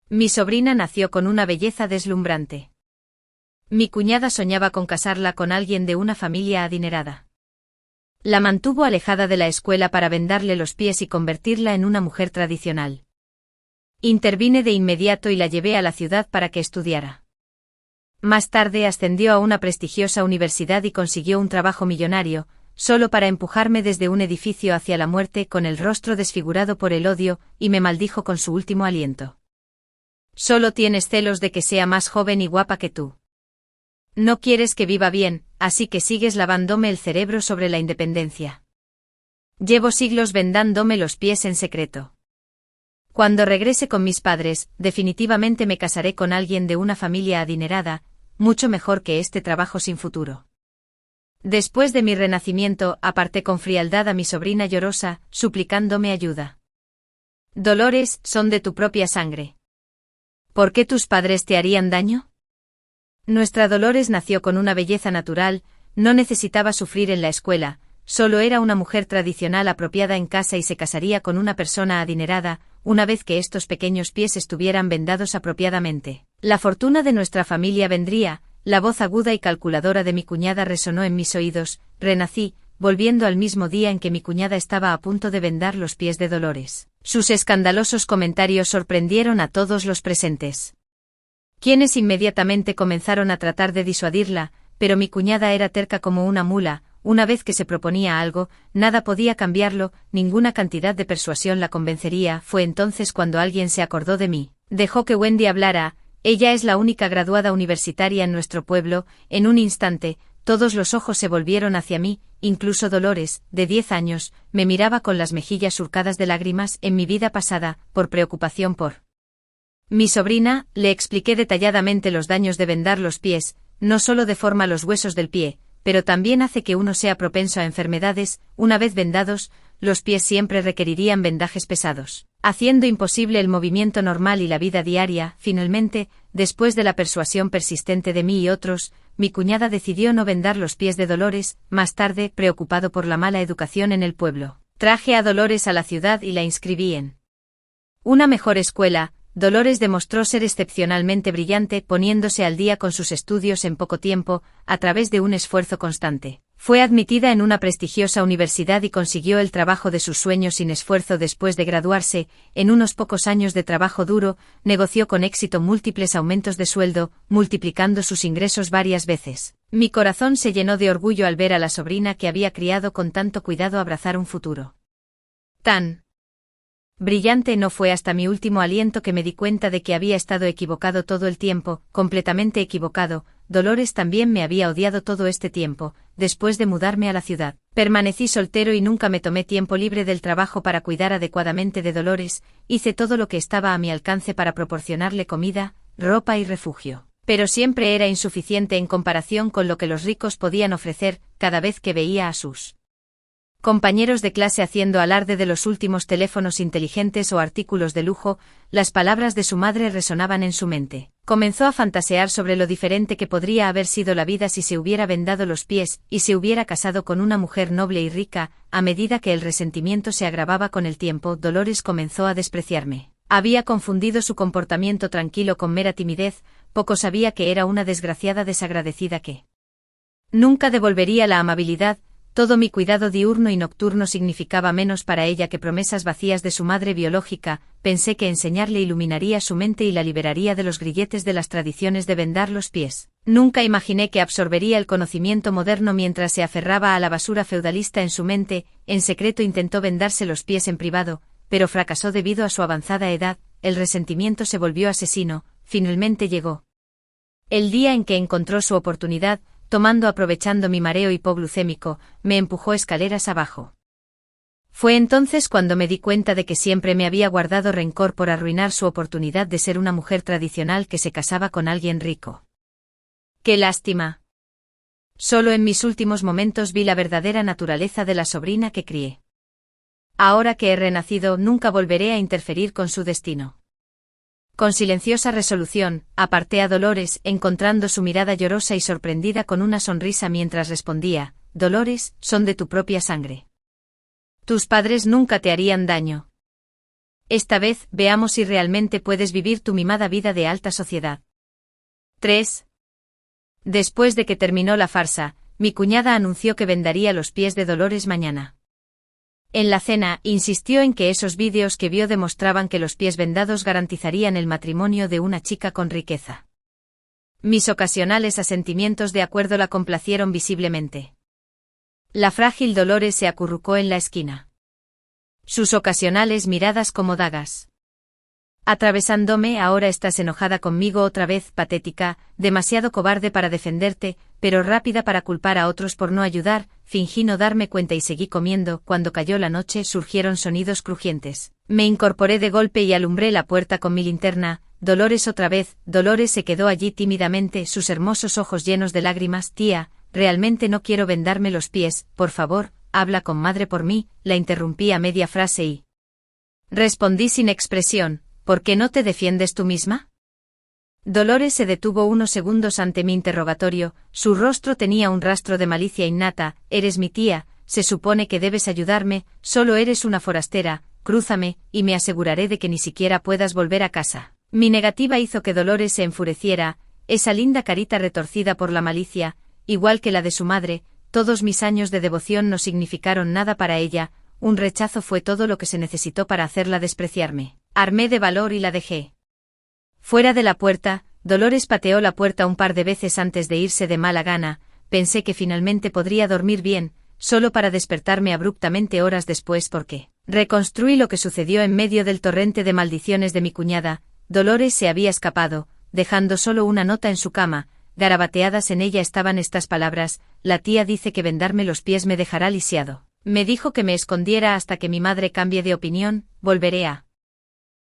Mi sobrina nació con una belleza deslumbrante. Mi cuñada soñaba con casarla con alguien de una familia adinerada. La mantuvo alejada de la escuela para vendarle los pies y convertirla en una mujer tradicional. Intervine de inmediato y la llevé a la ciudad para que estudiara. Más tarde ascendió a una prestigiosa universidad y consiguió un trabajo millonario, solo para empujarme desde un edificio hacia la muerte con el rostro desfigurado por el odio, y me maldijo con su último aliento. Solo tienes celos de que sea más joven y guapa que tú. No quieres que viva bien, así que sigues lavándome el cerebro sobre la independencia. Llevo siglos vendándome los pies en secreto. Cuando regrese con mis padres, definitivamente me casaré con alguien de una familia adinerada, mucho mejor que este trabajo sin futuro. Después de mi renacimiento, aparté con frialdad a mi sobrina llorosa, suplicándome ayuda. Dolores, son de tu propia sangre. ¿Por qué tus padres te harían daño? Nuestra Dolores nació con una belleza natural, no necesitaba sufrir en la escuela, solo era una mujer tradicional apropiada en casa y se casaría con una persona adinerada, una vez que estos pequeños pies estuvieran vendados apropiadamente. La fortuna de nuestra familia vendría. La voz aguda y calculadora de mi cuñada resonó en mis oídos. Renací, volviendo al mismo día en que mi cuñada estaba a punto de vendar los pies de Dolores. Sus escandalosos comentarios sorprendieron a todos los presentes. Quienes inmediatamente comenzaron a tratar de disuadirla, pero mi cuñada era terca como una mula. Una vez que se proponía algo, nada podía cambiarlo, ninguna cantidad de persuasión la convencería. Fue entonces cuando alguien se acordó de mí. Dejó que Wendy hablara. Ella es la única graduada universitaria en nuestro pueblo. En un instante, todos los ojos se volvieron hacia mí, incluso Dolores, de 10 años, me miraba con las mejillas surcadas de lágrimas. En mi vida pasada, por preocupación por mi sobrina, le expliqué detalladamente los daños de vendar los pies. No solo deforma los huesos del pie, pero también hace que uno sea propenso a enfermedades. Una vez vendados, los pies siempre requerirían vendajes pesados, haciendo imposible el movimiento normal y la vida diaria. Finalmente, después de la persuasión persistente de mí y otros, mi cuñada decidió no vendar los pies de Dolores. Más tarde, preocupado por la mala educación en el pueblo, traje a Dolores a la ciudad y la inscribí en una mejor escuela. Dolores demostró ser excepcionalmente brillante, poniéndose al día con sus estudios en poco tiempo, a través de un esfuerzo constante. Fue admitida en una prestigiosa universidad y consiguió el trabajo de sus sueños sin esfuerzo. Después de graduarse, en unos pocos años de trabajo duro, negoció con éxito múltiples aumentos de sueldo, multiplicando sus ingresos varias veces. Mi corazón se llenó de orgullo al ver a la sobrina que había criado con tanto cuidado abrazar un futuro tan brillante. No fue hasta mi último aliento que me di cuenta de que había estado equivocado todo el tiempo, completamente equivocado. Dolores también me había odiado todo este tiempo. Después de mudarme a la ciudad, permanecí soltero y nunca me tomé tiempo libre del trabajo para cuidar adecuadamente de Dolores. Hice todo lo que estaba a mi alcance para proporcionarle comida, ropa y refugio, pero siempre era insuficiente en comparación con lo que los ricos podían ofrecer. Cada vez que veía a sus compañeros de clase haciendo alarde de los últimos teléfonos inteligentes o artículos de lujo, las palabras de su madre resonaban en su mente. Comenzó a fantasear sobre lo diferente que podría haber sido la vida si se hubiera vendado los pies y se hubiera casado con una mujer noble y rica. A medida que el resentimiento se agravaba con el tiempo, Dolores comenzó a despreciarme. Había confundido su comportamiento tranquilo con mera timidez. Poco sabía que era una desgraciada desagradecida que nunca devolvería la amabilidad. Todo mi cuidado diurno y nocturno significaba menos para ella que promesas vacías de su madre biológica. Pensé que enseñarle iluminaría su mente y la liberaría de los grilletes de las tradiciones de vendar los pies. Nunca imaginé que absorbería el conocimiento moderno mientras se aferraba a la basura feudalista en su mente. En secreto intentó vendarse los pies en privado, pero fracasó debido a su avanzada edad. El resentimiento se volvió asesino. Finalmente llegó el día en que encontró su oportunidad. Aprovechando mi mareo hipoglucémico, me empujó escaleras abajo. Fue entonces cuando me di cuenta de que siempre me había guardado rencor por arruinar su oportunidad de ser una mujer tradicional que se casaba con alguien rico. ¡Qué lástima! Solo en mis últimos momentos vi la verdadera naturaleza de la sobrina que crié. Ahora que he renacido, nunca volveré a interferir con su destino. Con silenciosa resolución, aparté a Dolores, encontrando su mirada llorosa y sorprendida con una sonrisa mientras respondía: Dolores, son de tu propia sangre. Tus padres nunca te harían daño. Esta vez, veamos si realmente puedes vivir tu mimada vida de alta sociedad. 3. Después de que terminó la farsa, mi cuñada anunció que vendaría los pies de Dolores mañana. En la cena, insistió en que esos vídeos que vio demostraban que los pies vendados garantizarían el matrimonio de una chica con riqueza. Mis ocasionales asentimientos de acuerdo la complacieron visiblemente. La frágil Dolores se acurrucó en la esquina. Sus ocasionales miradas como dagas. Atravesándome, ahora estás enojada conmigo otra vez, patética, demasiado cobarde para defenderte, pero rápida para culpar a otros por no ayudar. Fingí no darme cuenta y seguí comiendo. Cuando cayó la noche surgieron sonidos crujientes. Me incorporé de golpe y alumbré la puerta con mi linterna. Dolores otra vez. Dolores se quedó allí tímidamente, sus hermosos ojos llenos de lágrimas. Tía, realmente no quiero vendarme los pies, por favor, habla con madre por mí. La interrumpí a media frase y respondí sin expresión. ¿Por qué no te defiendes tú misma? Dolores se detuvo unos segundos ante mi interrogatorio, su rostro tenía un rastro de malicia innata. Eres mi tía, se supone que debes ayudarme, solo eres una forastera, crúzame, y me aseguraré de que ni siquiera puedas volver a casa. Mi negativa hizo que Dolores se enfureciera, esa linda carita retorcida por la malicia, igual que la de su madre. Todos mis años de devoción no significaron nada para ella, un rechazo fue todo lo que se necesitó para hacerla despreciarme. Armé de valor y la dejé. Fuera de la puerta, Dolores pateó la puerta un par de veces antes de irse de mala gana. Pensé que finalmente podría dormir bien, solo para despertarme abruptamente horas después porque reconstruí lo que sucedió en medio del torrente de maldiciones de mi cuñada. Dolores se había escapado, dejando solo una nota en su cama. Garabateadas en ella estaban estas palabras: la tía dice que vendarme los pies me dejará lisiado. Me dijo que me escondiera hasta que mi madre cambie de opinión. Volveré a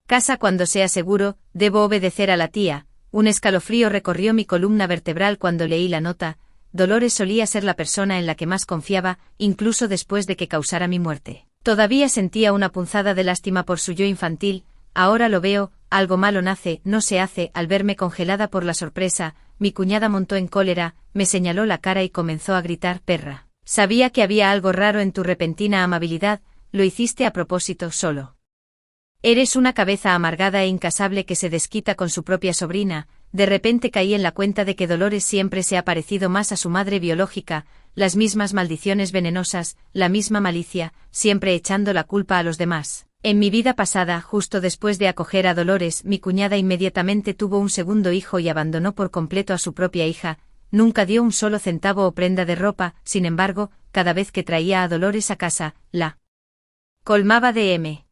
casa cuando sea seguro, debo obedecer a la tía. Un escalofrío recorrió mi columna vertebral cuando leí la nota. Dolores solía ser la persona en la que más confiaba, incluso después de que causara mi muerte. Todavía sentía una punzada de lástima por su yo infantil. Ahora lo veo, algo malo nace, no se hace. Al verme congelada por la sorpresa, mi cuñada montó en cólera, me señaló la cara y comenzó a gritar: perra. Sabía que había algo raro en tu repentina amabilidad, lo hiciste a propósito solo. Eres una cabeza amargada e incasable que se desquita con su propia sobrina. De repente caí en la cuenta de que Dolores siempre se ha parecido más a su madre biológica, las mismas maldiciones venenosas, la misma malicia, siempre echando la culpa a los demás. En mi vida pasada, justo después de acoger a Dolores, mi cuñada inmediatamente tuvo un segundo hijo y abandonó por completo a su propia hija. Nunca dio un solo centavo o prenda de ropa. Sin embargo, cada vez que traía a Dolores a casa, la colmaba de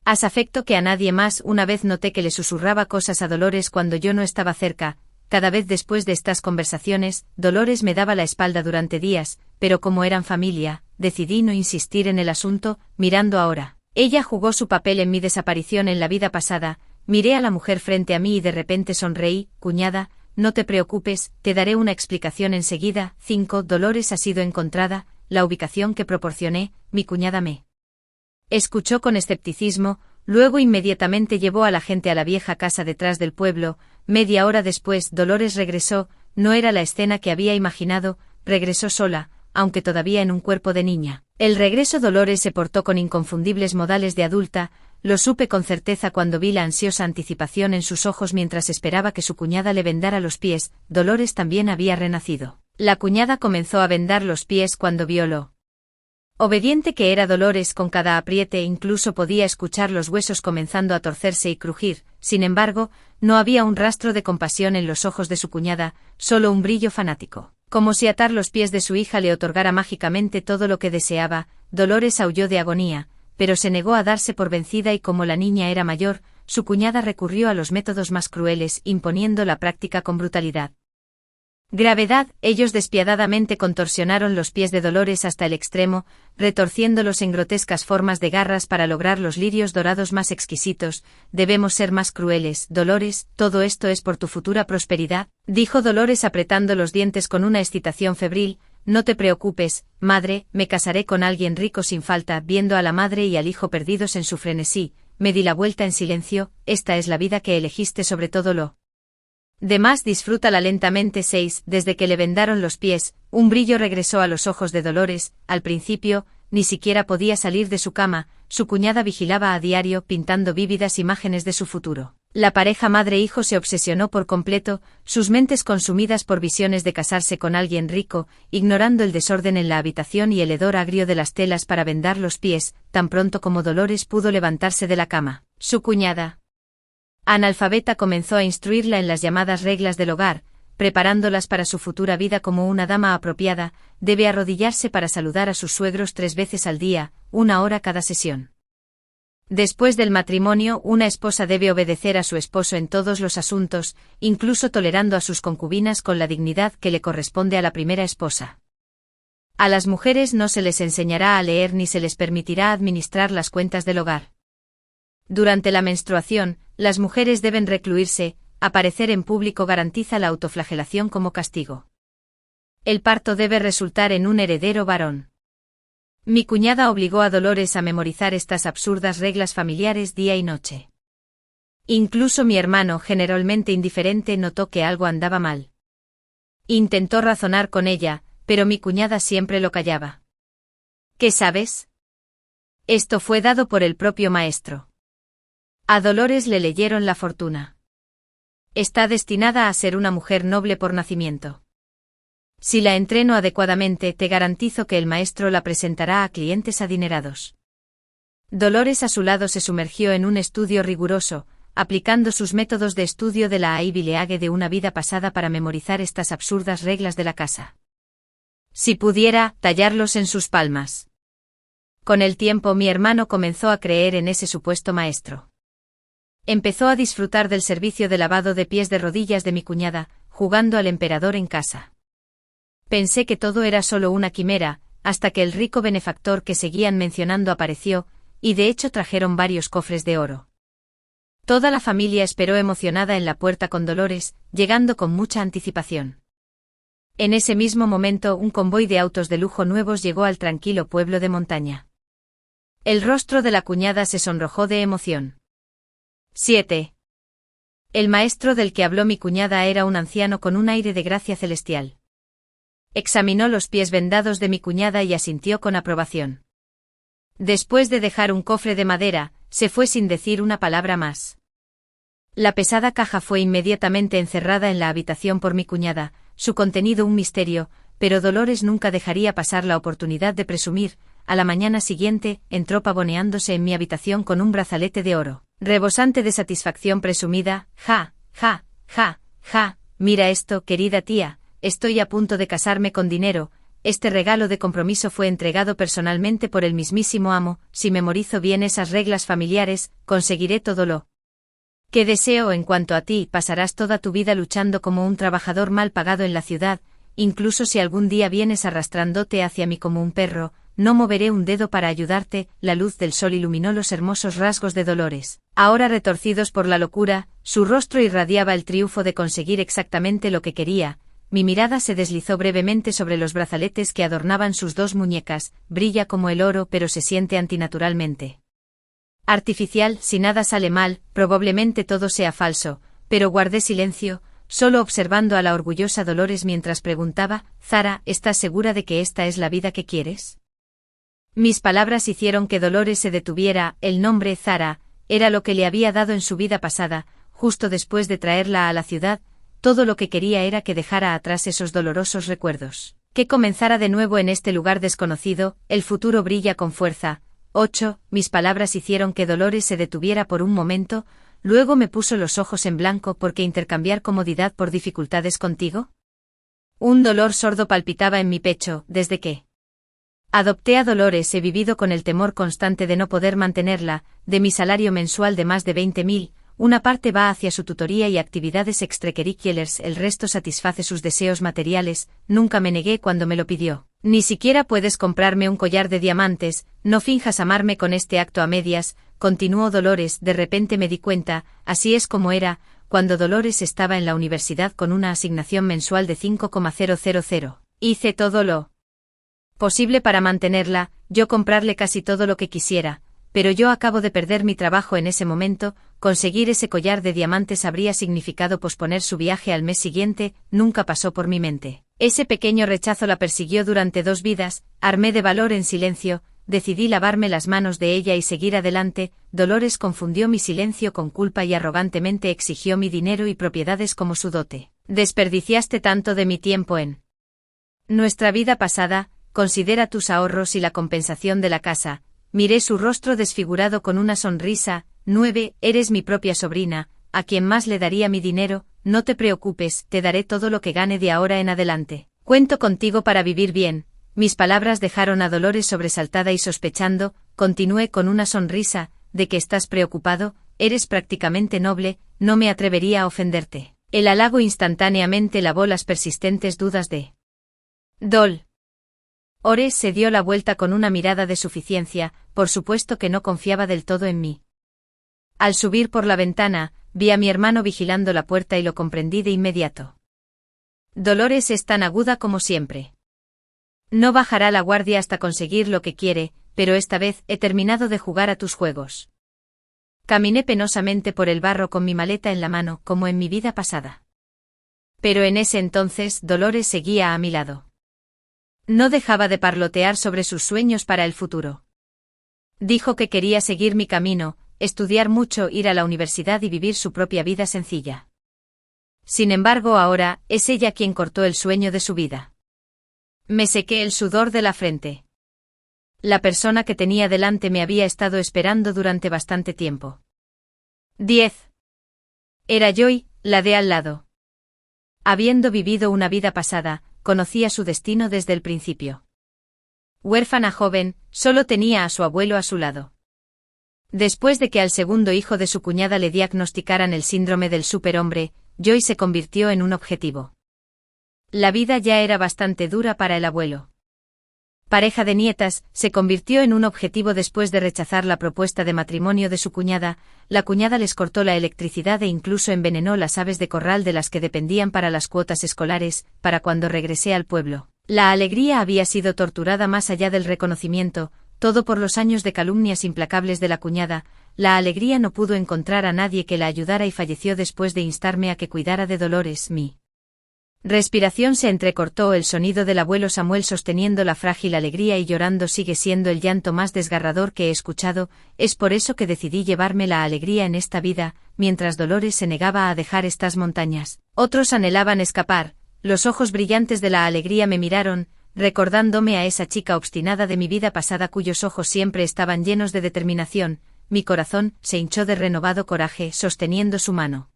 afecto que a nadie más. Una vez noté que le susurraba cosas a Dolores cuando yo no estaba cerca. Cada vez después de estas conversaciones, Dolores me daba la espalda durante días, pero como eran familia, decidí no insistir en el asunto. Mirando ahora, ella jugó su papel en mi desaparición en la vida pasada. Miré a la mujer frente a mí y de repente sonreí. Cuñada, no te preocupes, te daré una explicación enseguida. 5. Dolores ha sido encontrada. La ubicación que proporcioné, mi cuñada me escuchó con escepticismo, luego inmediatamente llevó a la gente a la vieja casa detrás del pueblo. Media hora después Dolores regresó. No era la escena que había imaginado, regresó sola, aunque todavía en un cuerpo de niña. El regreso Dolores se portó con inconfundibles modales de adulta. Lo supe con certeza cuando vi la ansiosa anticipación en sus ojos mientras esperaba que su cuñada le vendara los pies. Dolores también había renacido. La cuñada comenzó a vendar los pies cuando vio lo obediente que era Dolores. Con cada apriete incluso podía escuchar los huesos comenzando a torcerse y crujir. Sin embargo, no había un rastro de compasión en los ojos de su cuñada, solo un brillo fanático. Como si atar los pies de su hija le otorgara mágicamente todo lo que deseaba. Dolores aulló de agonía, pero se negó a darse por vencida y como la niña era mayor, su cuñada recurrió a los métodos más crueles, imponiendo la práctica con brutalidad. Gravedad, ellos despiadadamente contorsionaron los pies de Dolores hasta el extremo, retorciéndolos en grotescas formas de garras para lograr los lirios dorados más exquisitos. Debemos ser más crueles, Dolores, todo esto es por tu futura prosperidad, dijo Dolores apretando los dientes con una excitación febril. No te preocupes, madre, me casaré con alguien rico sin falta. Viendo a la madre y al hijo perdidos en su frenesí, me di la vuelta en silencio. Esta es la vida que elegiste sobre todo lo demás, disfrútala lentamente. 6. Desde que le vendaron los pies, un brillo regresó a los ojos de Dolores. Al principio, ni siquiera podía salir de su cama, su cuñada vigilaba a diario pintando vívidas imágenes de su futuro. La pareja madre-hijo se obsesionó por completo, sus mentes consumidas por visiones de casarse con alguien rico, ignorando el desorden en la habitación y el hedor agrio de las telas para vendar los pies, tan pronto como Dolores pudo levantarse de la cama. Su cuñada, analfabeta, comenzó a instruirla en las llamadas reglas del hogar, preparándolas para su futura vida como una dama apropiada. Debe arrodillarse para saludar a sus suegros 3 veces al día, 1 hora cada sesión. Después del matrimonio, una esposa debe obedecer a su esposo en todos los asuntos, incluso tolerando a sus concubinas con la dignidad que le corresponde a la primera esposa. A las mujeres no se les enseñará a leer ni se les permitirá administrar las cuentas del hogar. Durante la menstruación, las mujeres deben recluirse. Aparecer en público garantiza la autoflagelación como castigo. El parto debe resultar en un heredero varón. Mi cuñada obligó a Dolores a memorizar estas absurdas reglas familiares día y noche. Incluso mi hermano, generalmente indiferente, notó que algo andaba mal. Intentó razonar con ella, pero mi cuñada siempre lo callaba. ¿Qué sabes? Esto fue dado por el propio maestro. A Dolores le leyeron la fortuna. Está destinada a ser una mujer noble por nacimiento. Si la entreno adecuadamente, te garantizo que el maestro la presentará a clientes adinerados. Dolores a su lado se sumergió en un estudio riguroso, aplicando sus métodos de estudio de la Ivy League de una vida pasada para memorizar estas absurdas reglas de la casa. Si pudiera, tallarlos en sus palmas. Con el tiempo mi hermano comenzó a creer en ese supuesto maestro. Empezó a disfrutar del servicio de lavado de pies de rodillas de mi cuñada, jugando al emperador en casa. Pensé que todo era solo una quimera, hasta que el rico benefactor que seguían mencionando apareció, y de hecho trajeron varios cofres de oro. Toda la familia esperó emocionada en la puerta con Dolores, llegando con mucha anticipación. En ese mismo momento un convoy de autos de lujo nuevos llegó al tranquilo pueblo de montaña. El rostro de la cuñada se sonrojó de emoción. 7. El maestro del que habló mi cuñada era un anciano con un aire de gracia celestial. Examinó los pies vendados de mi cuñada y asintió con aprobación. Después de dejar un cofre de madera, se fue sin decir una palabra más. La pesada caja fue inmediatamente encerrada en la habitación por mi cuñada, su contenido un misterio, pero Dolores nunca dejaría pasar la oportunidad de presumir. A la mañana siguiente, entró pavoneándose en mi habitación con un brazalete de oro, rebosante de satisfacción presumida. Ja, ja, ja, ja, mira esto, querida tía, estoy a punto de casarme con dinero. Este regalo de compromiso fue entregado personalmente por el mismísimo amo. Si memorizo bien esas reglas familiares, conseguiré todo lo que deseo. En cuanto a ti, pasarás toda tu vida luchando como un trabajador mal pagado en la ciudad, incluso si algún día vienes arrastrándote hacia mí como un perro, no moveré un dedo para ayudarte. La luz del sol iluminó los hermosos rasgos de Dolores, ahora retorcidos por la locura. Su rostro irradiaba el triunfo de conseguir exactamente lo que quería. Mi mirada se deslizó brevemente sobre los brazaletes que adornaban sus 2 muñecas. Brilla como el oro, pero se siente antinaturalmente artificial. Si nada sale mal, probablemente todo sea falso, pero guardé silencio, solo observando a la orgullosa Dolores mientras preguntaba: Zara, ¿estás segura de que esta es la vida que quieres? Mis palabras hicieron que Dolores se detuviera. El nombre Zara era lo que le había dado en su vida pasada, justo después de traerla a la ciudad. Todo lo que quería era que dejara atrás esos dolorosos recuerdos, que comenzara de nuevo en este lugar desconocido. El futuro brilla con fuerza. 8. Mis palabras hicieron que Dolores se detuviera por un momento, luego me puso los ojos en blanco. ¿Por qué intercambiar comodidad por dificultades contigo? Un dolor sordo palpitaba en mi pecho. Desde que adopté a Dolores he vivido con el temor constante de no poder mantenerla. De mi salario mensual de más de 20.000, una parte va hacia su tutoría y actividades extracurriculares, el resto satisface sus deseos materiales. Nunca me negué cuando me lo pidió. Ni siquiera puedes comprarme un collar de diamantes. No finjas amarme con este acto a medias, continuó Dolores. De repente me di cuenta, así es como era, cuando Dolores estaba en la universidad con una asignación mensual de 5,000. Hice todo lo posible para mantenerla, yo comprarle casi todo lo que quisiera, pero yo acabo de perder mi trabajo en ese momento. Conseguir ese collar de diamantes habría significado posponer su viaje al mes siguiente. Nunca pasó por mi mente. Ese pequeño rechazo la persiguió durante 2 vidas. Armé de valor en silencio, decidí lavarme las manos de ella y seguir adelante. Dolores confundió mi silencio con culpa y arrogantemente exigió mi dinero y propiedades como su dote. Desperdiciaste tanto de mi tiempo en nuestra vida pasada, considera tus ahorros y la compensación de la casa. Miré su rostro desfigurado con una sonrisa. 9. Eres mi propia sobrina, a quien más le daría mi dinero. No te preocupes, te daré todo lo que gane de ahora en adelante. Cuento contigo para vivir bien. Mis palabras dejaron a Dolores sobresaltada y sospechando. Continué con una sonrisa. ¿De qué estás preocupado? Eres prácticamente noble, no me atrevería a ofenderte. El halago instantáneamente lavó las persistentes dudas de Dolores se dio la vuelta con una mirada de suficiencia. Por supuesto que no confiaba del todo en mí. Al subir por la ventana, vi a mi hermano vigilando la puerta y lo comprendí de inmediato. Dolores es tan aguda como siempre. No bajará la guardia hasta conseguir lo que quiere, pero esta vez he terminado de jugar a tus juegos. Caminé penosamente por el barro con mi maleta en la mano, como en mi vida pasada. Pero en ese entonces Dolores seguía a mi lado. No dejaba de parlotear sobre sus sueños para el futuro. Dijo que quería seguir mi camino, estudiar mucho, ir a la universidad y vivir su propia vida sencilla. Sin embargo, ahora, es ella quien cortó el sueño de su vida. Me sequé el sudor de la frente. La persona que tenía delante me había estado esperando durante bastante tiempo. 10. Era Joy, la de al lado. Habiendo vivido una vida pasada, conocía su destino desde el principio. Huérfana joven, solo tenía a su abuelo a su lado. Después de que al segundo hijo de su cuñada le diagnosticaran el síndrome del superhombre, Joy se convirtió en un objetivo. La vida ya era bastante dura para el abuelo. Pareja de nietas, se convirtió en un objetivo después de rechazar la propuesta de matrimonio de su cuñada. La cuñada les cortó la electricidad e incluso envenenó las aves de corral de las que dependían para las cuotas escolares. Para cuando regresé al pueblo, la alegría había sido torturada más allá del reconocimiento, todo por los años de calumnias implacables de la cuñada. La alegría no pudo encontrar a nadie que la ayudara y falleció después de instarme a que cuidara de Dolores. Mi respiración se entrecortó. El sonido del abuelo Samuel sosteniendo la frágil alegría y llorando sigue siendo el llanto más desgarrador que he escuchado. Es por eso que decidí llevarme la alegría en esta vida. Mientras Dolores se negaba a dejar estas montañas, otros anhelaban escapar. Los ojos brillantes de la alegría me miraron, recordándome a esa chica obstinada de mi vida pasada cuyos ojos siempre estaban llenos de determinación. Mi corazón se hinchó de renovado coraje sosteniendo su mano.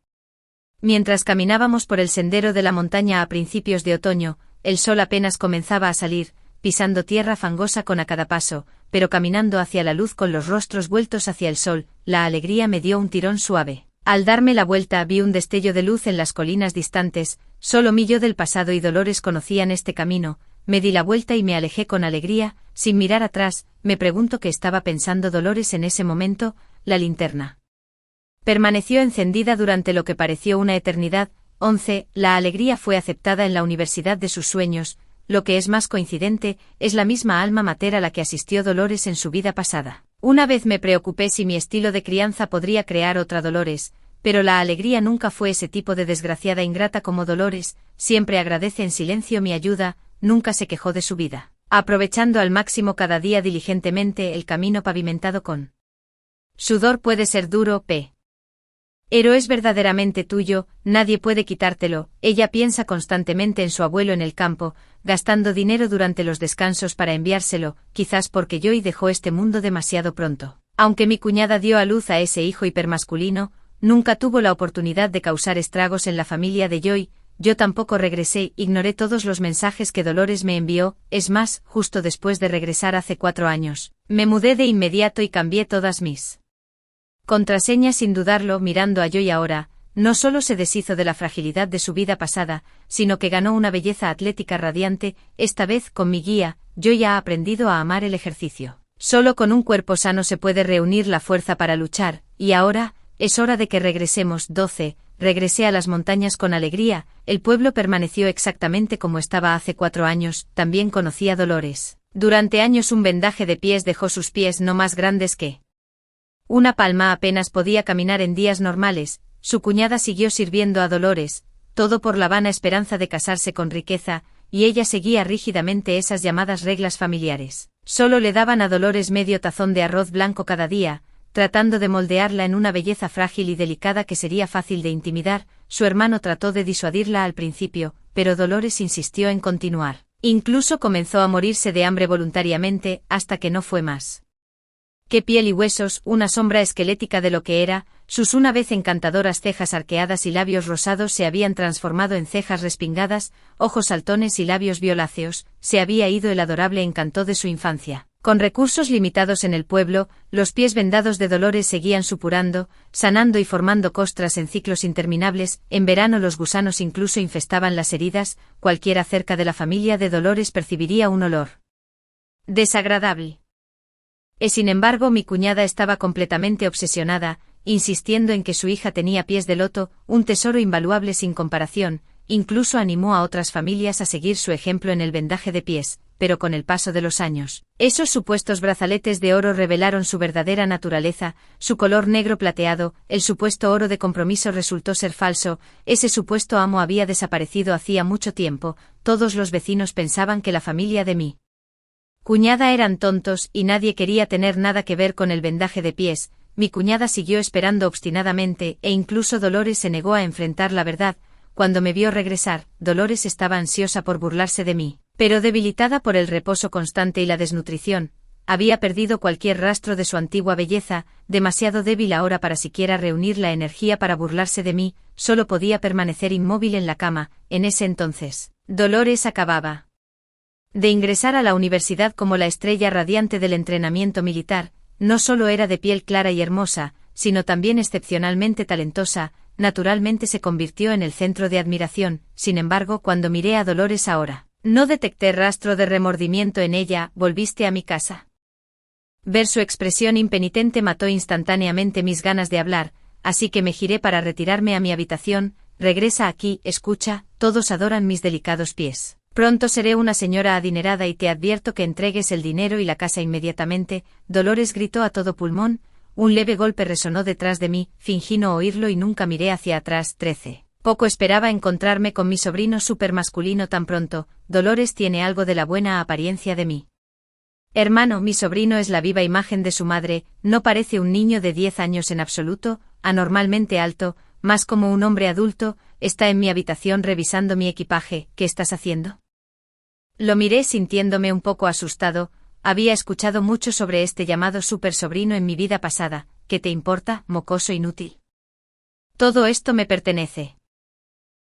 Mientras caminábamos por el sendero de la montaña a principios de otoño, el sol apenas comenzaba a salir, pisando tierra fangosa con a cada paso, pero caminando hacia la luz con los rostros vueltos hacia el sol. La alegría me dio un tirón suave. Al darme la vuelta vi un destello de luz en las colinas distantes. Solo mi yo del pasado y Dolores conocían este camino. Me di la vuelta y me alejé con alegría, sin mirar atrás. Me pregunto qué estaba pensando Dolores en ese momento. La linterna permaneció encendida durante lo que pareció una eternidad. 11. La alegría fue aceptada en la universidad de sus sueños. Lo que es más coincidente, es la misma alma mater a la que asistió Dolores en su vida pasada. Una vez me preocupé si mi estilo de crianza podría crear otra Dolores, pero la alegría nunca fue ese tipo de desgraciada ingrata como Dolores. Siempre agradece en silencio mi ayuda, nunca se quejó de su vida, aprovechando al máximo cada día diligentemente el camino pavimentado con sudor. Puede ser duro, pero es verdaderamente tuyo, nadie puede quitártelo. Ella piensa constantemente en su abuelo en el campo, gastando dinero durante los descansos para enviárselo, quizás porque Joy dejó este mundo demasiado pronto. Aunque mi cuñada dio a luz a ese hijo hipermasculino, nunca tuvo la oportunidad de causar estragos en la familia de Joy. Yo tampoco regresé, ignoré todos los mensajes que Dolores me envió. Es más, justo después de regresar hace 4 años, me mudé de inmediato y cambié todas mis contraseñas sin dudarlo. Mirando a Joy ahora, no solo se deshizo de la fragilidad de su vida pasada, sino que ganó una belleza atlética radiante. Esta vez con mi guía, Joy ha aprendido a amar el ejercicio. Solo con un cuerpo sano se puede reunir la fuerza para luchar, y ahora, es hora de que regresemos. 12. Regresé a las montañas con alegría. El pueblo permaneció exactamente como estaba hace 4 años. También conocí a Dolores. Durante años un vendaje de pies dejó sus pies no más grandes que una palma. Apenas podía caminar en días normales. Su cuñada siguió sirviendo a Dolores, todo por la vana esperanza de casarse con riqueza, y ella seguía rígidamente esas llamadas reglas familiares. Solo le daban a Dolores medio tazón de arroz blanco cada día, tratando de moldearla en una belleza frágil y delicada que sería fácil de intimidar. Su hermano trató de disuadirla al principio, pero Dolores insistió en continuar. Incluso comenzó a morirse de hambre voluntariamente, hasta que no fue más. Qué piel y huesos, una sombra esquelética de lo que era, sus una vez encantadoras cejas arqueadas y labios rosados se habían transformado en cejas respingadas, ojos saltones y labios violáceos, se había ido el adorable encanto de su infancia. Con recursos limitados en el pueblo, los pies vendados de Dolores seguían supurando, sanando y formando costras en ciclos interminables. En verano los gusanos incluso infestaban las heridas. Cualquiera cerca de la familia de Dolores percibiría un olor desagradable. Sin embargo, mi cuñada estaba completamente obsesionada, insistiendo en que su hija tenía pies de loto, un tesoro invaluable sin comparación. Incluso animó a otras familias a seguir su ejemplo en el vendaje de pies, pero con el paso de los años, esos supuestos brazaletes de oro revelaron su verdadera naturaleza, su color negro plateado. El supuesto oro de compromiso resultó ser falso, ese supuesto amo había desaparecido hacía mucho tiempo. Todos los vecinos pensaban que la familia de mi cuñada eran tontos y nadie quería tener nada que ver con el vendaje de pies. Mi cuñada siguió esperando obstinadamente e incluso Dolores se negó a enfrentar la verdad. Cuando me vio regresar, Dolores estaba ansiosa por burlarse de mí, pero debilitada por el reposo constante y la desnutrición, había perdido cualquier rastro de su antigua belleza, demasiado débil ahora para siquiera reunir la energía para burlarse de mí. Solo podía permanecer inmóvil en la cama. En ese entonces, Dolores acababa de ingresar a la universidad como la estrella radiante del entrenamiento militar. No solo era de piel clara y hermosa, sino también excepcionalmente talentosa. Naturalmente se convirtió en el centro de admiración. Sin embargo, cuando miré a Dolores ahora, no detecté rastro de remordimiento en ella. ¿Volviste a mi casa? Ver su expresión impenitente mató instantáneamente mis ganas de hablar, así que me giré para retirarme a mi habitación. Regresa aquí, escucha, todos adoran mis delicados pies. Pronto seré una señora adinerada y te advierto que entregues el dinero y la casa inmediatamente. Dolores gritó a todo pulmón. Un leve golpe resonó detrás de mí, fingí no oírlo y nunca miré hacia atrás. 13. Poco esperaba encontrarme con mi sobrino supermasculino tan pronto. Dolores tiene algo de la buena apariencia de mí hermano. Mi sobrino es la viva imagen de su madre, no parece un niño de 10 años en absoluto, anormalmente alto, más como un hombre adulto. Está en mi habitación revisando mi equipaje. ¿Qué estás haciendo? Lo miré sintiéndome un poco asustado. Había escuchado mucho sobre este llamado super sobrino en mi vida pasada. ¿Qué te importa, mocoso inútil? Todo esto me pertenece.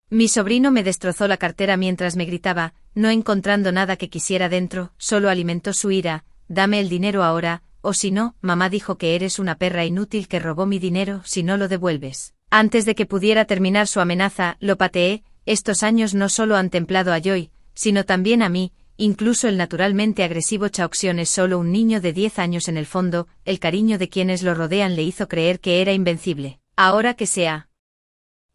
Mi sobrino me destrozó la cartera mientras me gritaba, no encontrando nada que quisiera dentro. Solo alimentó su ira. Dame el dinero ahora, o si no, mamá dijo que eres una perra inútil que robó mi dinero. Si no lo devuelves. Antes de que pudiera terminar su amenaza, lo pateé. Estos años no solo han templado a Joy, sino también a mí. Incluso el naturalmente agresivo Chaoxion es solo un niño de 10 años en el fondo. El cariño de quienes lo rodean le hizo creer que era invencible. Ahora que se ha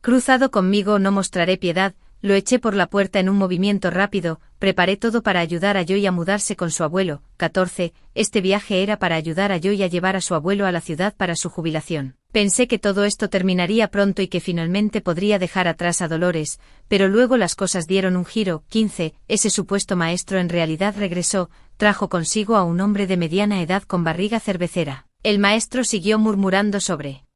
cruzado conmigo no mostraré piedad. Lo eché por la puerta en un movimiento rápido. Preparé todo para ayudar a Joy a mudarse con su abuelo. 14. Este viaje era para ayudar a Joy a llevar a su abuelo a la ciudad para su jubilación. Pensé que todo esto terminaría pronto y que finalmente podría dejar atrás a Dolores, pero luego las cosas dieron un giro. 15. Ese supuesto maestro en realidad regresó, trajo consigo a un hombre de mediana edad con barriga cervecera. El maestro siguió murmurando sobre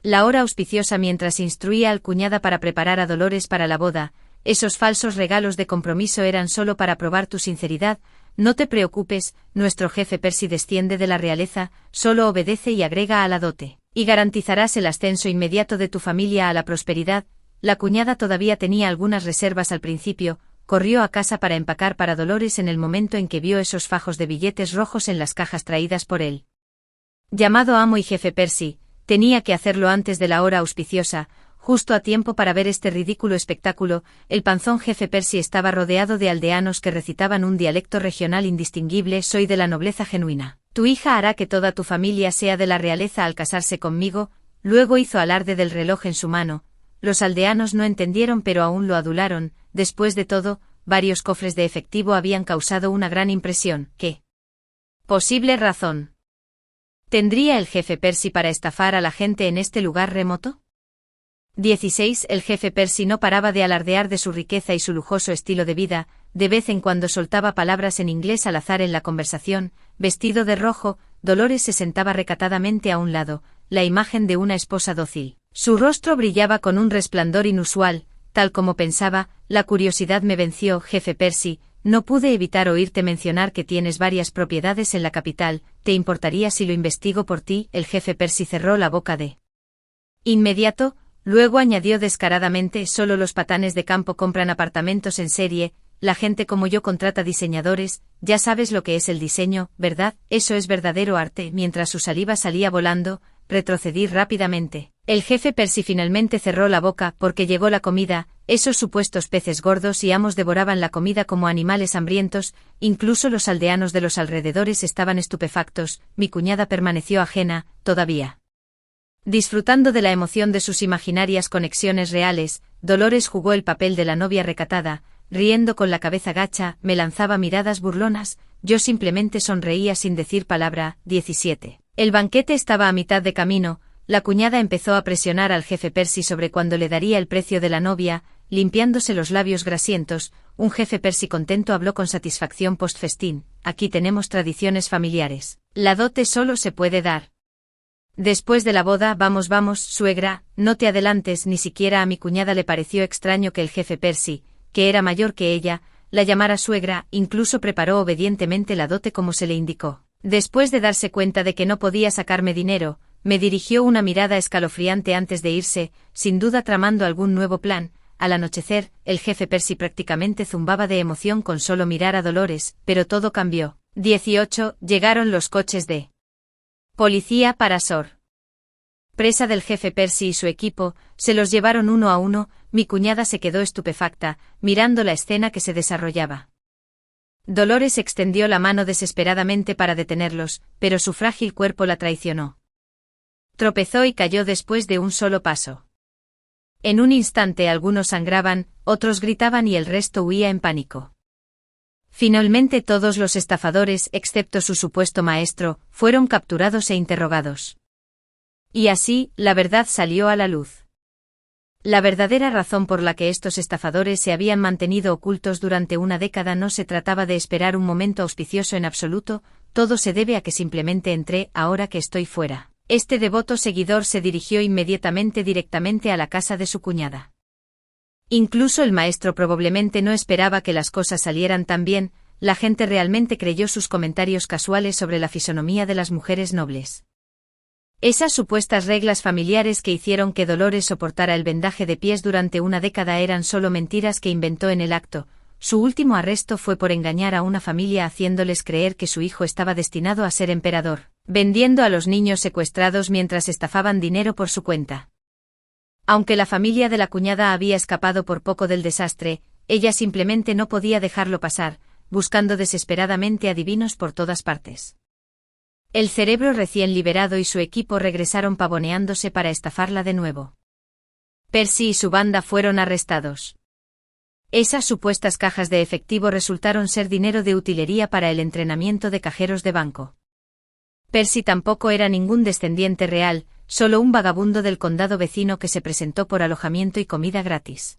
la hora auspiciosa mientras instruía al cuñada para preparar a Dolores para la boda. Esos falsos regalos de compromiso eran solo para probar tu sinceridad. No te preocupes, nuestro jefe Percy desciende de la realeza, solo obedece y agrega a la dote, y garantizarás el ascenso inmediato de tu familia a la prosperidad. La cuñada todavía tenía algunas reservas al principio. Corrió a casa para empacar para Dolores en el momento en que vio esos fajos de billetes rojos en las cajas traídas por él llamado amo y jefe Percy. Tenía que hacerlo antes de la hora auspiciosa, justo a tiempo para ver este ridículo espectáculo. El panzón jefe Percy estaba rodeado de aldeanos que recitaban un dialecto regional indistinguible. Soy de la nobleza genuina. Tu hija hará que toda tu familia sea de la realeza al casarse conmigo. Luego hizo alarde del reloj en su mano. Los aldeanos no entendieron pero aún lo adularon. Después de todo, varios cofres de efectivo habían causado una gran impresión. ¿Qué posible razón tendría el jefe Percy para estafar a la gente en este lugar remoto? 16. El jefe Percy no paraba de alardear de su riqueza y su lujoso estilo de vida. de vez en cuando soltaba palabras en inglés al azar en la conversación. Vestido de rojo, Dolores se sentaba recatadamente a un lado, la imagen de una esposa dócil. Su rostro brillaba con un resplandor inusual, tal como pensaba. La curiosidad me venció, jefe Percy. No pude evitar oírte mencionar que tienes varias propiedades en la capital. ¿Te importaría si lo investigo por ti? El jefe Percy cerró la boca de inmediato, luego añadió descaradamente: solo los patanes de campo compran apartamentos en serie, la gente como yo contrata diseñadores. Ya sabes lo que es el diseño, ¿verdad? Eso es verdadero arte. Mientras su saliva salía volando, retrocedí rápidamente. El jefe Percy finalmente cerró la boca porque llegó la comida. Esos supuestos peces gordos y amos devoraban la comida como animales hambrientos, incluso los aldeanos de los alrededores estaban estupefactos. Mi cuñada permaneció ajena, todavía disfrutando de la emoción de sus imaginarias conexiones reales. Dolores jugó el papel de la novia recatada, riendo con la cabeza gacha, me lanzaba miradas burlonas, yo simplemente sonreía sin decir palabra. 17. El banquete estaba a mitad de camino. La cuñada empezó a presionar al jefe Percy sobre cuándo le daría el precio de la novia, limpiándose los labios grasientos. Un jefe Percy contento habló con satisfacción post-festín: aquí tenemos tradiciones familiares. La dote solo se puede dar después de la boda. Vamos, suegra, no te adelantes. Ni siquiera a mi cuñada le pareció extraño que el jefe Percy, que era mayor que ella, la llamara suegra. Incluso preparó obedientemente la dote como se le indicó. Después de darse cuenta de que no podía sacarme dinero, me dirigió una mirada escalofriante antes de irse, sin duda tramando algún nuevo plan. Al anochecer, el jefe Percy prácticamente zumbaba de emoción con solo mirar a Dolores, pero todo cambió. 18. Llegaron los coches de policía para Sor. Presa del jefe Percy y su equipo, se los llevaron uno a uno. Mi cuñada se quedó estupefacta, mirando la escena que se desarrollaba. Dolores extendió la mano desesperadamente para detenerlos, pero su frágil cuerpo la traicionó. Tropezó y cayó después de un solo paso. En un instante algunos sangraban, otros gritaban y el resto huía en pánico. Finalmente todos los estafadores, excepto su supuesto maestro, fueron capturados e interrogados. Y así, la verdad salió a la luz. La verdadera razón por la que estos estafadores se habían mantenido ocultos durante una década no se trataba de esperar un momento auspicioso en absoluto, todo se debe a que simplemente entré ahora que estoy fuera. Este devoto seguidor se dirigió inmediatamente directamente a la casa de su cuñada. Incluso el maestro probablemente no esperaba que las cosas salieran tan bien. La gente realmente creyó sus comentarios casuales sobre la fisonomía de las mujeres nobles. Esas supuestas reglas familiares que hicieron que Dolores soportara el vendaje de pies durante una década eran solo mentiras que inventó en el acto. Su último arresto fue por engañar a una familia haciéndoles creer que su hijo estaba destinado a ser emperador, vendiendo a los niños secuestrados mientras estafaban dinero por su cuenta. Aunque la familia de la cuñada había escapado por poco del desastre, ella simplemente no podía dejarlo pasar, buscando desesperadamente adivinos por todas partes. El cerebro recién liberado y su equipo regresaron pavoneándose para estafarla de nuevo. Percy y su banda fueron arrestados. Esas supuestas cajas de efectivo resultaron ser dinero de utilería para el entrenamiento de cajeros de banco. Percy tampoco era ningún descendiente real, solo un vagabundo del condado vecino que se presentó por alojamiento y comida gratis.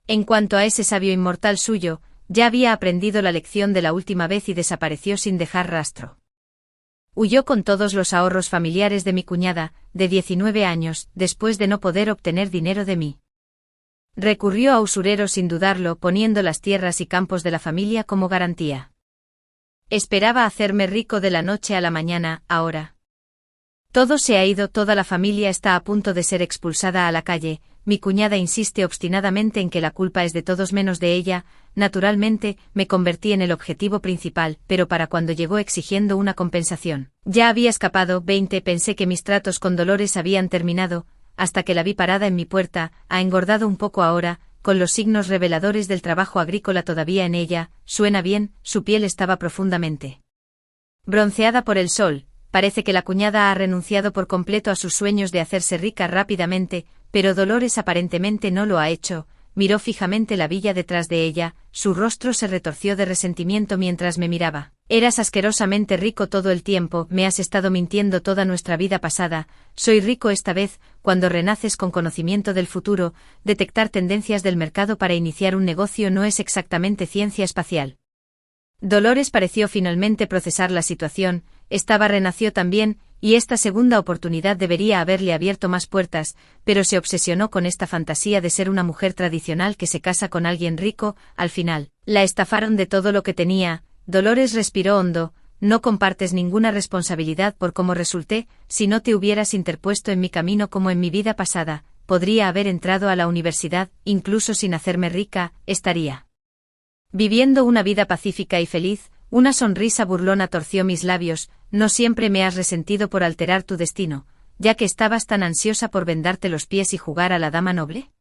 En cuanto a ese sabio inmortal suyo, ya había aprendido la lección de la última vez y desapareció sin dejar rastro. Huyó con todos los ahorros familiares de mi cuñada, de 19 años, después de no poder obtener dinero de mí. Recurrió a usureros sin dudarlo, poniendo las tierras y campos de la familia como garantía. Esperaba hacerme rico de la noche a la mañana. Ahora todo se ha ido, toda la familia está a punto de ser expulsada a la calle. Mi cuñada insiste obstinadamente en que la culpa es de todos menos de ella. Naturalmente, me convertí en el objetivo principal, pero para cuando llegó exigiendo una compensación, ya había escapado. 20. Pensé que mis tratos con Dolores habían terminado, hasta que la vi parada en mi puerta. Ha engordado un poco ahora, con los signos reveladores del trabajo agrícola todavía en ella. Suena bien, su piel estaba profundamente bronceada por el sol. Parece que la cuñada ha renunciado por completo a sus sueños de hacerse rica rápidamente, pero Dolores aparentemente no lo ha hecho. Miró fijamente la villa detrás de ella, su rostro se retorció de resentimiento mientras me miraba. Eras asquerosamente rico todo el tiempo, me has estado mintiendo toda nuestra vida pasada, soy rico esta vez, cuando renaces con conocimiento del futuro, detectar tendencias del mercado para iniciar un negocio no es exactamente ciencia espacial. Dolores pareció finalmente procesar la situación, renació también, y esta segunda oportunidad debería haberle abierto más puertas, pero se obsesionó con esta fantasía de ser una mujer tradicional que se casa con alguien rico, al final, la estafaron de todo lo que tenía. Dolores respiró hondo, no compartes ninguna responsabilidad por cómo resulté, si no te hubieras interpuesto en mi camino como en mi vida pasada, podría haber entrado a la universidad, incluso sin hacerme rica, estaría viviendo una vida pacífica y feliz. Una sonrisa burlona torció mis labios, no siempre me has resentido por alterar tu destino, ya que estabas tan ansiosa por vendarte los pies y jugar a la dama noble.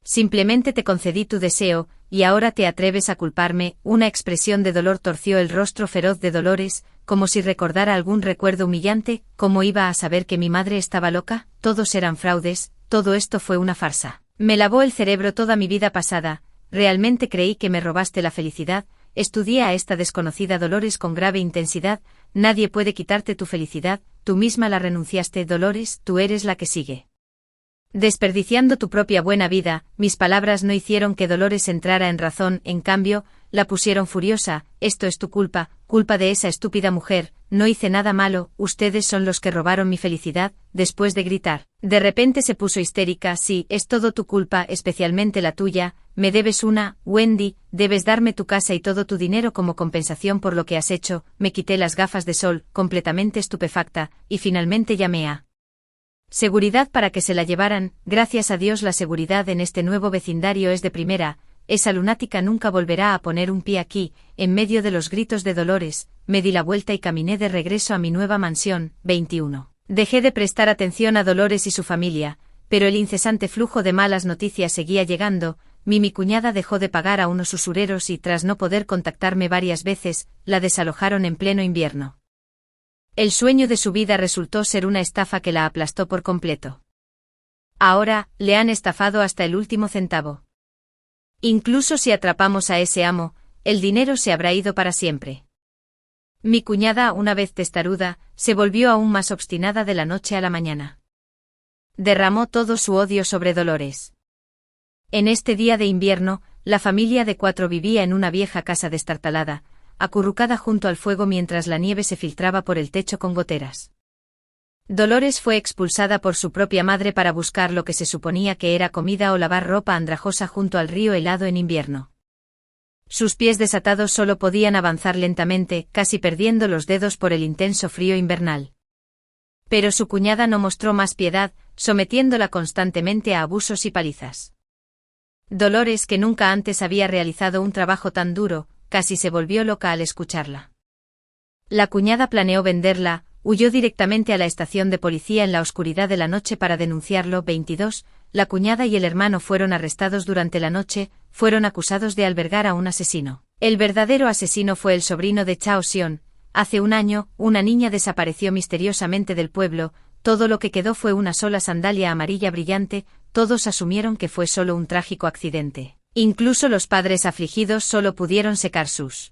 Simplemente te concedí tu deseo, y ahora te atreves a culparme. Una expresión de dolor torció el rostro feroz de Dolores, como si recordara algún recuerdo humillante. ¿Cómo iba a saber que mi madre estaba loca? Todos eran fraudes, todo esto fue una farsa. Me lavó el cerebro toda mi vida pasada, realmente creí que me robaste la felicidad. Estudié a esta desconocida Dolores con grave intensidad. Nadie puede quitarte tu felicidad, tú misma la renunciaste. Dolores, tú eres la que sigue desperdiciando tu propia buena vida. Mis palabras no hicieron que Dolores entrara en razón, en cambio, la pusieron furiosa. Esto es tu culpa, culpa de esa estúpida mujer, no hice nada malo, ustedes son los que robaron mi felicidad. Después de gritar, de repente se puso histérica. Sí, es todo tu culpa, especialmente la tuya, me debes una, Wendy, debes darme tu casa y todo tu dinero como compensación por lo que has hecho. Me quité las gafas de sol, completamente estupefacta, y finalmente llamé a seguridad para que se la llevaran. Gracias a Dios la seguridad en este nuevo vecindario es de primera, esa lunática nunca volverá a poner un pie aquí. En medio de los gritos de Dolores, me di la vuelta y caminé de regreso a mi nueva mansión. 21. Dejé de prestar atención a Dolores y su familia, pero el incesante flujo de malas noticias seguía llegando. Mi cuñada dejó de pagar a unos usureros y tras no poder contactarme varias veces, la desalojaron en pleno invierno. El sueño de su vida resultó ser una estafa que la aplastó por completo. Ahora, le han estafado hasta el último centavo. Incluso si atrapamos a ese amo, el dinero se habrá ido para siempre. Mi cuñada, una vez testaruda, se volvió aún más obstinada de la noche a la mañana. Derramó todo su odio sobre Dolores. En este día de invierno, la familia de 4 vivía en una vieja casa destartalada, acurrucada junto al fuego mientras la nieve se filtraba por el techo con goteras. Dolores fue expulsada por su propia madre para buscar lo que se suponía que era comida o lavar ropa andrajosa junto al río helado en invierno. Sus pies desatados solo podían avanzar lentamente, casi perdiendo los dedos por el intenso frío invernal. Pero su cuñada no mostró más piedad, sometiéndola constantemente a abusos y palizas. Dolores, que nunca antes había realizado un trabajo tan duro, casi se volvió loca al escucharla. La cuñada planeó venderla, huyó directamente a la estación de policía en la oscuridad de la noche para denunciarlo. 22. La cuñada y el hermano fueron arrestados durante la noche, fueron acusados de albergar a un asesino. El verdadero asesino fue el sobrino de Chao Xion. Hace un año, una niña desapareció misteriosamente del pueblo, todo lo que quedó fue una sola sandalia amarilla brillante. Todos asumieron que fue solo un trágico accidente. Incluso los padres afligidos solo pudieron secar sus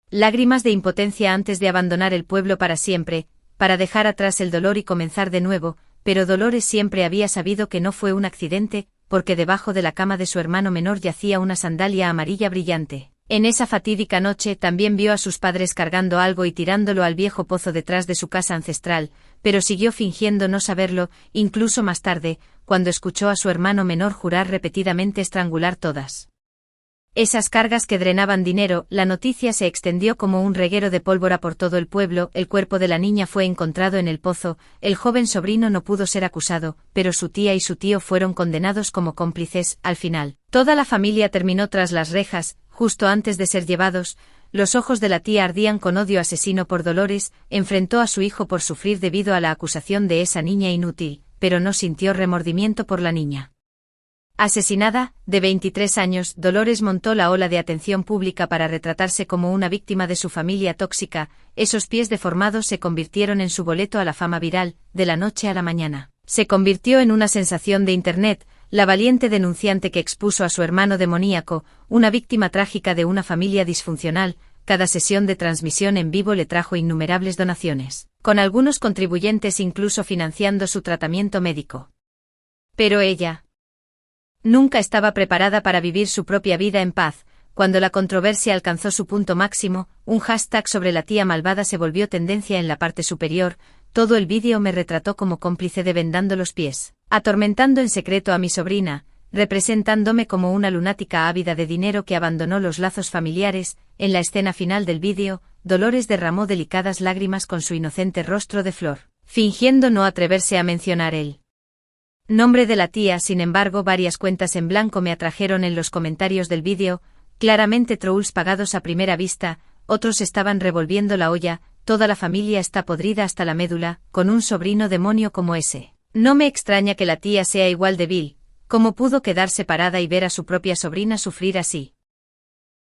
lágrimas de impotencia antes de abandonar el pueblo para siempre, para dejar atrás el dolor y comenzar de nuevo, pero Dolores siempre había sabido que no fue un accidente, porque debajo de la cama de su hermano menor yacía una sandalia amarilla brillante. En esa fatídica noche también vio a sus padres cargando algo y tirándolo al viejo pozo detrás de su casa ancestral, pero siguió fingiendo no saberlo. Incluso más tarde, cuando escuchó a su hermano menor jurar repetidamente estrangular todas esas cargas que drenaban dinero, la noticia se extendió como un reguero de pólvora por todo el pueblo. El cuerpo de la niña fue encontrado en el pozo, el joven sobrino no pudo ser acusado, pero su tía y su tío fueron condenados como cómplices. Al final, toda la familia terminó tras las rejas, justo antes de ser llevados. Los ojos de la tía ardían con odio asesino por Dolores, enfrentó a su hijo por sufrir debido a la acusación de esa niña inútil, pero no sintió remordimiento por la niña asesinada, de 23 años. Dolores montó la ola de atención pública para retratarse como una víctima de su familia tóxica. Esos pies deformados se convirtieron en su boleto a la fama viral. De la noche a la mañana, se convirtió en una sensación de Internet, la valiente denunciante que expuso a su hermano demoníaco, una víctima trágica de una familia disfuncional, cada sesión de transmisión en vivo le trajo innumerables donaciones, con algunos contribuyentes incluso financiando su tratamiento médico. Pero ella nunca estaba preparada para vivir su propia vida en paz. Cuando la controversia alcanzó su punto máximo, un hashtag sobre la tía malvada se volvió tendencia en la parte superior. Todo el vídeo me retrató como cómplice de vendando los pies, atormentando en secreto a mi sobrina, representándome como una lunática ávida de dinero que abandonó los lazos familiares. En la escena final del vídeo, Dolores derramó delicadas lágrimas con su inocente rostro de flor, fingiendo no atreverse a mencionar el nombre de la tía. Sin embargo, varias cuentas en blanco me atrajeron en los comentarios del vídeo, claramente trolls pagados a primera vista. Otros estaban revolviendo la olla. Toda la familia está podrida hasta la médula, con un sobrino demonio como ese. No me extraña que la tía sea igual de vil. ¿Cómo pudo quedar separada y ver a su propia sobrina sufrir así?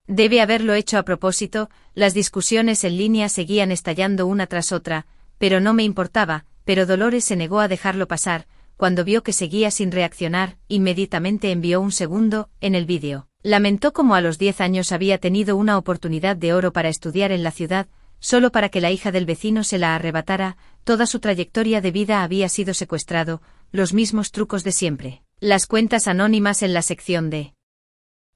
Debe haberlo hecho a propósito. Las discusiones en línea seguían estallando una tras otra, pero no me importaba. Pero Dolores se negó a dejarlo pasar. Cuando vio que seguía sin reaccionar, inmediatamente envió un segundo. En el vídeo lamentó cómo a los 10 años había tenido una oportunidad de oro para estudiar en la ciudad, solo para que la hija del vecino se la arrebatara. Toda su trayectoria de vida había sido secuestrado, los mismos trucos de siempre. Las cuentas anónimas en la sección de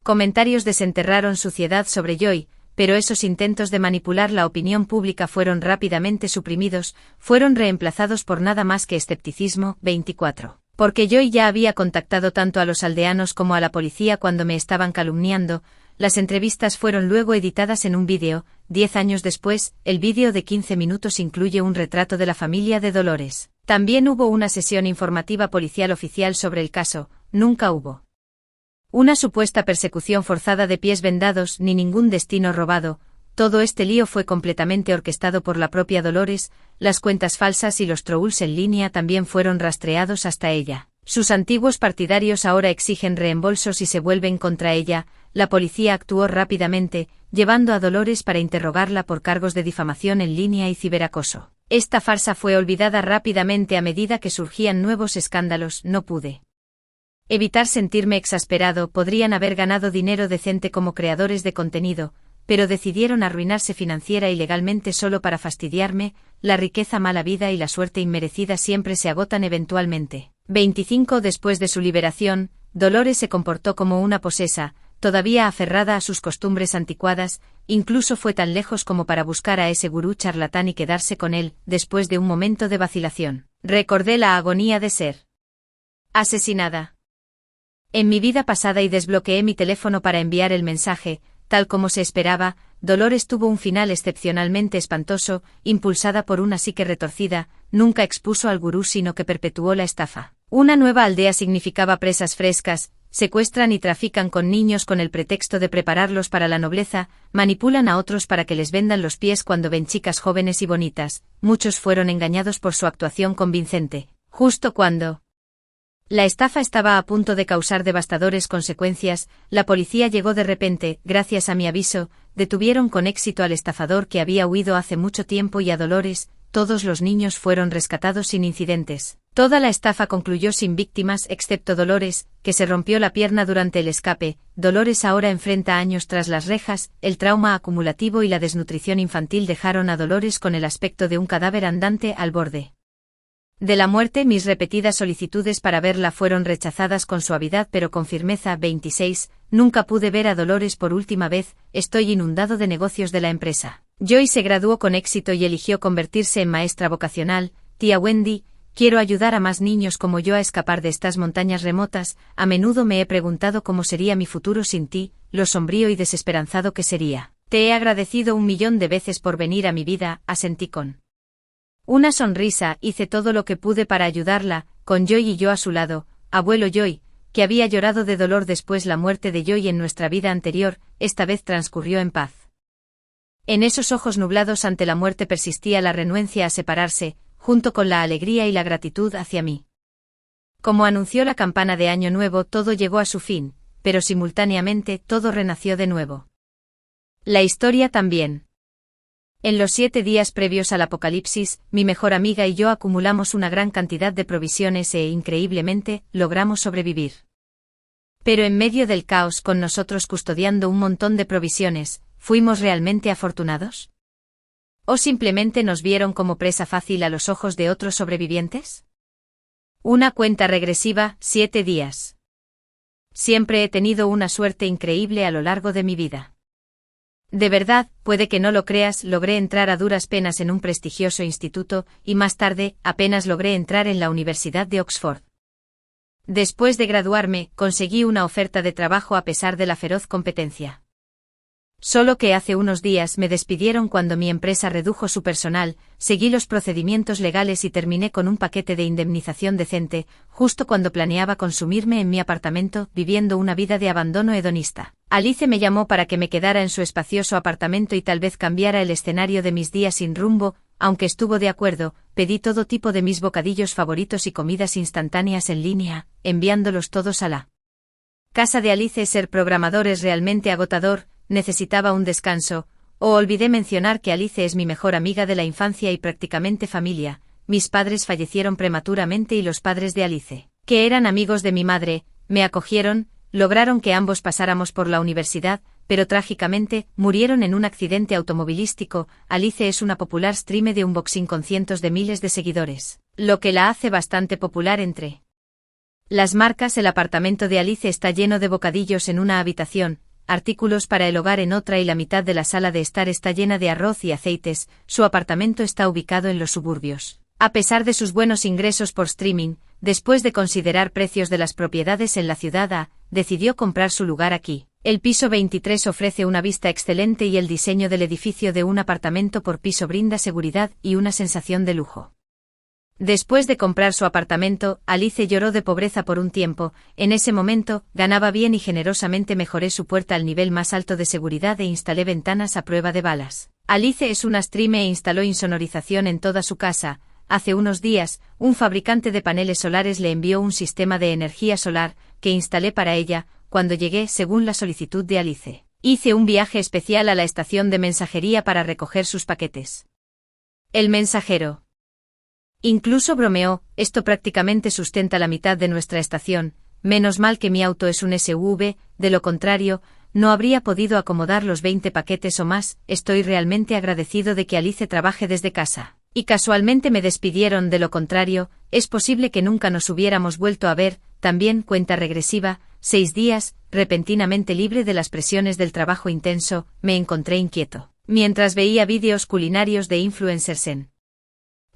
comentarios desenterraron suciedad sobre Joy, pero esos intentos de manipular la opinión pública fueron rápidamente suprimidos, fueron reemplazados por nada más que escepticismo. 24. Porque Joy ya había contactado tanto a los aldeanos como a la policía cuando me estaban calumniando. Las entrevistas fueron luego editadas en un vídeo. 10 años después, el vídeo de 15 minutos incluye un retrato de la familia de Dolores. También hubo una sesión informativa policial oficial sobre el caso. Nunca hubo una supuesta persecución forzada de pies vendados ni ningún destino robado. Todo este lío fue completamente orquestado por la propia Dolores. Las cuentas falsas y los trolls en línea también fueron rastreados hasta ella. Sus antiguos partidarios ahora exigen reembolsos y se vuelven contra ella. La policía actuó rápidamente, llevando a Dolores para interrogarla por cargos de difamación en línea y ciberacoso. Esta farsa fue olvidada rápidamente a medida que surgían nuevos escándalos. No pude evitar sentirme exasperado. Podrían haber ganado dinero decente como creadores de contenido, pero decidieron arruinarse financiera y legalmente solo para fastidiarme. La riqueza, mala vida y la suerte inmerecida siempre se agotan eventualmente. 25. Después de su liberación, Dolores se comportó como una posesa, todavía aferrada a sus costumbres anticuadas. Incluso fue tan lejos como para buscar a ese gurú charlatán y quedarse con él. Después de un momento de vacilación, recordé la agonía de ser asesinada en mi vida pasada y desbloqueé mi teléfono para enviar el mensaje. Tal como se esperaba, Dolores tuvo un final excepcionalmente espantoso. Impulsada por una psique retorcida, nunca expuso al gurú sino que perpetuó la estafa. Una nueva aldea significaba presas frescas. Secuestran y trafican con niños con el pretexto de prepararlos para la nobleza, manipulan a otros para que les vendan los pies cuando ven chicas jóvenes y bonitas. Muchos fueron engañados por su actuación convincente. Justo cuando la estafa estaba a punto de causar devastadoras consecuencias, la policía llegó de repente. Gracias a mi aviso, detuvieron con éxito al estafador que había huido hace mucho tiempo y a Dolores. Todos los niños fueron rescatados sin incidentes. Toda la estafa concluyó sin víctimas excepto Dolores, que se rompió la pierna durante el escape. Dolores ahora enfrenta años tras las rejas. El trauma acumulativo y la desnutrición infantil dejaron a Dolores con el aspecto de un cadáver andante al borde de la muerte. Mis repetidas solicitudes para verla fueron rechazadas con suavidad pero con firmeza. 26. Nunca pude ver a Dolores por última vez. Estoy inundado de negocios de la empresa. Joy se graduó con éxito y eligió convertirse en maestra vocacional. Tía Wendy, quiero ayudar a más niños como yo a escapar de estas montañas remotas. A menudo me he preguntado cómo sería mi futuro sin ti, lo sombrío y desesperanzado que sería. Te he agradecido 1.000.000 de veces por venir a mi vida, asentí con una sonrisa. Hice todo lo que pude para ayudarla, con Joy y yo a su lado. Abuelo Joy, que había llorado de dolor después la muerte de Joy en nuestra vida anterior, esta vez transcurrió en paz. En esos ojos nublados ante la muerte persistía la renuencia a separarse, junto con la alegría y la gratitud hacia mí. Como anunció la campana de Año Nuevo, todo llegó a su fin, pero simultáneamente todo renació de nuevo. La historia también. En los 7 días previos al apocalipsis, mi mejor amiga y yo acumulamos una gran cantidad de provisiones e, increíblemente, logramos sobrevivir. Pero en medio del caos, con nosotros custodiando un montón de provisiones, ¿fuimos realmente afortunados? ¿O simplemente nos vieron como presa fácil a los ojos de otros sobrevivientes? Una cuenta regresiva, 7 días. Siempre he tenido una suerte increíble a lo largo de mi vida. De verdad, puede que no lo creas, logré entrar a duras penas en un prestigioso instituto, y más tarde, apenas logré entrar en la Universidad de Oxford. Después de graduarme, conseguí una oferta de trabajo a pesar de la feroz competencia. Solo que hace unos días me despidieron cuando mi empresa redujo su personal, seguí los procedimientos legales y terminé con un paquete de indemnización decente, justo cuando planeaba consumirme en mi apartamento, viviendo una vida de abandono hedonista. Alice me llamó para que me quedara en su espacioso apartamento y tal vez cambiara el escenario de mis días sin rumbo, aunque estuvo de acuerdo, pedí todo tipo de mis bocadillos favoritos y comidas instantáneas en línea, enviándolos todos a la casa de Alice. Ser programador es realmente agotador. Necesitaba un descanso, o olvidé mencionar que Alice es mi mejor amiga de la infancia y prácticamente familia. Mis padres fallecieron prematuramente y los padres de Alice, que eran amigos de mi madre, me acogieron, lograron que ambos pasáramos por la universidad, pero trágicamente, murieron en un accidente automovilístico. Alice es una popular streamer de unboxing con cientos de miles de seguidores, lo que la hace bastante popular entre las marcas. El apartamento de Alice está lleno de bocadillos en una habitación, artículos para el hogar en otra y la mitad de la sala de estar está llena de arroz y aceites. Su apartamento está ubicado en los suburbios. A pesar de sus buenos ingresos por streaming, después de considerar precios de las propiedades en la ciudad decidió comprar su lugar aquí. El piso 23 ofrece una vista excelente y el diseño del edificio de un apartamento por piso brinda seguridad y una sensación de lujo. Después de comprar su apartamento, Alice lloró de pobreza por un tiempo. En ese momento, ganaba bien y generosamente mejoré su puerta al nivel más alto de seguridad e instalé ventanas a prueba de balas. Alice es una streamer e instaló insonorización en toda su casa. Hace unos días, un fabricante de paneles solares le envió un sistema de energía solar, que instalé para ella. Cuando llegué, según la solicitud de Alice, hice un viaje especial a la estación de mensajería para recoger sus paquetes. El mensajero incluso bromeó: esto prácticamente sustenta la mitad de nuestra estación, menos mal que mi auto es un SUV, de lo contrario, no habría podido acomodar los 20 paquetes o más. Estoy realmente agradecido de que Alice trabaje desde casa. Y casualmente me despidieron, de lo contrario, es posible que nunca nos hubiéramos vuelto a ver. También cuenta regresiva, 6 días, repentinamente libre de las presiones del trabajo intenso. Me encontré inquieto mientras veía vídeos culinarios de influencers en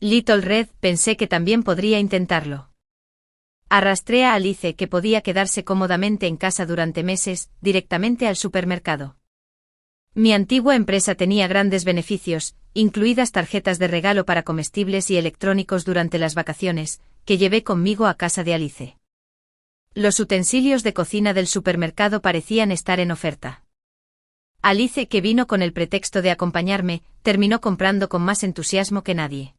Little Red. Pensé que también podría intentarlo. Arrastré a Alice, que podía quedarse cómodamente en casa durante meses, directamente al supermercado. Mi antigua empresa tenía grandes beneficios, incluidas tarjetas de regalo para comestibles y electrónicos durante las vacaciones, que llevé conmigo a casa de Alice. Los utensilios de cocina del supermercado parecían estar en oferta. Alice, que vino con el pretexto de acompañarme, terminó comprando con más entusiasmo que nadie.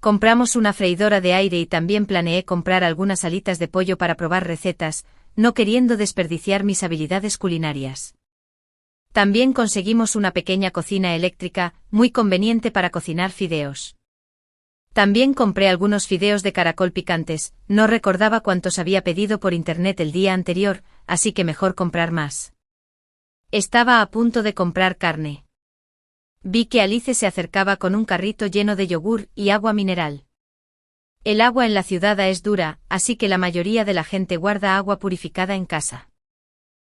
Compramos una freidora de aire y también planeé comprar algunas alitas de pollo para probar recetas, no queriendo desperdiciar mis habilidades culinarias. También conseguimos una pequeña cocina eléctrica, muy conveniente para cocinar fideos. También compré algunos fideos de caracol picantes. No recordaba cuántos había pedido por internet el día anterior, así que mejor comprar más. Estaba a punto de comprar carne. Vi que Alice se acercaba con un carrito lleno de yogur y agua mineral. El agua en la ciudad es dura, así que la mayoría de la gente guarda agua purificada en casa.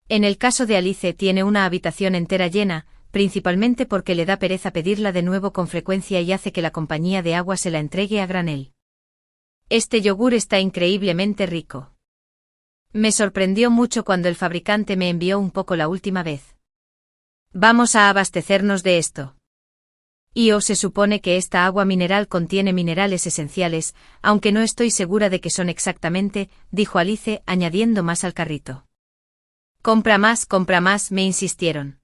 En el caso de Alice, tiene una habitación entera llena, principalmente porque le da pereza pedirla de nuevo con frecuencia y hace que la compañía de agua se la entregue a granel. Este yogur está increíblemente rico. Me sorprendió mucho cuando el fabricante me envió un poco la última vez. Vamos a abastecernos de esto. Se supone que esta agua mineral contiene minerales esenciales, aunque no estoy segura de qué son exactamente, dijo Alice, añadiendo más al carrito. Compra más, me insistieron.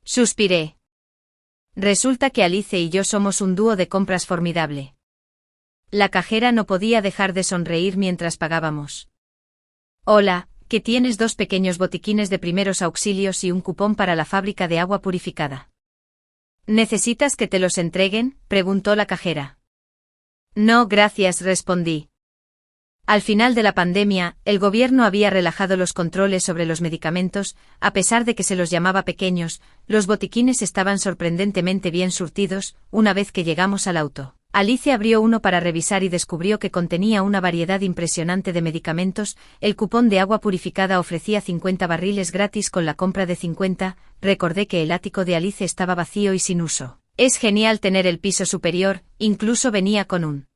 Suspiré. Resulta que Alice y yo somos un dúo de compras formidable. La cajera no podía dejar de sonreír mientras pagábamos. Hola, que tienes 2 pequeños botiquines de primeros auxilios y un cupón para la fábrica de agua purificada. ¿Necesitas que te los entreguen?, preguntó la cajera. No, gracias, respondí. Al final de la pandemia, el gobierno había relajado los controles sobre los medicamentos, a pesar de que se los llamaba pequeños, los botiquines estaban sorprendentemente bien surtidos, una vez que llegamos al auto. Alice abrió uno para revisar y descubrió que contenía una variedad impresionante de medicamentos, el cupón de agua purificada ofrecía 50 barriles gratis con la compra de 50, recordé que el ático de Alice estaba vacío y sin uso. Es genial tener el piso superior, incluso venía con un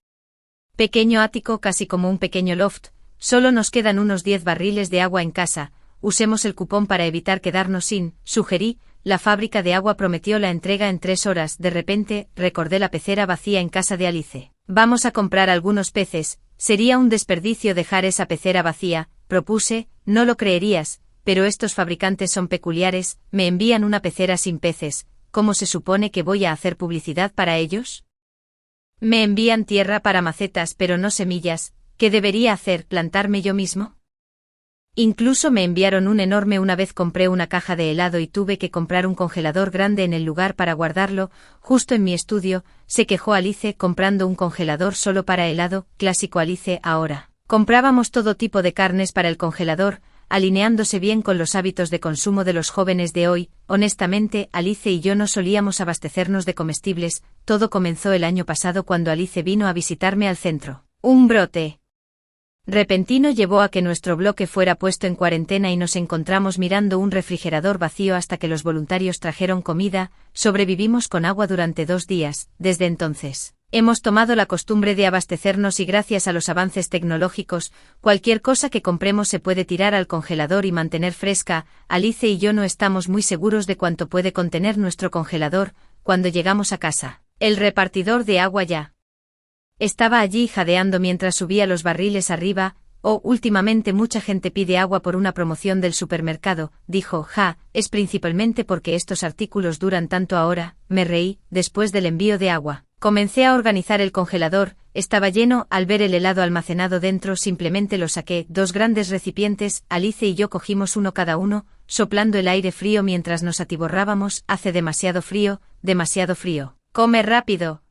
pequeño ático casi como un pequeño loft, solo nos quedan unos 10 barriles de agua en casa, usemos el cupón para evitar quedarnos sin, sugerí, la fábrica de agua prometió la entrega en 3 horas, de repente, recordé la pecera vacía en casa de Alice. Vamos a comprar algunos peces, sería un desperdicio dejar esa pecera vacía, propuse, no lo creerías, pero estos fabricantes son peculiares, me envían una pecera sin peces, ¿cómo se supone que voy a hacer publicidad para ellos? Me envían tierra para macetas pero no semillas, ¿qué debería hacer, plantarme yo mismo? Incluso me enviaron un enorme. Una vez compré una caja de helado y tuve que comprar un congelador grande en el lugar para guardarlo, justo en mi estudio, se quejó Alice comprando un congelador solo para helado, clásico Alice ahora. Comprábamos todo tipo de carnes para el congelador, alineándose bien con los hábitos de consumo de los jóvenes de hoy. Honestamente, Alice y yo no solíamos abastecernos de comestibles, todo comenzó el año pasado cuando Alice vino a visitarme al centro. Un brote repentino llevó a que nuestro bloque fuera puesto en cuarentena y nos encontramos mirando un refrigerador vacío hasta que los voluntarios trajeron comida, sobrevivimos con agua durante 2 días, desde entonces. Hemos tomado la costumbre de abastecernos y gracias a los avances tecnológicos, cualquier cosa que compremos se puede tirar al congelador y mantener fresca. Alice y yo no estamos muy seguros de cuánto puede contener nuestro congelador. Cuando llegamos a casa, el repartidor de agua ya estaba allí jadeando mientras subía los barriles arriba. Oh, últimamente mucha gente pide agua por una promoción del supermercado, dijo, es principalmente porque estos artículos duran tanto ahora, me reí, después del envío de agua. Comencé a organizar el congelador, estaba lleno. Al ver el helado almacenado dentro simplemente lo saqué. 2 grandes recipientes, Alice y yo cogimos uno cada uno, soplando el aire frío mientras nos atiborrábamos. Hace demasiado frío, demasiado frío. Come rápido.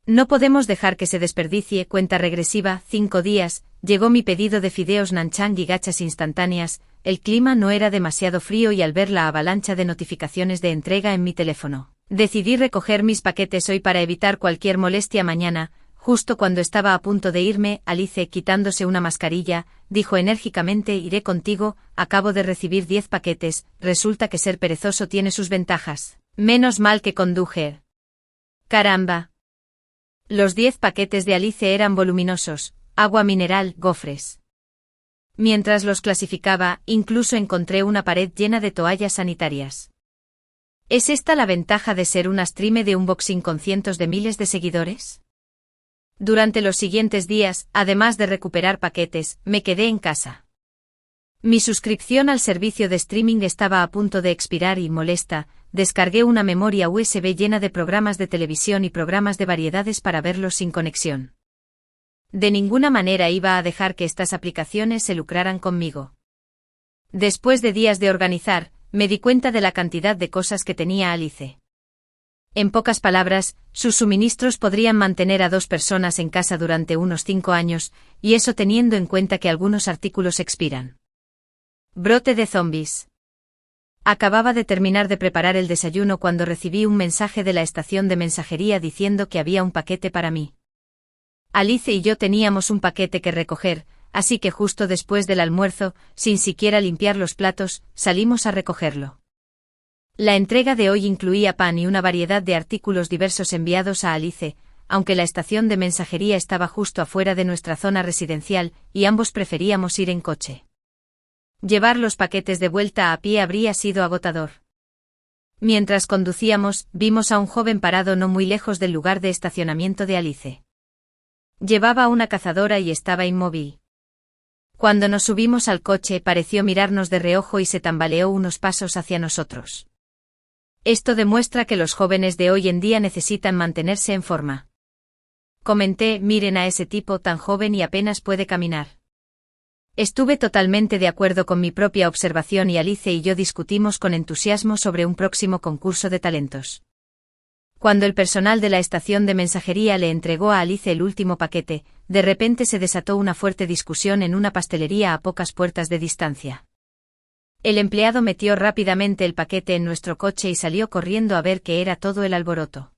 No podemos dejar que se desperdicie. Cuenta regresiva, 5 días, llegó mi pedido de fideos Nanchang y gachas instantáneas, el clima no era demasiado frío y al ver la avalancha de notificaciones de entrega en mi teléfono, decidí recoger mis paquetes hoy para evitar cualquier molestia mañana. Justo cuando estaba a punto de irme, Alice, quitándose una mascarilla, dijo enérgicamente, iré contigo, acabo de recibir 10 paquetes, resulta que ser perezoso tiene sus ventajas. Menos mal que conduje. Caramba. Los 10 paquetes de Alice eran voluminosos, agua mineral, gofres. Mientras los clasificaba, incluso encontré una pared llena de toallas sanitarias. ¿Es esta la ventaja de ser una streamer de unboxing con cientos de miles de seguidores? Durante los siguientes días, además de recuperar paquetes, me quedé en casa. Mi suscripción al servicio de streaming estaba a punto de expirar y, molesta, descargué una memoria USB llena de programas de televisión y programas de variedades para verlos sin conexión. De ninguna manera iba a dejar que estas aplicaciones se lucraran conmigo. Después de días de organizar, me di cuenta de la cantidad de cosas que tenía Alice. En pocas palabras, sus suministros podrían mantener a 2 personas en casa durante unos 5 años, y eso teniendo en cuenta que algunos artículos expiran. Brote de zombies. Acababa de terminar de preparar el desayuno cuando recibí un mensaje de la estación de mensajería diciendo que había un paquete para mí. Alice y yo teníamos un paquete que recoger, así que justo después del almuerzo, sin siquiera limpiar los platos, salimos a recogerlo. La entrega de hoy incluía pan y una variedad de artículos diversos enviados a Alice, aunque la estación de mensajería estaba justo afuera de nuestra zona residencial, y ambos preferíamos ir en coche. Llevar los paquetes de vuelta a pie habría sido agotador. Mientras conducíamos, vimos a un joven parado no muy lejos del lugar de estacionamiento de Alice. Llevaba una cazadora y estaba inmóvil. Cuando nos subimos al coche pareció mirarnos de reojo y se tambaleó unos pasos hacia nosotros. Esto demuestra que los jóvenes de hoy en día necesitan mantenerse en forma. Comenté, miren a ese tipo tan joven y apenas puede caminar. Estuve totalmente de acuerdo con mi propia observación y Alice y yo discutimos con entusiasmo sobre un próximo concurso de talentos. Cuando el personal de la estación de mensajería le entregó a Alice el último paquete, de repente se desató una fuerte discusión en una pastelería a pocas puertas de distancia. El empleado metió rápidamente el paquete en nuestro coche y salió corriendo a ver qué era todo el alboroto.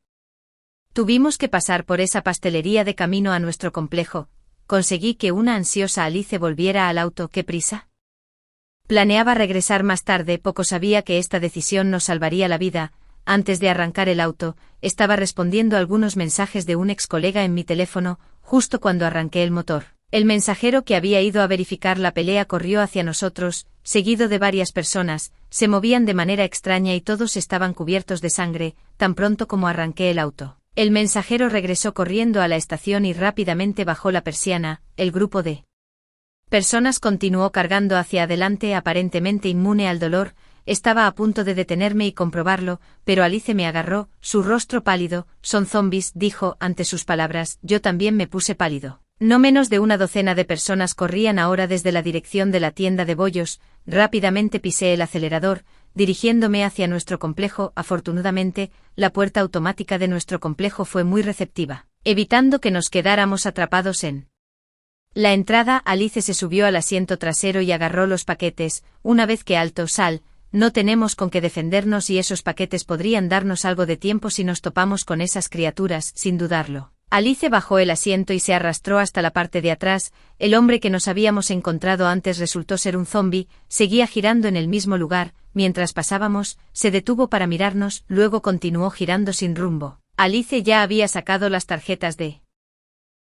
Tuvimos que pasar por esa pastelería de camino a nuestro complejo. Conseguí que una ansiosa Alice volviera al auto. ¿Qué prisa? Planeaba regresar más tarde. Poco sabía que esta decisión nos salvaría la vida. Antes de arrancar el auto, estaba respondiendo algunos mensajes de un ex colega en mi teléfono, justo cuando arranqué el motor. El mensajero que había ido a verificar la pelea corrió hacia nosotros, seguido de varias personas, se movían de manera extraña y todos estaban cubiertos de sangre, tan pronto como arranqué el auto. El mensajero regresó corriendo a la estación y rápidamente bajó la persiana. El grupo de personas continuó cargando hacia adelante, aparentemente inmune al dolor. Estaba a punto de detenerme y comprobarlo, pero Alice me agarró, su rostro pálido. «Son zombis», dijo. Ante sus palabras, yo también me puse pálido. No menos de una docena de personas corrían ahora desde la dirección de la tienda de bollos. Rápidamente pisé el acelerador, dirigiéndome hacia nuestro complejo. Afortunadamente, la puerta automática de nuestro complejo fue muy receptiva, evitando que nos quedáramos atrapados en la entrada. Alice se subió al asiento trasero y agarró los paquetes. Una vez que alto, sal. No tenemos con qué defendernos y esos paquetes podrían darnos algo de tiempo si nos topamos con esas criaturas, sin dudarlo. Alice bajó el asiento y se arrastró hasta la parte de atrás. El hombre que nos habíamos encontrado antes resultó ser un zombi, seguía girando en el mismo lugar. Mientras pasábamos, se detuvo para mirarnos, luego continuó girando sin rumbo. Alice ya había sacado las tarjetas de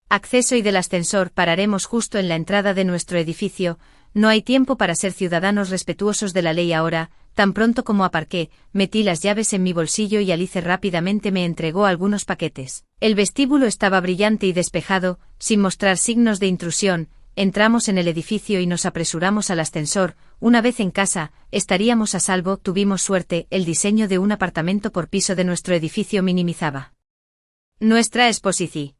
acceso y del ascensor. Pararemos justo en la entrada de nuestro edificio. No hay tiempo para ser ciudadanos respetuosos de la ley ahora. Tan pronto como aparqué, metí las llaves en mi bolsillo y Alice rápidamente me entregó algunos paquetes. El vestíbulo estaba brillante y despejado, sin mostrar signos de intrusión. Entramos en el edificio y nos apresuramos al ascensor. Una vez en casa, estaríamos a salvo. Tuvimos suerte. El diseño de un apartamento por piso de nuestro edificio minimizaba nuestra exposición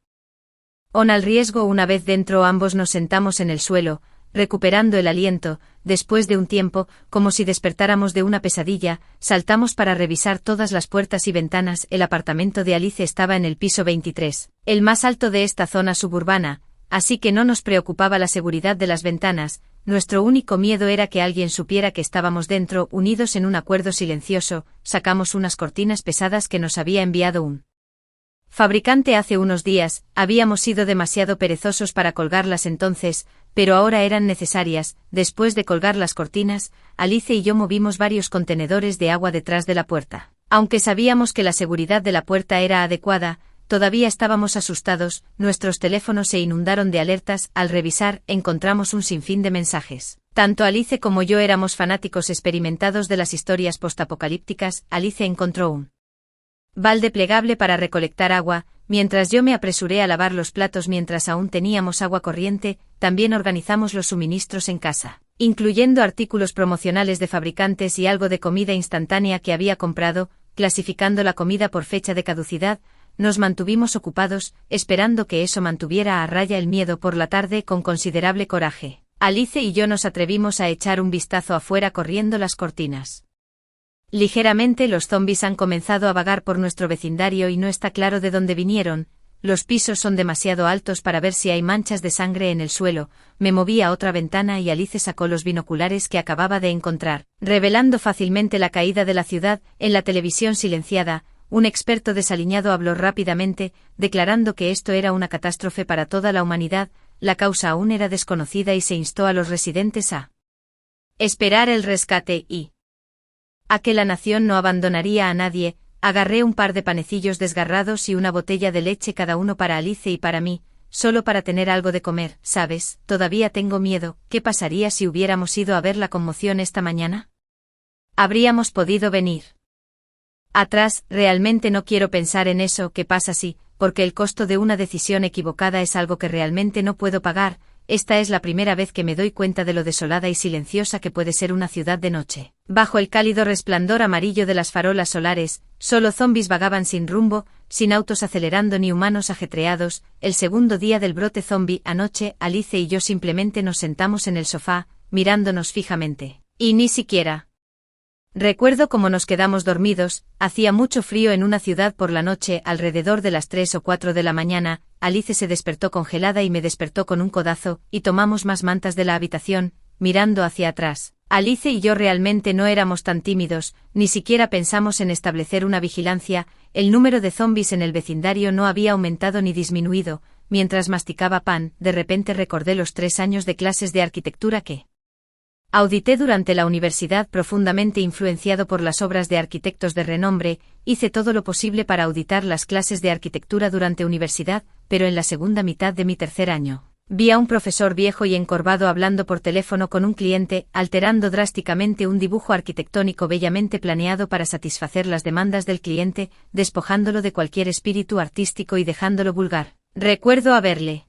al riesgo. Una vez dentro, ambos nos sentamos en el suelo, recuperando el aliento. Después de un tiempo, como si despertáramos de una pesadilla, saltamos para revisar todas las puertas y ventanas. El apartamento de Alice estaba en el piso 23, el más alto de esta zona suburbana, así que no nos preocupaba la seguridad de las ventanas. Nuestro único miedo era que alguien supiera que estábamos dentro. Unidos en un acuerdo silencioso, sacamos unas cortinas pesadas que nos había enviado un fabricante hace unos días. Habíamos sido demasiado perezosos para colgarlas entonces, pero ahora eran necesarias. Después de colgar las cortinas, Alice y yo movimos varios contenedores de agua detrás de la puerta. Aunque sabíamos que la seguridad de la puerta era adecuada, todavía estábamos asustados. Nuestros teléfonos se inundaron de alertas. Al revisar, encontramos un sinfín de mensajes. Tanto Alice como yo éramos fanáticos experimentados de las historias postapocalípticas. Alice encontró un balde plegable para recolectar agua, mientras yo me apresuré a lavar los platos mientras aún teníamos agua corriente. También organizamos los suministros en casa, incluyendo artículos promocionales de fabricantes y algo de comida instantánea que había comprado, clasificando la comida por fecha de caducidad. Nos mantuvimos ocupados, esperando que eso mantuviera a raya el miedo. Por la tarde, con considerable coraje, Alice y yo nos atrevimos a echar un vistazo afuera corriendo las cortinas. Ligeramente los zombis han comenzado a vagar por nuestro vecindario y no está claro de dónde vinieron. Los pisos son demasiado altos para ver si hay manchas de sangre en el suelo. Me moví a otra ventana y Alice sacó los binoculares que acababa de encontrar, revelando fácilmente la caída de la ciudad. En la televisión silenciada, un experto desaliñado habló rápidamente, declarando que esto era una catástrofe para toda la humanidad. La causa aún era desconocida y se instó a los residentes a esperar el rescate y a que la nación no abandonaría a nadie. Agarré un par de panecillos desgarrados y una botella de leche cada uno para Alice y para mí, solo para tener algo de comer. ¿Sabes? Todavía tengo miedo. ¿Qué pasaría si hubiéramos ido a ver la conmoción esta mañana? ¿Habríamos podido venir atrás? Realmente no quiero pensar en eso. ¿Qué pasa si, porque el costo de una decisión equivocada es algo que realmente no puedo pagar? Esta es la primera vez que me doy cuenta de lo desolada y silenciosa que puede ser una ciudad de noche. Bajo el cálido resplandor amarillo de las farolas solares, solo zombis vagaban sin rumbo, sin autos acelerando ni humanos ajetreados. El segundo día del brote zombie. Anoche, Alice y yo simplemente nos sentamos en el sofá, mirándonos fijamente. Y ni siquiera Recuerdo cómo nos quedamos dormidos, hacía mucho frío en una ciudad por la noche, alrededor de las 3 o 4 de la mañana, Alice se despertó congelada y me despertó con un codazo, y tomamos más mantas de la habitación, mirando hacia atrás. Alice y yo realmente no éramos tan tímidos, ni siquiera pensamos en establecer una vigilancia, el número de zombies en el vecindario no había aumentado ni disminuido. Mientras masticaba pan, de repente recordé los 3 años de clases de arquitectura que audité durante la universidad. Profundamente influenciado por las obras de arquitectos de renombre, hice todo lo posible para auditar las clases de arquitectura durante universidad, pero en la segunda mitad de mi tercer año, vi a un profesor viejo y encorvado hablando por teléfono con un cliente, alterando drásticamente un dibujo arquitectónico bellamente planeado para satisfacer las demandas del cliente, despojándolo de cualquier espíritu artístico y dejándolo vulgar. Recuerdo haberle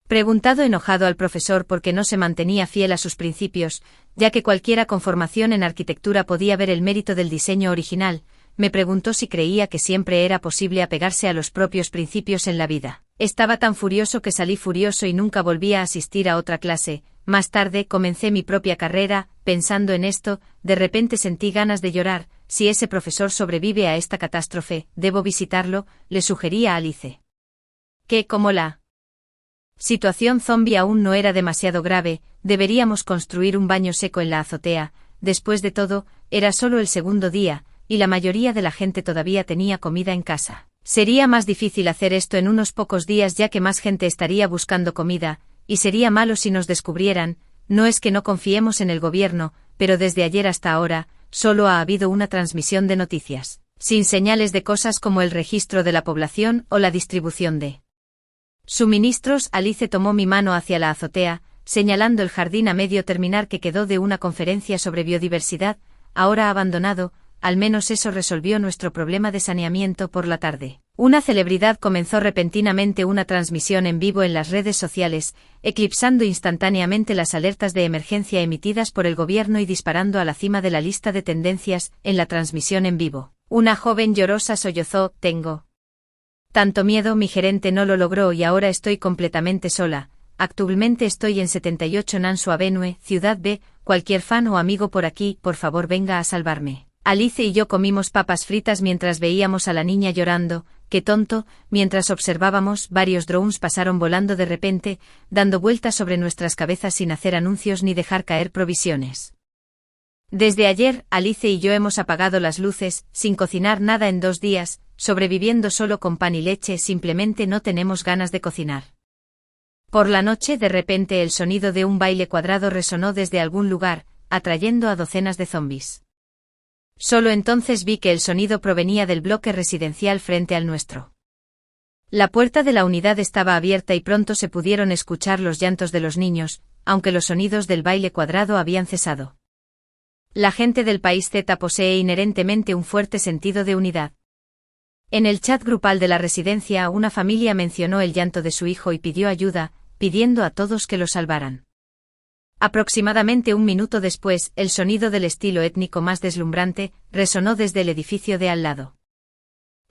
preguntado enojado al profesor porque no se mantenía fiel a sus principios, ya que cualquiera con formación en arquitectura podía ver el mérito del diseño original. Me preguntó si creía que siempre era posible apegarse a los propios principios en la vida. Estaba tan furioso que salí furioso y nunca volví a asistir a otra clase. Más tarde comencé mi propia carrera. Pensando en esto, de repente sentí ganas de llorar. Si ese profesor sobrevive a esta catástrofe, debo visitarlo, le sugerí a Alice. Que como la situación zombie aún no era demasiado grave, deberíamos construir un baño seco en la azotea. Después de todo, era solo el segundo día, y la mayoría de la gente todavía tenía comida en casa. Sería más difícil hacer esto en unos pocos días ya que más gente estaría buscando comida, y sería malo si nos descubrieran. No es que no confiemos en el gobierno, pero desde ayer hasta ahora, solo ha habido una transmisión de noticias, sin señales de cosas como el registro de la población o la distribución de suministros. Alice tomó mi mano hacia la azotea, señalando el jardín a medio terminar que quedó de una conferencia sobre biodiversidad, ahora abandonado. Al menos eso resolvió nuestro problema de saneamiento por la tarde. Una celebridad comenzó repentinamente una transmisión en vivo en las redes sociales, eclipsando instantáneamente las alertas de emergencia emitidas por el gobierno y disparando a la cima de la lista de tendencias. En la transmisión en vivo, una joven llorosa sollozó: tengo tanto miedo, mi gerente no lo logró y ahora estoy completamente sola. Actualmente estoy en 78 Nansua Avenue, Ciudad B. Cualquier fan o amigo por aquí, por favor venga a salvarme. Alice y yo comimos papas fritas mientras veíamos a la niña llorando. Qué tonto. Mientras observábamos, varios drones pasaron volando de repente, dando vueltas sobre nuestras cabezas sin hacer anuncios ni dejar caer provisiones. Desde ayer, Alice y yo hemos apagado las luces, sin cocinar nada en 2 días, sobreviviendo solo con pan y leche. Simplemente no tenemos ganas de cocinar. Por la noche, de repente el sonido de un baile cuadrado resonó desde algún lugar, atrayendo a docenas de zombies. Solo entonces vi que el sonido provenía del bloque residencial frente al nuestro. La puerta de la unidad estaba abierta y pronto se pudieron escuchar los llantos de los niños, aunque los sonidos del baile cuadrado habían cesado. La gente del país Z posee inherentemente un fuerte sentido de unidad. En el chat grupal de la residencia, una familia mencionó el llanto de su hijo y pidió ayuda, pidiendo a todos que lo salvaran. Aproximadamente 1 minuto después, el sonido del estilo étnico más deslumbrante resonó desde el edificio de al lado.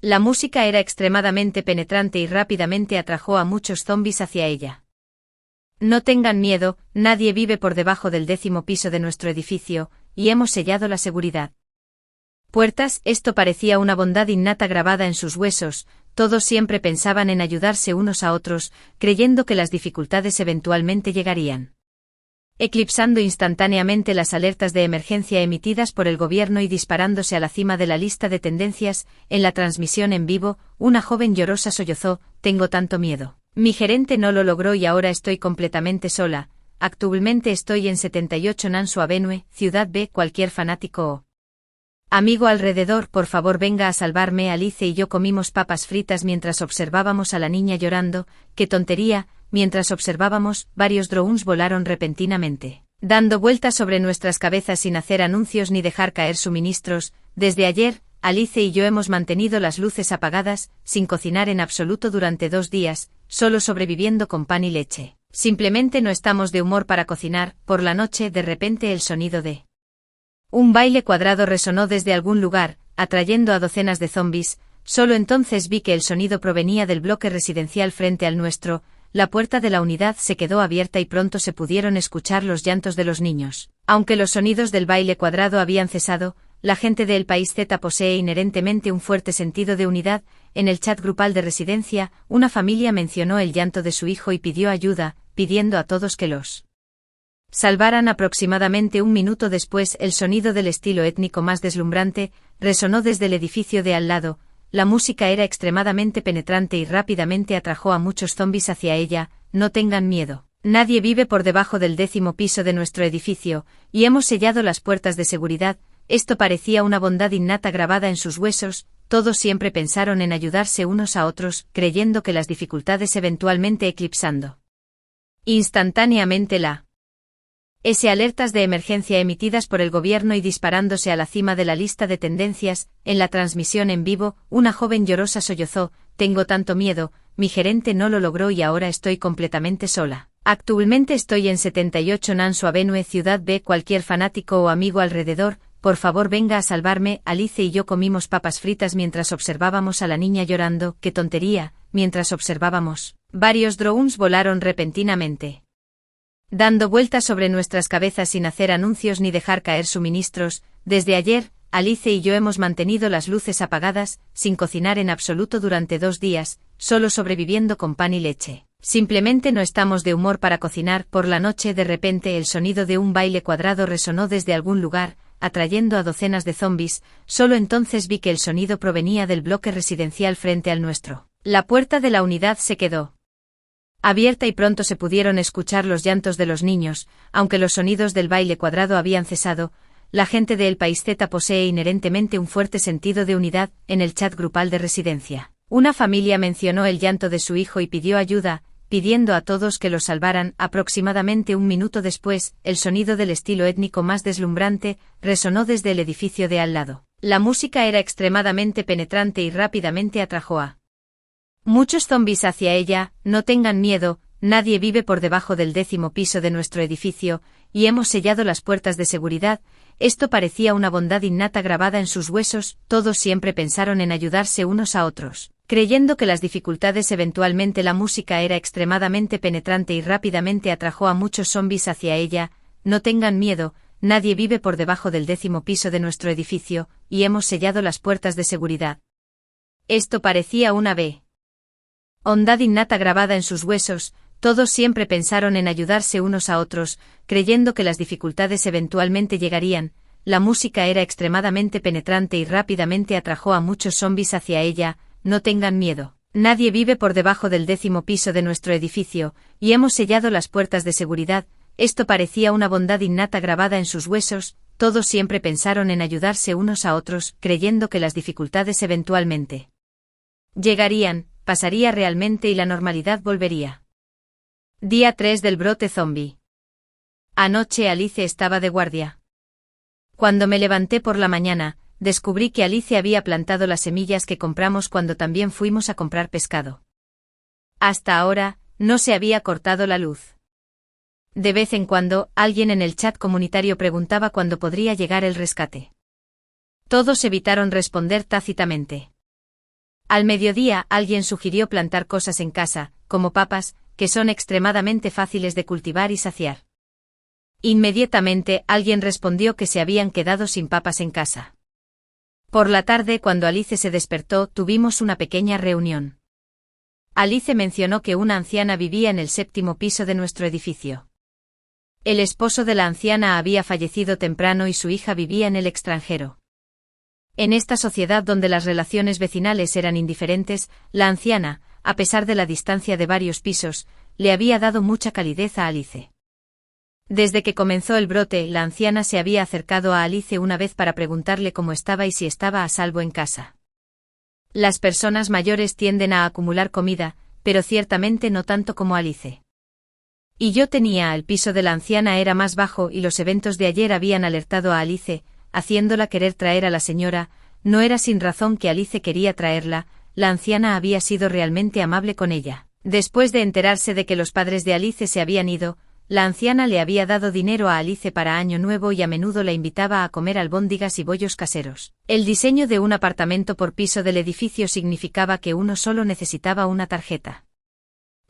La música era extremadamente penetrante y rápidamente atrajo a muchos zombies hacia ella. No tengan miedo, nadie vive por debajo del 10º piso de nuestro edificio, y hemos sellado la seguridad. Puertas, esto parecía una bondad innata grabada en sus huesos. Todos siempre pensaban en ayudarse unos a otros, creyendo que las dificultades eventualmente llegarían, eclipsando instantáneamente las alertas de emergencia emitidas por el gobierno y disparándose a la cima de la lista de tendencias. En la transmisión en vivo, una joven llorosa sollozó: tengo tanto miedo. Mi gerente no lo logró y ahora estoy completamente sola. Actualmente estoy en 78 Nansua Avenue, Ciudad B. Cualquier fanático o amigo alrededor, por favor venga a salvarme. Alice y yo comimos papas fritas mientras observábamos a la niña llorando. ¡Qué tontería! Mientras observábamos, varios drones volaron repentinamente, dando vueltas sobre nuestras cabezas sin hacer anuncios ni dejar caer suministros. Desde ayer, Alice y yo hemos mantenido las luces apagadas, sin cocinar en absoluto durante 2 días, solo sobreviviendo con pan y leche. Simplemente no estamos de humor para cocinar. Por la noche, de repente el sonido de un baile cuadrado resonó desde algún lugar, atrayendo a docenas de zombies. Solo entonces vi que el sonido provenía del bloque residencial frente al nuestro. la puerta de la unidad se quedó abierta y pronto se pudieron escuchar los llantos de los niños. Aunque los sonidos del baile cuadrado habían cesado, la gente del país Z posee inherentemente un fuerte sentido de unidad. En el chat grupal de residencia, una familia mencionó el llanto de su hijo y pidió ayuda, pidiendo a todos que los salvaran. Aproximadamente un minuto después, el sonido del estilo étnico más deslumbrante resonó desde el edificio de al lado. La música era extremadamente penetrante y rápidamente atrajo a muchos zombies hacia ella. No tengan miedo. Nadie vive por debajo del 10º piso de nuestro edificio, y hemos sellado las puertas de seguridad. Esto parecía una bondad innata grabada en sus huesos. Todos siempre pensaron en ayudarse unos a otros, creyendo que las dificultades eventualmente eclipsando instantáneamente la alertas de emergencia emitidas por el gobierno y disparándose a la cima de la lista de tendencias. En la transmisión en vivo, una joven llorosa sollozó: tengo tanto miedo, mi gerente no lo logró y ahora estoy completamente sola. Actualmente estoy en 78 Nansou Avenue, Ciudad B. Cualquier fanático o amigo alrededor, por favor venga a salvarme. Alice y yo comimos papas fritas mientras observábamos a la niña llorando. ¡Qué tontería! Mientras observábamos, varios drones volaron repentinamente, dando vueltas sobre nuestras cabezas sin hacer anuncios ni dejar caer suministros. Desde ayer, Alice y yo hemos mantenido las luces apagadas, sin cocinar en absoluto durante 2 días, solo sobreviviendo con pan y leche. Simplemente no estamos de humor para cocinar. Por la noche, de repente, el sonido de un baile cuadrado resonó desde algún lugar, atrayendo a docenas de zombies. Solo entonces vi que el sonido provenía del bloque residencial frente al nuestro. La puerta de la unidad se quedó abierta y pronto se pudieron escuchar los llantos de los niños. Aunque los sonidos del baile cuadrado habían cesado, la gente del país Z posee inherentemente un fuerte sentido de unidad. En el chat grupal de residencia, una familia mencionó el llanto de su hijo y pidió ayuda, pidiendo a todos que los salvaran. Aproximadamente un minuto después, el sonido del estilo étnico más deslumbrante resonó desde el edificio de al lado. La música era extremadamente penetrante y rápidamente atrajo a muchos zombies hacia ella. No tengan miedo, nadie vive por debajo del 10º piso de nuestro edificio, y hemos sellado las puertas de seguridad. Esto parecía una bondad innata grabada en sus huesos. Todos siempre pensaron en ayudarse unos a otros, creyendo que las dificultades eventualmente. La música era extremadamente penetrante y rápidamente atrajo a muchos zombies hacia ella. No tengan miedo, nadie vive por debajo del 10º piso de nuestro edificio, y hemos sellado las puertas de seguridad. Esto parecía una bondad innata grabada en sus huesos. Todos siempre pensaron en ayudarse unos a otros, creyendo que las dificultades eventualmente llegarían. La música era extremadamente penetrante y rápidamente atrajo a muchos zombies hacia ella. No tengan miedo, nadie vive por debajo del 10º piso de nuestro edificio, y hemos sellado las puertas de seguridad. Esto parecía una bondad innata grabada en sus huesos. Todos siempre pensaron en ayudarse unos a otros, creyendo que las dificultades eventualmente llegarían, pasaría realmente y la normalidad volvería. Día 3 del brote zombie. Anoche Alice estaba de guardia. Cuando me levanté por la mañana, descubrí que Alice había plantado las semillas que compramos cuando también fuimos a comprar pescado. Hasta ahora, no se había cortado la luz. De vez en cuando, alguien en el chat comunitario preguntaba cuándo podría llegar el rescate. Todos evitaron responder tácitamente. Al mediodía, alguien sugirió plantar cosas en casa, como papas, que son extremadamente fáciles de cultivar y saciar. Inmediatamente, alguien respondió que se habían quedado sin papas en casa. Por la tarde, cuando Alice se despertó, tuvimos una pequeña reunión. Alice mencionó que una anciana vivía en el 7º piso de nuestro edificio. El esposo de la anciana había fallecido temprano y su hija vivía en el extranjero. En esta sociedad donde las relaciones vecinales eran indiferentes, la anciana, a pesar de la distancia de varios pisos, le había dado mucha calidez a Alice. Desde que comenzó el brote, la anciana se había acercado a Alice una vez para preguntarle cómo estaba y si estaba a salvo en casa. Las personas mayores tienden a acumular comida, pero ciertamente no tanto como Alice. Y yo tenía el piso de la anciana era más bajo y los eventos de ayer habían alertado a Alice, haciéndola querer traer a la señora. No era sin razón que Alice quería traerla. La anciana había sido realmente amable con ella. Después de enterarse de que los padres de Alice se habían ido, la anciana le había dado dinero a Alice para Año Nuevo y a menudo la invitaba a comer albóndigas y bollos caseros. El diseño de un apartamento por piso del edificio significaba que uno solo necesitaba una tarjeta.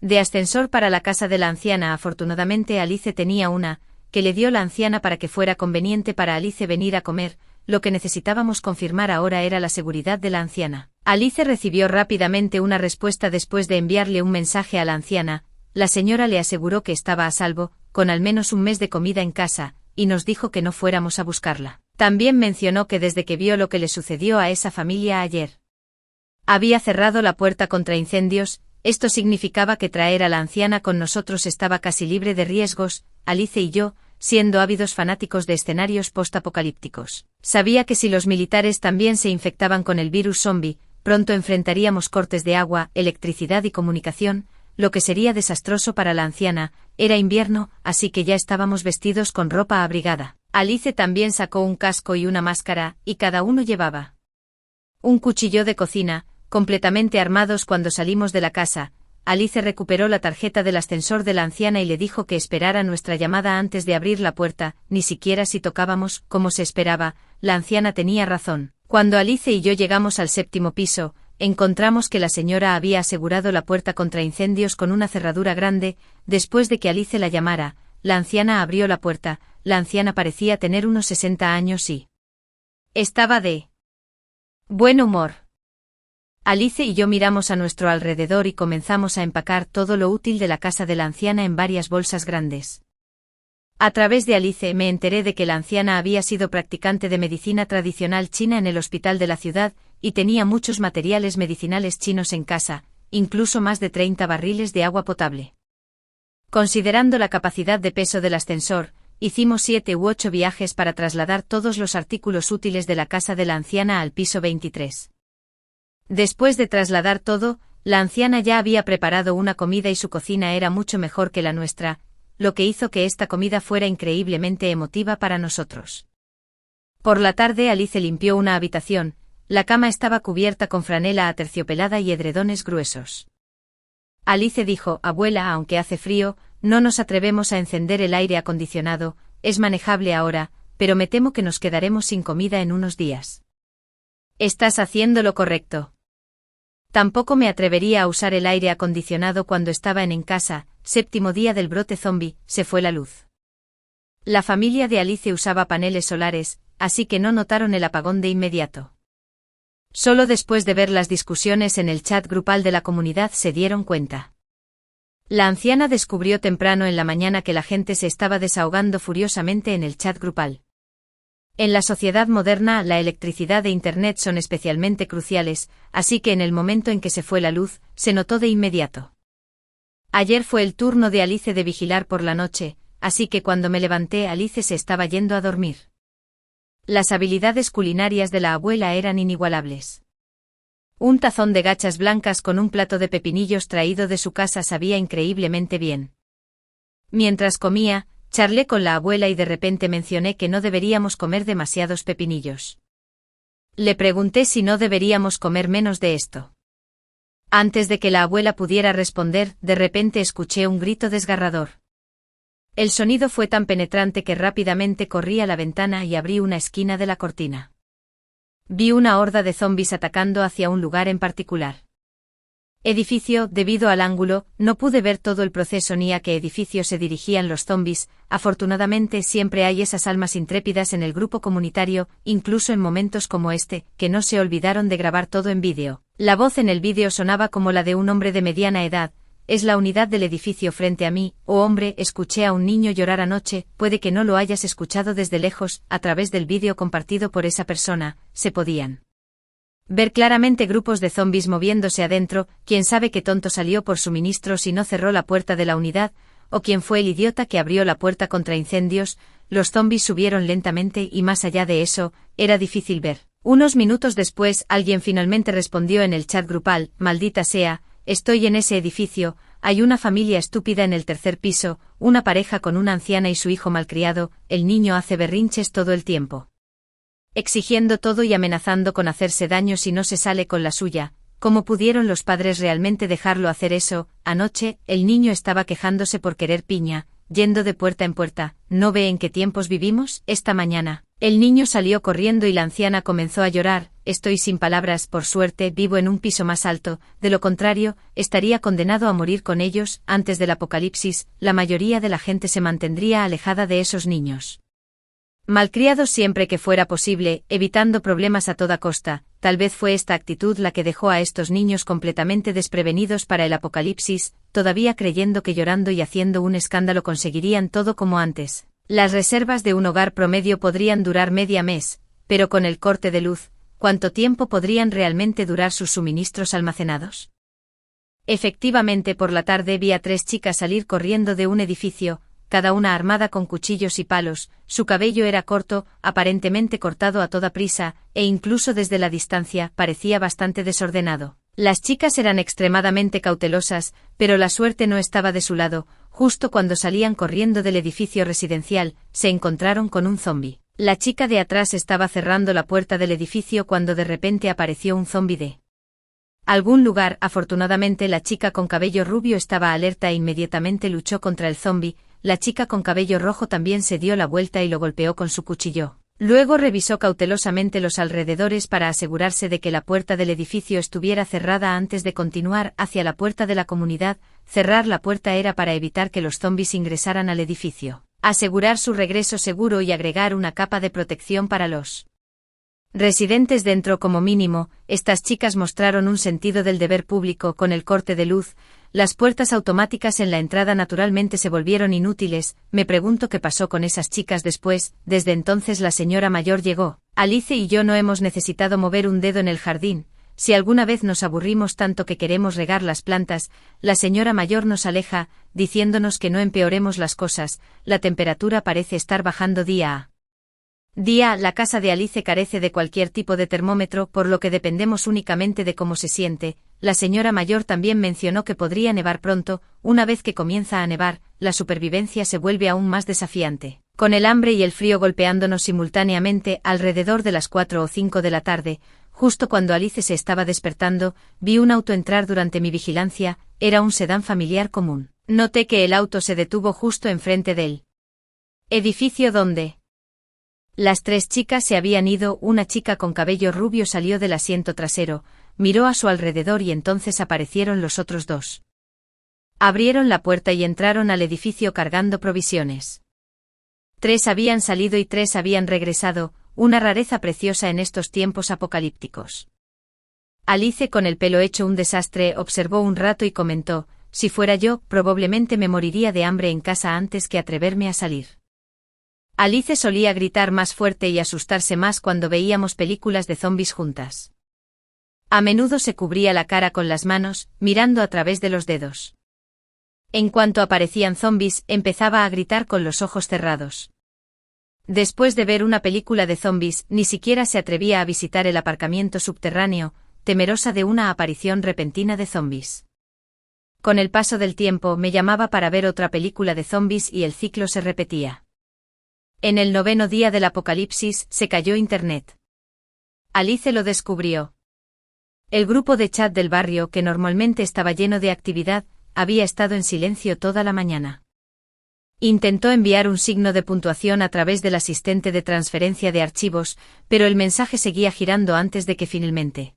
de ascensor para la casa de la anciana. Afortunadamente Alice tenía una, que le dio la anciana para que fuera conveniente para Alice venir a comer. Lo que necesitábamos confirmar ahora era la seguridad de la anciana. Alice recibió rápidamente una respuesta después de enviarle un mensaje a la anciana. La señora le aseguró que estaba a salvo, con al menos un mes de comida en casa, y nos dijo que no fuéramos a buscarla. También mencionó que desde que vio lo que le sucedió a esa familia ayer, había cerrado la puerta contra incendios. Esto significaba que traer a la anciana con nosotros estaba casi libre de riesgos. Alice y yo, siendo ávidos fanáticos de escenarios postapocalípticos, sabía que si los militares también se infectaban con el virus zombie, pronto enfrentaríamos cortes de agua, electricidad y comunicación, lo que sería desastroso para la anciana. Era invierno, así que ya estábamos vestidos con ropa abrigada. Alice también sacó un casco y una máscara, y cada uno llevaba un cuchillo de cocina, completamente armados. Cuando salimos de la casa, Alice recuperó la tarjeta del ascensor de la anciana y le dijo que esperara nuestra llamada antes de abrir la puerta. Ni siquiera si tocábamos, como se esperaba. La anciana tenía razón. Cuando Alice y yo llegamos al 7º piso, encontramos que la señora había asegurado la puerta contra incendios con una cerradura grande. Después de que Alice la llamara, la anciana abrió la puerta. La anciana parecía tener unos 60 años y estaba de buen humor. Alice y yo miramos a nuestro alrededor y comenzamos a empacar todo lo útil de la casa de la anciana en varias bolsas grandes. A través de Alice me enteré de que la anciana había sido practicante de medicina tradicional china en el hospital de la ciudad, y tenía muchos materiales medicinales chinos en casa, incluso más de 30 barriles de agua potable. Considerando la capacidad de peso del ascensor, hicimos 7 u 8 viajes para trasladar todos los artículos útiles de la casa de la anciana al piso 23. Después de trasladar todo, la anciana ya había preparado una comida y su cocina era mucho mejor que la nuestra, lo que hizo que esta comida fuera increíblemente emotiva para nosotros. Por la tarde Alice limpió una habitación. La cama estaba cubierta con franela aterciopelada y edredones gruesos. Alice dijo: abuela, aunque hace frío, no nos atrevemos a encender el aire acondicionado. Es manejable ahora, pero me temo que nos quedaremos sin comida en unos días. Estás haciendo lo correcto. Tampoco me atrevería a usar el aire acondicionado cuando estaba en casa. 7º día del brote zombie, se fue la luz. La familia de Alice usaba paneles solares, así que no notaron el apagón de inmediato. Solo después de ver las discusiones en el chat grupal de la comunidad se dieron cuenta. La anciana descubrió temprano en la mañana que la gente se estaba desahogando furiosamente en el chat grupal. En la sociedad moderna, la electricidad e Internet son especialmente cruciales, así que en el momento en que se fue la luz, se notó de inmediato. Ayer fue el turno de Alice de vigilar por la noche, así que cuando me levanté Alice se estaba yendo a dormir. Las habilidades culinarias de la abuela eran inigualables. Un tazón de gachas blancas con un plato de pepinillos traído de su casa sabía increíblemente bien. Mientras comía, charlé con la abuela y de repente mencioné que no deberíamos comer demasiados pepinillos. Le pregunté si no deberíamos comer menos de esto. Antes de que la abuela pudiera responder, de repente escuché un grito desgarrador. El sonido fue tan penetrante que rápidamente corrí a la ventana y abrí una esquina de la cortina. Vi una horda de zombis atacando hacia un lugar en particular. Edificio, debido al ángulo, no pude ver todo el proceso ni a qué edificio se dirigían los zombis. Afortunadamente siempre hay esas almas intrépidas en el grupo comunitario, incluso en momentos como este, que no se olvidaron de grabar todo en vídeo. La voz en el vídeo sonaba como la de un hombre de mediana edad. Es la unidad del edificio frente a mí. Oh hombre, escuché a un niño llorar anoche. Puede que no lo hayas escuchado desde lejos, a través del vídeo compartido por esa persona, se podían ver claramente grupos de zombis moviéndose adentro. Quién sabe qué tonto salió por suministros y no cerró la puerta de la unidad, o quién fue el idiota que abrió la puerta contra incendios. Los zombis subieron lentamente y más allá de eso, era difícil ver. Unos minutos después, alguien finalmente respondió en el chat grupal: maldita sea, estoy en ese edificio, hay una familia estúpida en el 3er piso, una pareja con una anciana y su hijo malcriado, el niño hace berrinches todo el tiempo, exigiendo todo y amenazando con hacerse daño si no se sale con la suya. ¿Cómo pudieron los padres realmente dejarlo hacer eso? Anoche, el niño estaba quejándose por querer piña, yendo de puerta en puerta. ¿No ve en qué tiempos vivimos? Esta mañana, el niño salió corriendo y la anciana comenzó a llorar. estoy sin palabras, por suerte vivo en un piso más alto, de lo contrario, estaría condenado a morir con ellos. Antes del apocalipsis, la mayoría de la gente se mantendría alejada de esos niños. Malcriados siempre que fuera posible, evitando problemas a toda costa. Tal vez fue esta actitud la que dejó a estos niños completamente desprevenidos para el apocalipsis, todavía creyendo que llorando y haciendo un escándalo conseguirían todo como antes. Las reservas de un hogar promedio podrían durar media mes, pero con el corte de luz, ¿cuánto tiempo podrían realmente durar sus suministros almacenados? Efectivamente, por la tarde vi a 3 chicas salir corriendo de un edificio, cada una armada con cuchillos y palos. Su cabello era corto, aparentemente cortado a toda prisa, e incluso desde la distancia parecía bastante desordenado. Las chicas eran extremadamente cautelosas, pero la suerte no estaba de su lado. Justo cuando salían corriendo del edificio residencial, se encontraron con un zombi. La chica de atrás estaba cerrando la puerta del edificio cuando de repente apareció un zombi de algún lugar. Afortunadamente la chica con cabello rubio estaba alerta e inmediatamente luchó contra el zombi. La chica con cabello rojo también se dio la vuelta y lo golpeó con su cuchillo. Luego revisó cautelosamente los alrededores para asegurarse de que la puerta del edificio estuviera cerrada antes de continuar hacia la puerta de la comunidad. Cerrar la puerta era para evitar que los zombis ingresaran al edificio, asegurar su regreso seguro y agregar una capa de protección para los residentes dentro como mínimo. Estas chicas mostraron un sentido del deber público. Con el corte de luz, las puertas automáticas en la entrada naturalmente se volvieron inútiles. Me pregunto qué pasó con esas chicas después. Desde entonces la señora mayor llegó. Alice y yo no hemos necesitado mover un dedo en el jardín. Si alguna vez nos aburrimos tanto que queremos regar las plantas, la señora mayor nos aleja, diciéndonos que no empeoremos las cosas. La temperatura parece estar bajando día a día. La casa de Alice carece de cualquier tipo de termómetro, por lo que dependemos únicamente de cómo se siente. La señora mayor también mencionó que podría nevar pronto. Una vez que comienza a nevar, la supervivencia se vuelve aún más desafiante. Con el hambre y el frío golpeándonos simultáneamente, alrededor de las 4 o 5 de la tarde, justo cuando Alice se estaba despertando, vi un auto entrar durante mi vigilancia. Era un sedán familiar común. Noté que el auto se detuvo justo enfrente del edificio donde las 3 chicas se habían ido. Una chica con cabello rubio salió del asiento trasero, miró a su alrededor y entonces aparecieron los otros 2. Abrieron la puerta y entraron al edificio cargando provisiones. 3 habían salido y 3 habían regresado, una rareza preciosa en estos tiempos apocalípticos. Alice, con el pelo hecho un desastre, observó un rato y comentó: si fuera yo, probablemente me moriría de hambre en casa antes que atreverme a salir. Alice solía gritar más fuerte y asustarse más cuando veíamos películas de zombis juntas. A menudo se cubría la cara con las manos, mirando a través de los dedos. En cuanto aparecían zombis, empezaba a gritar con los ojos cerrados. Después de ver una película de zombis, ni siquiera se atrevía a visitar el aparcamiento subterráneo, temerosa de una aparición repentina de zombis. Con el paso del tiempo me llamaba para ver otra película de zombis y el ciclo se repetía. En el 9º día del apocalipsis, se cayó Internet. Alice lo descubrió. El grupo de chat del barrio, que normalmente estaba lleno de actividad, había estado en silencio toda la mañana. Intentó enviar un signo de puntuación a través del asistente de transferencia de archivos, pero el mensaje seguía girando antes de que finalmente.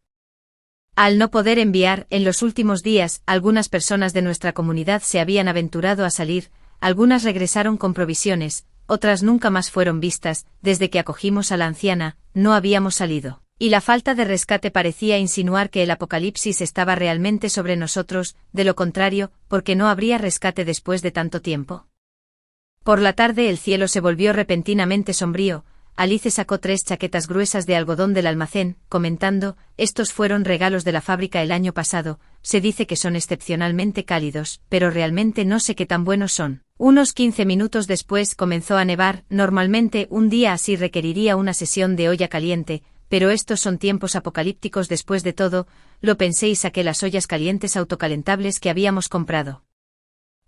Al no poder enviar, en los últimos días, algunas personas de nuestra comunidad se habían aventurado a salir, algunas regresaron con provisiones, otras nunca más fueron vistas. Desde que acogimos a la anciana, no habíamos salido, y la falta de rescate parecía insinuar que el apocalipsis estaba realmente sobre nosotros. De lo contrario, ¿por qué no habría rescate después de tanto tiempo? Por la tarde el cielo se volvió repentinamente sombrío. Alice sacó 3 chaquetas gruesas de algodón del almacén, comentando: estos fueron regalos de la fábrica el año pasado, se dice que son excepcionalmente cálidos, pero realmente no sé qué tan buenos son. Unos 15 minutos después comenzó a nevar. Normalmente un día así requeriría una sesión de olla caliente, pero estos son tiempos apocalípticos después de todo. Lo pensé y saqué las ollas calientes autocalentables que habíamos comprado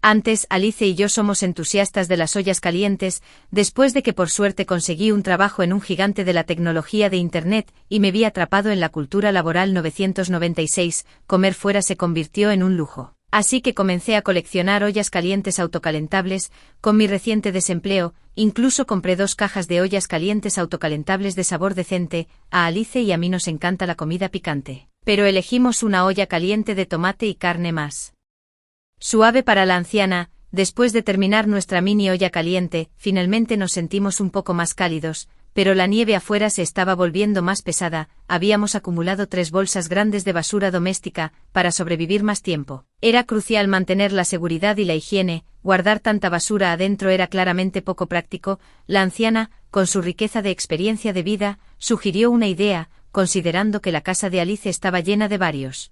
antes. Alice y yo somos entusiastas de las ollas calientes, después de que por suerte conseguí un trabajo en un gigante de la tecnología de Internet, y me vi atrapado en la cultura laboral 996, comer fuera se convirtió en un lujo. Así que comencé a coleccionar ollas calientes autocalentables. Con mi reciente desempleo, Incluso compré 2 cajas de ollas calientes autocalentables de sabor decente. A Alice y a mí nos encanta la comida picante, pero elegimos una olla caliente de tomate y carne más suave para la anciana. Después de terminar nuestra mini olla caliente, finalmente nos sentimos un poco más cálidos, pero la nieve afuera se estaba volviendo más pesada. Habíamos acumulado 3 bolsas grandes de basura doméstica, para sobrevivir más tiempo. Era crucial mantener la seguridad y la higiene. Guardar tanta basura adentro era claramente poco práctico. La anciana, con su riqueza de experiencia de vida, sugirió una idea, considerando que la casa de Alice estaba llena de varios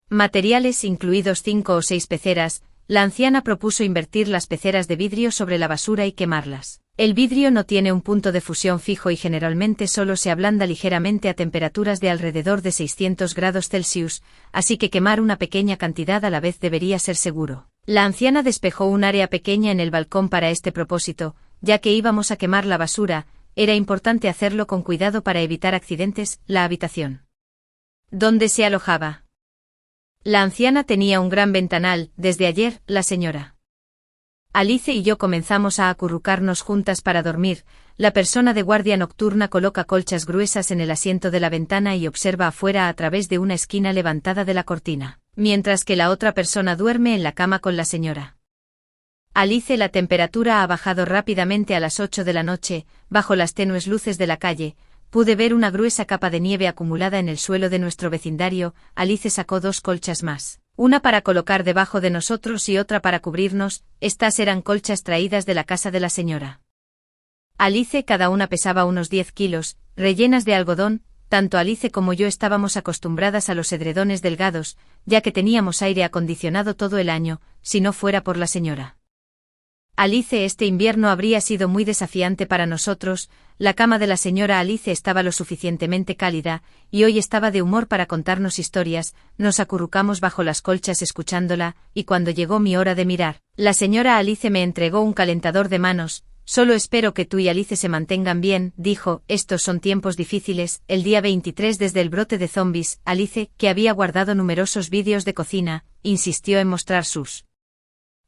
materiales, incluidos 5 o 6 peceras. La anciana propuso invertir las peceras de vidrio sobre la basura y quemarlas. El vidrio no tiene un punto de fusión fijo y generalmente solo se ablanda ligeramente a temperaturas de alrededor de 600 grados Celsius, así que quemar una pequeña cantidad a la vez debería ser seguro. La anciana despejó un área pequeña en el balcón para este propósito, ya que íbamos a quemar la basura. Era importante hacerlo con cuidado para evitar accidentes. La habitación donde se alojaba la anciana tenía un gran ventanal. Desde ayer, la señora Alice y yo comenzamos a acurrucarnos juntas para dormir. La persona de guardia nocturna coloca colchas gruesas en el asiento de la ventana y observa afuera a través de una esquina levantada de la cortina, mientras que la otra persona duerme en la cama con la señora Alice. La temperatura ha bajado rápidamente a las 8 de la noche. Bajo las tenues luces de la calle, pude ver una gruesa capa de nieve acumulada en el suelo de nuestro vecindario. Alice sacó 2 colchas más, una para colocar debajo de nosotros y otra para cubrirnos. Estas eran colchas traídas de la casa de la señora Alice. Cada una pesaba unos 10 kilos, rellenas de algodón. Tanto Alice como yo estábamos acostumbradas a los edredones delgados, ya que teníamos aire acondicionado todo el año. Si no fuera por la señora Alice, este invierno habría sido muy desafiante para nosotros. La cama de la señora Alice estaba lo suficientemente cálida, y hoy estaba de humor para contarnos historias. Nos acurrucamos bajo las colchas escuchándola, y cuando llegó mi hora de mirar, la señora Alice me entregó un calentador de manos. Solo espero que tú y Alice se mantengan bien, dijo. Estos son tiempos difíciles. El día 23 desde el brote de zombies, Alice, que había guardado numerosos vídeos de cocina, insistió en mostrar sus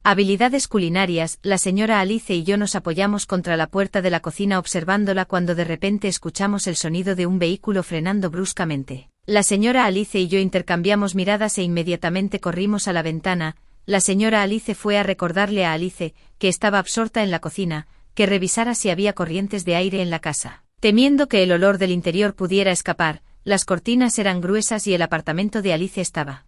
habilidades culinarias. La señora Alice y yo nos apoyamos contra la puerta de la cocina observándola cuando de repente escuchamos el sonido de un vehículo frenando bruscamente. La señora Alice y yo intercambiamos miradas e inmediatamente corrimos a la ventana. La señora Alice fue a recordarle a Alice, que estaba absorta en la cocina, que revisara si había corrientes de aire en la casa. Temiendo que el olor del interior pudiera escapar, las cortinas eran gruesas y el apartamento de Alice estaba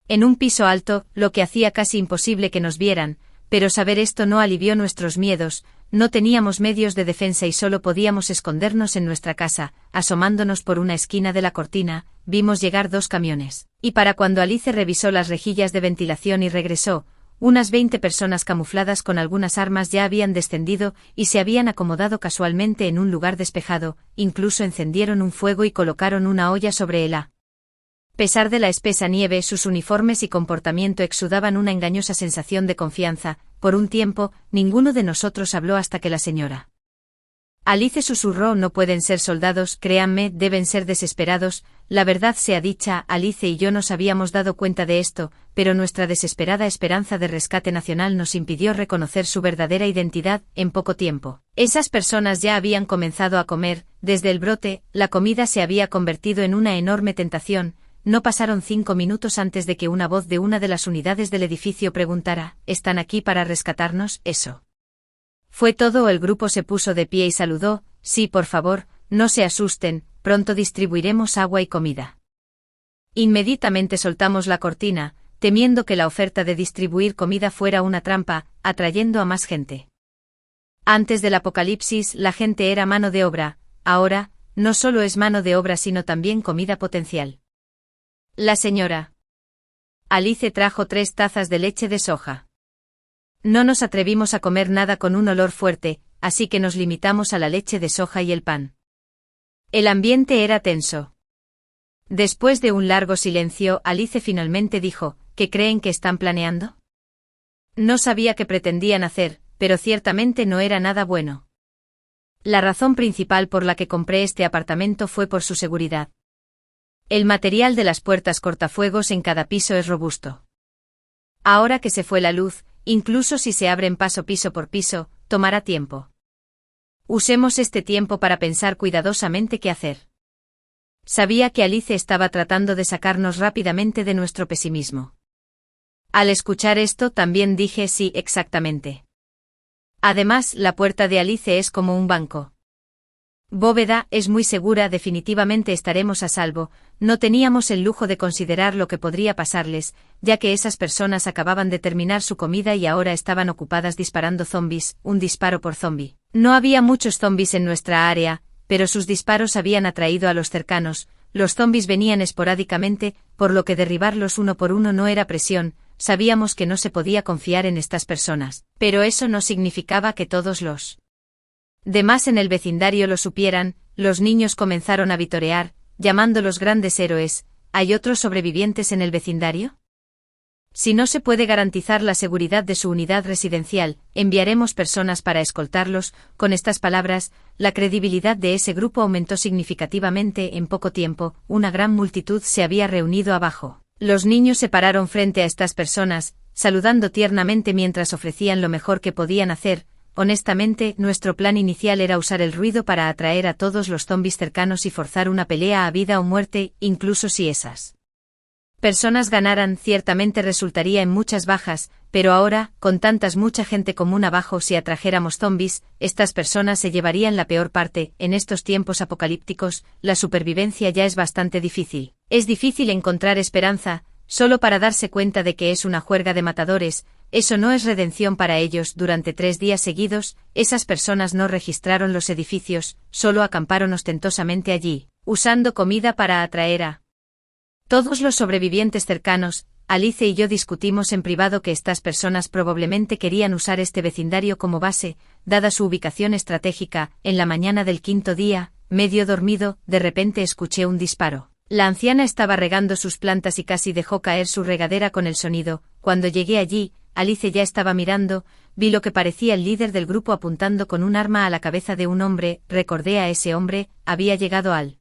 en un piso alto, lo que hacía casi imposible que nos vieran, pero saber esto no alivió nuestros miedos. No teníamos medios de defensa y solo podíamos escondernos en nuestra casa. Asomándonos por una esquina de la cortina, vimos llegar 2 camiones, y para cuando Alice revisó las rejillas de ventilación y regresó, unas 20 personas camufladas con algunas armas ya habían descendido y se habían acomodado casualmente en un lugar despejado. Incluso encendieron un fuego y colocaron una olla sobre él. A pesar de la espesa nieve, sus uniformes y comportamiento exudaban una engañosa sensación de confianza. Por un tiempo, ninguno de nosotros habló hasta que la señora Alice susurró: no pueden ser soldados, créanme, deben ser desesperados. La verdad sea dicha, Alice y yo nos habíamos dado cuenta de esto, pero nuestra desesperada esperanza de rescate nacional nos impidió reconocer su verdadera identidad. En poco tiempo, esas personas ya habían comenzado a comer. Desde el brote, la comida se había convertido en una enorme tentación. No pasaron 5 minutos antes de que una voz de una de las unidades del edificio preguntara: ¿están aquí para rescatarnos? Eso fue todo. El grupo se puso de pie y saludó. Sí, por favor, no se asusten, pronto distribuiremos agua y comida. Inmediatamente soltamos la cortina, temiendo que la oferta de distribuir comida fuera una trampa, atrayendo a más gente. Antes del apocalipsis, la gente era mano de obra. Ahora, no solo es mano de obra sino también comida potencial. La señora Alice trajo 3 tazas de leche de soja. No nos atrevimos a comer nada con un olor fuerte, así que nos limitamos a la leche de soja y el pan. El ambiente era tenso. Después de un largo silencio, Alice finalmente dijo: ¿qué creen que están planeando? No sabía qué pretendían hacer, pero ciertamente no era nada bueno. La razón principal por la que compré este apartamento fue por su seguridad. El material de las puertas cortafuegos en cada piso es robusto. Ahora que se fue la luz, incluso si se abren piso por piso, tomará tiempo. Usemos este tiempo para pensar cuidadosamente qué hacer. Sabía que Alice estaba tratando de sacarnos rápidamente de nuestro pesimismo. Al escuchar esto también dije sí, exactamente. Además, la puerta de Alice es como un banco. Bóveda, es muy segura, definitivamente estaremos a salvo. No teníamos el lujo de considerar lo que podría pasarles, ya que esas personas acababan de terminar su comida y ahora estaban ocupadas disparando zombies, un disparo por zombie. No había muchos zombies en nuestra área, pero sus disparos habían atraído a los cercanos. Los zombies venían esporádicamente, por lo que derribarlos uno por uno no era presión. Sabíamos que no se podía confiar en estas personas, pero eso no significaba que todos los demás en el vecindario lo supieran. Los niños comenzaron a vitorear, llamándolos grandes héroes. ¿Hay otros sobrevivientes en el vecindario? Si no se puede garantizar la seguridad de su unidad residencial, enviaremos personas para escoltarlos. Con estas palabras, la credibilidad de ese grupo aumentó significativamente. En poco tiempo, una gran multitud se había reunido abajo. Los niños se pararon frente a estas personas, saludando tiernamente mientras ofrecían lo mejor que podían hacer. Honestamente, nuestro plan inicial era usar el ruido para atraer a todos los zombis cercanos y forzar una pelea a vida o muerte, incluso si esas personas ganaran. Ciertamente resultaría en muchas bajas, pero ahora, con mucha gente común abajo, si atrajéramos zombis, estas personas se llevarían la peor parte. En estos tiempos apocalípticos, la supervivencia ya es bastante difícil. Es difícil encontrar esperanza, solo para darse cuenta de que es una juerga de matadores. Eso no es redención para ellos. Durante 3 días seguidos, esas personas no registraron los edificios, solo acamparon ostentosamente allí, usando comida para atraer a todos los sobrevivientes cercanos. Alice y yo discutimos en privado que estas personas probablemente querían usar este vecindario como base, dada su ubicación estratégica. En la mañana del 5.º día, medio dormido, de repente escuché un disparo. La anciana estaba regando sus plantas y casi dejó caer su regadera con el sonido. Cuando llegué allí, Alice ya estaba mirando. Vi lo que parecía el líder del grupo apuntando con un arma a la cabeza de un hombre. Recordé a ese hombre. Había llegado al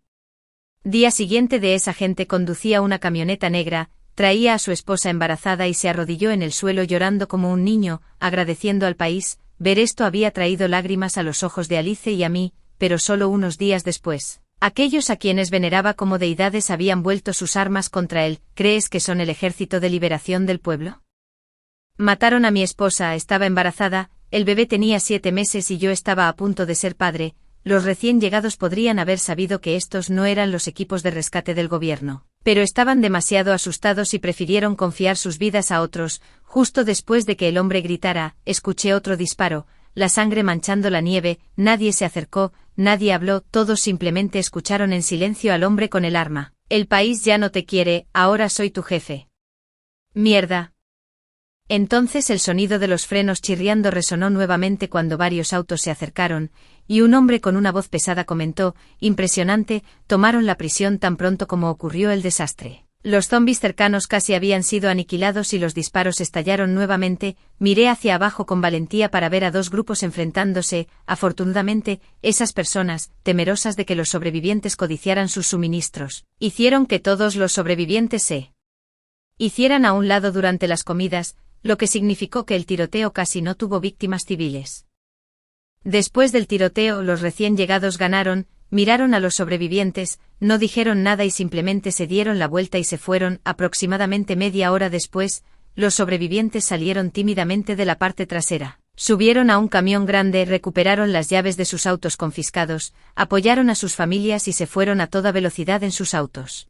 día siguiente de esa gente. Conducía una camioneta negra, traía a su esposa embarazada y se arrodilló en el suelo llorando como un niño, agradeciendo al país. Ver esto había traído lágrimas a los ojos de Alice y a mí, pero solo unos días después, aquellos a quienes veneraba como deidades habían vuelto sus armas contra él. ¿Crees que son el Ejército de Liberación del Pueblo? Mataron a mi esposa, estaba embarazada, el bebé tenía 7 meses y yo estaba a punto de ser padre. Los recién llegados podrían haber sabido que estos no eran los equipos de rescate del gobierno, pero estaban demasiado asustados y prefirieron confiar sus vidas a otros. Justo después de que el hombre gritara, escuché otro disparo, la sangre manchando la nieve. Nadie se acercó, nadie habló, todos simplemente escucharon en silencio al hombre con el arma. El país ya no te quiere, ahora soy tu jefe. Mierda. Entonces el sonido de los frenos chirriando resonó nuevamente cuando varios autos se acercaron, y un hombre con una voz pesada comentó, impresionante, tomaron la prisión tan pronto como ocurrió el desastre. Los zombis cercanos casi habían sido aniquilados y los disparos estallaron nuevamente. Miré hacia abajo con valentía para ver a 2 grupos enfrentándose. Afortunadamente, esas personas, temerosas de que los sobrevivientes codiciaran sus suministros, hicieron que todos los sobrevivientes se hicieran a un lado durante las comidas, lo que significó que el tiroteo casi no tuvo víctimas civiles. Después del tiroteo, los recién llegados ganaron, miraron a los sobrevivientes, no dijeron nada y simplemente se dieron la vuelta y se fueron. Aproximadamente media hora después, los sobrevivientes salieron tímidamente de la parte trasera, subieron a un camión grande, recuperaron las llaves de sus autos confiscados, apoyaron a sus familias y se fueron a toda velocidad en sus autos.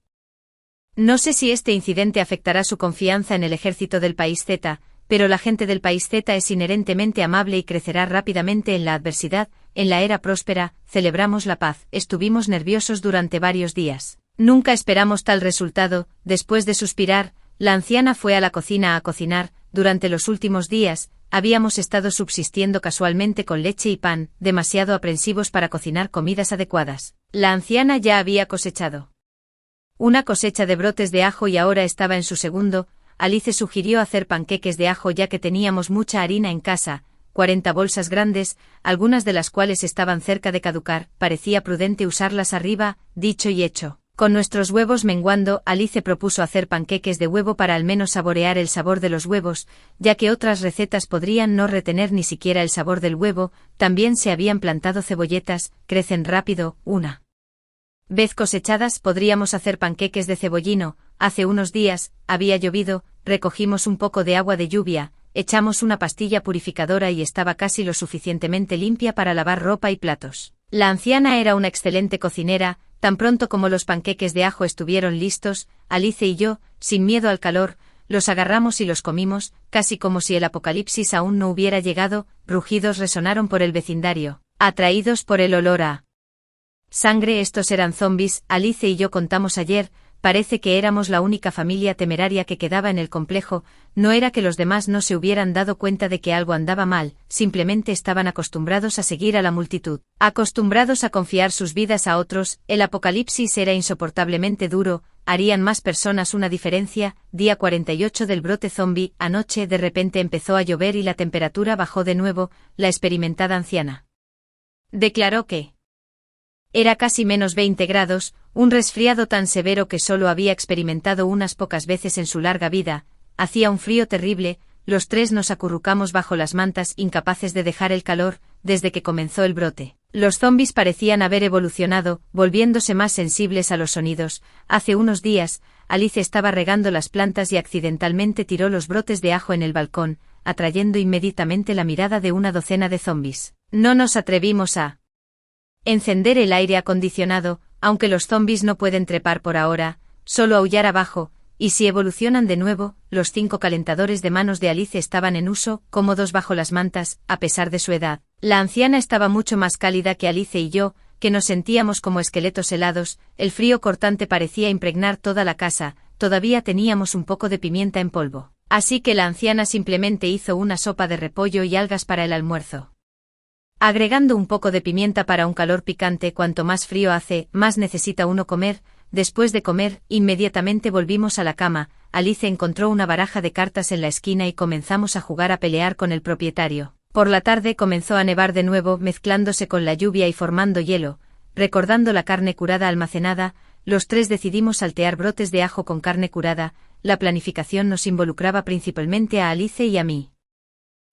No sé si este incidente afectará su confianza en el ejército del país Z, pero la gente del país Z es inherentemente amable y crecerá rápidamente en la adversidad. En la era próspera, celebramos la paz. Estuvimos nerviosos durante varios días. Nunca esperamos tal resultado. Después de suspirar, la anciana fue a la cocina a cocinar. Durante los últimos días, habíamos estado subsistiendo casualmente con leche y pan, demasiado aprensivos para cocinar comidas adecuadas. La anciana ya había cosechado una cosecha de brotes de ajo y ahora estaba en su segundo. Alice sugirió hacer panqueques de ajo ya que teníamos mucha harina en casa, 40 bolsas grandes, algunas de las cuales estaban cerca de caducar. Parecía prudente usarlas arriba. Dicho y hecho. Con nuestros huevos menguando, Alice propuso hacer panqueques de huevo para al menos saborear el sabor de los huevos, ya que otras recetas podrían no retener ni siquiera el sabor del huevo. También se habían plantado cebolletas, crecen rápido. Una vez cosechadas podríamos hacer panqueques de cebollino. Hace unos días, había llovido, recogimos un poco de agua de lluvia, echamos una pastilla purificadora y estaba casi lo suficientemente limpia para lavar ropa y platos. La anciana era una excelente cocinera. Tan pronto como los panqueques de ajo estuvieron listos, Alice y yo, sin miedo al calor, los agarramos y los comimos, casi como si el apocalipsis aún no hubiera llegado. Rugidos resonaron por el vecindario, atraídos por el olor a sangre. Estos eran zombis, Alice y yo contamos ayer. Parece que éramos la única familia temeraria que quedaba en el complejo. No era que los demás no se hubieran dado cuenta de que algo andaba mal, simplemente estaban acostumbrados a seguir a la multitud, acostumbrados a confiar sus vidas a otros. El apocalipsis era insoportablemente duro. ¿Harían más personas una diferencia? Día 48 del brote zombie. Anoche de repente empezó a llover y la temperatura bajó de nuevo. La experimentada anciana declaró que era casi menos 20 grados, un resfriado tan severo que solo había experimentado unas pocas veces en su larga vida. Hacía un frío terrible. Los tres nos acurrucamos bajo las mantas, incapaces de dejar el calor. Desde que comenzó el brote, los zombis parecían haber evolucionado, volviéndose más sensibles a los sonidos. Hace unos días, Alice estaba regando las plantas y accidentalmente tiró los brotes de ajo en el balcón, atrayendo inmediatamente la mirada de una docena de zombis. No nos atrevimos a encender el aire acondicionado, aunque los zombis no pueden trepar por ahora, solo aullar abajo. Y si evolucionan de nuevo. Los 5 calentadores de manos de Alice estaban en uso, cómodos bajo las mantas, a pesar de su edad. La anciana estaba mucho más cálida que Alice y yo, que nos sentíamos como esqueletos helados. El frío cortante parecía impregnar toda la casa. Todavía teníamos un poco de pimienta en polvo, así que la anciana simplemente hizo una sopa de repollo y algas para el almuerzo, agregando un poco de pimienta para un calor picante. Cuanto más frío hace, más necesita uno comer. Después de comer, inmediatamente volvimos a la cama. Alice encontró una baraja de cartas en la esquina y comenzamos a jugar a pelear con el propietario. Por la tarde comenzó a nevar de nuevo, mezclándose con la lluvia y formando hielo. Recordando la carne curada almacenada, los tres decidimos saltear brotes de ajo con carne curada. La planificación nos involucraba principalmente a Alice y a mí.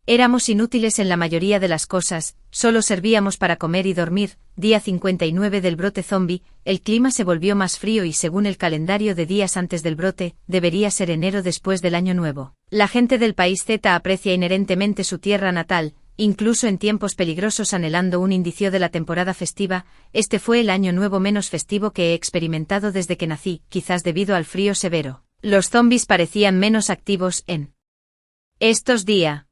Éramos inútiles en la mayoría de las cosas, solo servíamos para comer y dormir. Día 59 del brote zombie, el clima se volvió más frío y según el calendario de días antes del brote, debería ser enero después del año nuevo. La gente del país Z aprecia inherentemente su tierra natal, incluso en tiempos peligrosos, anhelando un indicio de la temporada festiva. Este fue el año nuevo menos festivo que he experimentado desde que nací, quizás debido al frío severo. Los zombis parecían menos activos en estos días.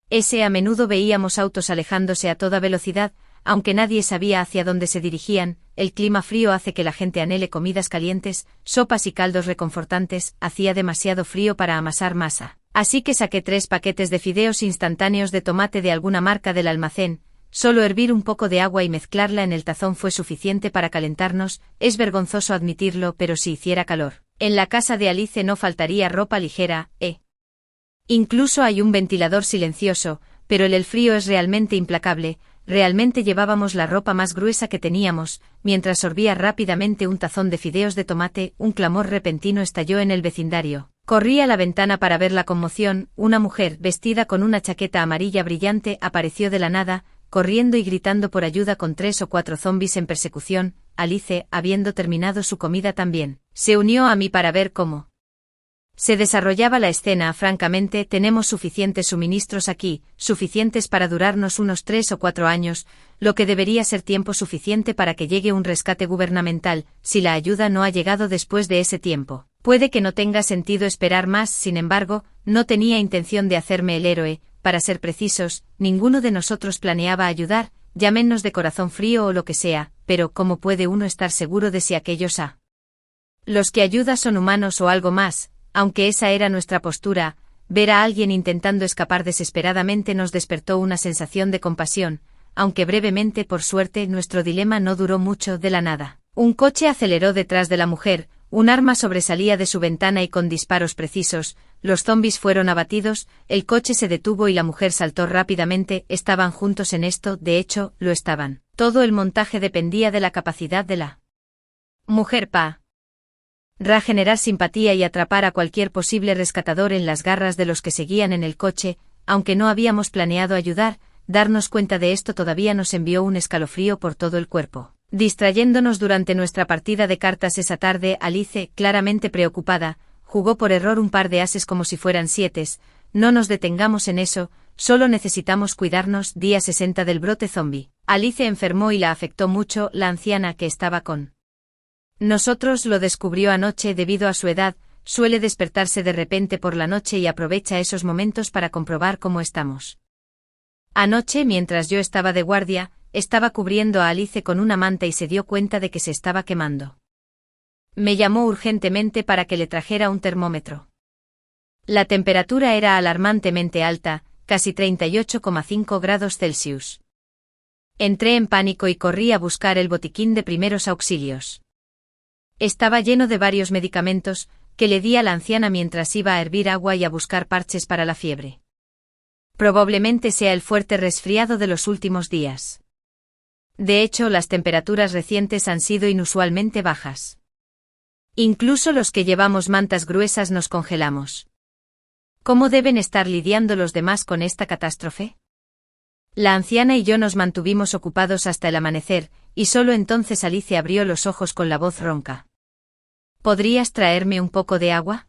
A menudo veíamos autos alejándose a toda velocidad, aunque nadie sabía hacia dónde se dirigían. El clima frío hace que la gente anhele comidas calientes, sopas y caldos reconfortantes. Hacía demasiado frío para amasar masa, así que saqué 3 paquetes de fideos instantáneos de tomate de alguna marca del almacén. Solo hervir un poco de agua y mezclarla en el tazón fue suficiente para calentarnos. Es vergonzoso admitirlo, pero si hiciera calor, en la casa de Alice no faltaría ropa ligera, Incluso hay un ventilador silencioso, pero el frío es realmente implacable. Realmente llevábamos la ropa más gruesa que teníamos. Mientras sorbía rápidamente un tazón de fideos de tomate, un clamor repentino estalló en el vecindario. Corrí a la ventana para ver la conmoción. Una mujer, vestida con una chaqueta amarilla brillante, apareció de la nada, corriendo y gritando por ayuda con 3 o 4 zombis en persecución. Alice, habiendo terminado su comida también, se unió a mí para ver cómo se desarrollaba la escena. Francamente, tenemos suficientes suministros aquí, suficientes para durarnos unos 3 o 4 años, lo que debería ser tiempo suficiente para que llegue un rescate gubernamental. Si la ayuda no ha llegado después de ese tiempo, puede que no tenga sentido esperar más. Sin embargo, no tenía intención de hacerme el héroe. Para ser precisos, ninguno de nosotros planeaba ayudar, llámenos de corazón frío o lo que sea, pero ¿cómo puede uno estar seguro de si aquellos a los que ayuda son humanos o algo más? Aunque esa era nuestra postura, ver a alguien intentando escapar desesperadamente nos despertó una sensación de compasión, aunque brevemente. Por suerte, nuestro dilema no duró mucho. De la nada, un coche aceleró detrás de la mujer, un arma sobresalía de su ventana y con disparos precisos, los zombis fueron abatidos. El coche se detuvo y la mujer saltó rápidamente. Estaban juntos en esto, de hecho, lo estaban. Todo el montaje dependía de la capacidad de la Mujer pa. Ra generar simpatía y atrapar a cualquier posible rescatador en las garras de los que seguían en el coche, aunque no habíamos planeado ayudar, darnos cuenta de esto todavía nos envió un escalofrío por todo el cuerpo. Distrayéndonos durante nuestra partida de cartas esa tarde, Alice, claramente preocupada, jugó por error un par de ases como si fueran sietes. No nos detengamos en eso, solo necesitamos cuidarnos. Día 60 del brote zombie. Alice enfermó y la afectó mucho. La anciana que estaba con nosotros lo descubrió anoche. Debido a su edad, suele despertarse de repente por la noche y aprovecha esos momentos para comprobar cómo estamos. Anoche, mientras yo estaba de guardia, estaba cubriendo a Alice con una manta y se dio cuenta de que se estaba quemando. Me llamó urgentemente para que le trajera un termómetro. La temperatura era alarmantemente alta, casi 38,5 grados Celsius. Entré en pánico y corrí a buscar el botiquín de primeros auxilios. Estaba lleno de varios medicamentos, que le di a la anciana mientras iba a hervir agua y a buscar parches para la fiebre. Probablemente sea el fuerte resfriado de los últimos días. De hecho, las temperaturas recientes han sido inusualmente bajas. Incluso los que llevamos mantas gruesas nos congelamos. ¿Cómo deben estar lidiando los demás con esta catástrofe? La anciana y yo nos mantuvimos ocupados hasta el amanecer, y solo entonces Alice abrió los ojos con la voz ronca. ¿Podrías traerme un poco de agua?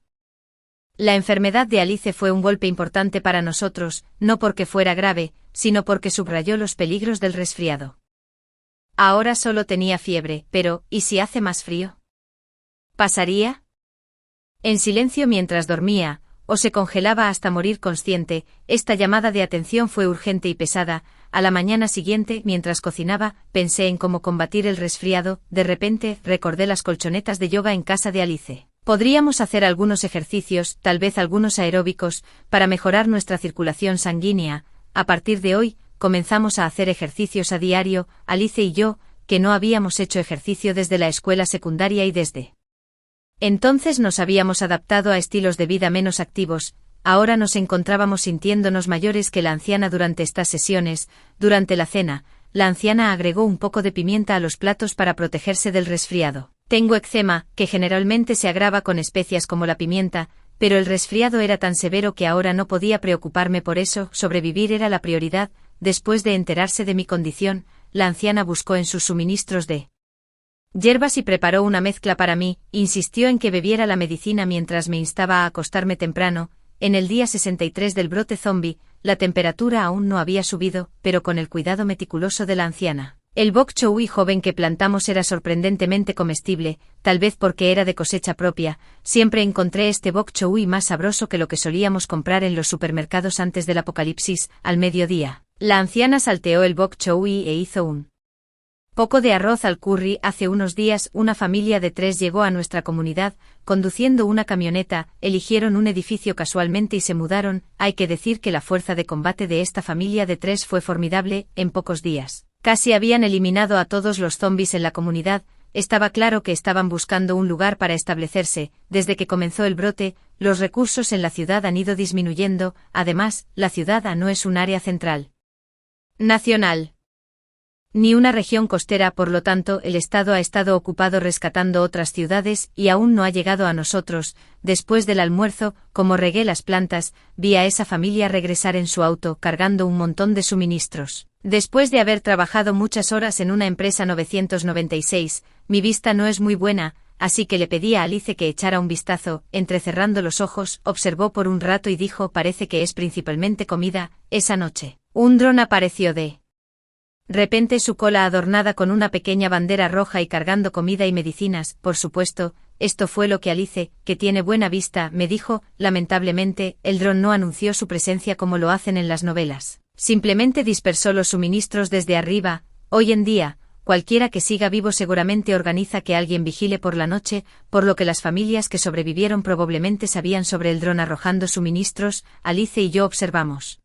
La enfermedad de Alice fue un golpe importante para nosotros, no porque fuera grave, sino porque subrayó los peligros del resfriado. Ahora solo tenía fiebre, pero, ¿y si hace más frío? ¿Pasaría? En silencio mientras dormía, o se congelaba hasta morir consciente. Esta llamada de atención fue urgente y pesada. A la mañana siguiente, mientras cocinaba, pensé en cómo combatir el resfriado. De repente, recordé las colchonetas de yoga en casa de Alice. Podríamos hacer algunos ejercicios, tal vez algunos aeróbicos, para mejorar nuestra circulación sanguínea. A partir de hoy, comenzamos a hacer ejercicios a diario, Alice y yo, que no habíamos hecho ejercicio desde la escuela secundaria y desde entonces nos habíamos adaptado a estilos de vida menos activos. Ahora nos encontrábamos sintiéndonos mayores que la anciana durante estas sesiones. Durante la cena, la anciana agregó un poco de pimienta a los platos para protegerse del resfriado. Tengo eczema, que generalmente se agrava con especias como la pimienta, pero el resfriado era tan severo que ahora no podía preocuparme por eso. Sobrevivir era la prioridad. Después de enterarse de mi condición, la anciana buscó en sus suministros de hierbas y preparó una mezcla para mí. Insistió en que bebiera la medicina mientras me instaba a acostarme temprano. En el día 63 del brote zombie, la temperatura aún no había subido, pero con el cuidado meticuloso de la anciana. El bok choy joven que plantamos era sorprendentemente comestible, tal vez porque era de cosecha propia. Siempre encontré este bok choy más sabroso que lo que solíamos comprar en los supermercados antes del apocalipsis. Al mediodía, la anciana salteó el bok choy e hizo un poco de arroz al curry. Hace unos días, una familia de 3 llegó a nuestra comunidad, conduciendo una camioneta. Eligieron un edificio casualmente y se mudaron. Hay que decir que la fuerza de combate de esta familia de 3 fue formidable. En pocos días, casi habían eliminado a todos los zombies en la comunidad. Estaba claro que estaban buscando un lugar para establecerse. Desde que comenzó el brote, los recursos en la ciudad han ido disminuyendo. Además, la ciudad no es un área central nacional ni una región costera. Por lo tanto, el Estado ha estado ocupado rescatando otras ciudades y aún no ha llegado a nosotros. Después del almuerzo, como regué las plantas, vi a esa familia regresar en su auto cargando un montón de suministros. Después de haber trabajado muchas horas en una empresa 996, mi vista no es muy buena, así que le pedí a Alice que echara un vistazo. Entrecerrando los ojos, observó por un rato y dijo: parece que es principalmente comida. Esa noche, un dron apareció de repente, su cola adornada con una pequeña bandera roja y cargando comida y medicinas. Por supuesto, esto fue lo que Alice, que tiene buena vista, me dijo. Lamentablemente, el dron no anunció su presencia como lo hacen en las novelas. Simplemente dispersó los suministros desde arriba. Hoy en día, cualquiera que siga vivo seguramente organiza que alguien vigile por la noche, por lo que las familias que sobrevivieron probablemente sabían sobre el dron arrojando suministros. Alice y yo observamos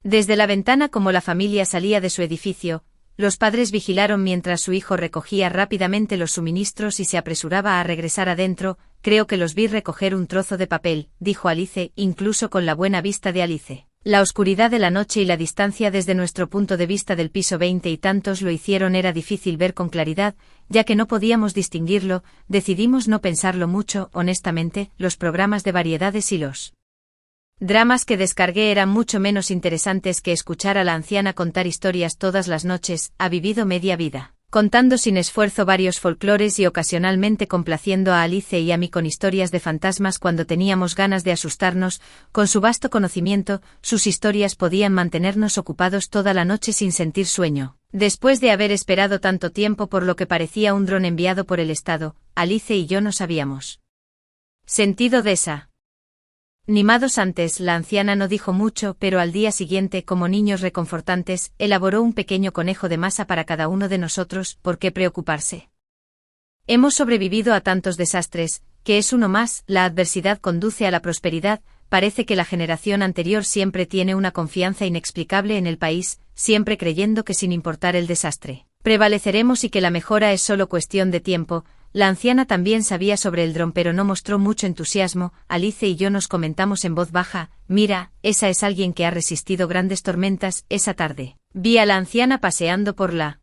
desde la ventana cómo la familia salía de su edificio. Los padres vigilaron mientras su hijo recogía rápidamente los suministros y se apresuraba a regresar adentro. Creo que los vi recoger un trozo de papel, dijo Alice, incluso con la buena vista de Alice. La oscuridad de la noche y la distancia desde nuestro punto de vista del piso 20 y tantos lo hicieron era difícil ver con claridad, ya que no podíamos distinguirlo, decidimos no pensarlo mucho, honestamente, los programas de variedades y los dramas que descargué eran mucho menos interesantes que escuchar a la anciana contar historias todas las noches, ha vivido media vida contando sin esfuerzo varios folclores y ocasionalmente complaciendo a Alice y a mí con historias de fantasmas cuando teníamos ganas de asustarnos. Con su vasto conocimiento, sus historias podían mantenernos ocupados toda la noche sin sentir sueño. Después de haber esperado tanto tiempo por lo que parecía un dron enviado por el Estado, Alice y yo nos habíamos sentido desanimados antes. La anciana no dijo mucho, pero al día siguiente, como niños reconfortantes, elaboró un pequeño conejo de masa para cada uno de nosotros. ¿Por qué preocuparse? Hemos sobrevivido a tantos desastres, que es uno más. La adversidad conduce a la prosperidad. Parece que la generación anterior siempre tiene una confianza inexplicable en el país, siempre creyendo que sin importar el desastre, prevaleceremos y que la mejora es solo cuestión de tiempo. La anciana también sabía sobre el dron pero no mostró mucho entusiasmo. Alice y yo nos comentamos en voz baja, mira, esa es alguien que ha resistido grandes tormentas. Esa tarde vi a la anciana paseando por la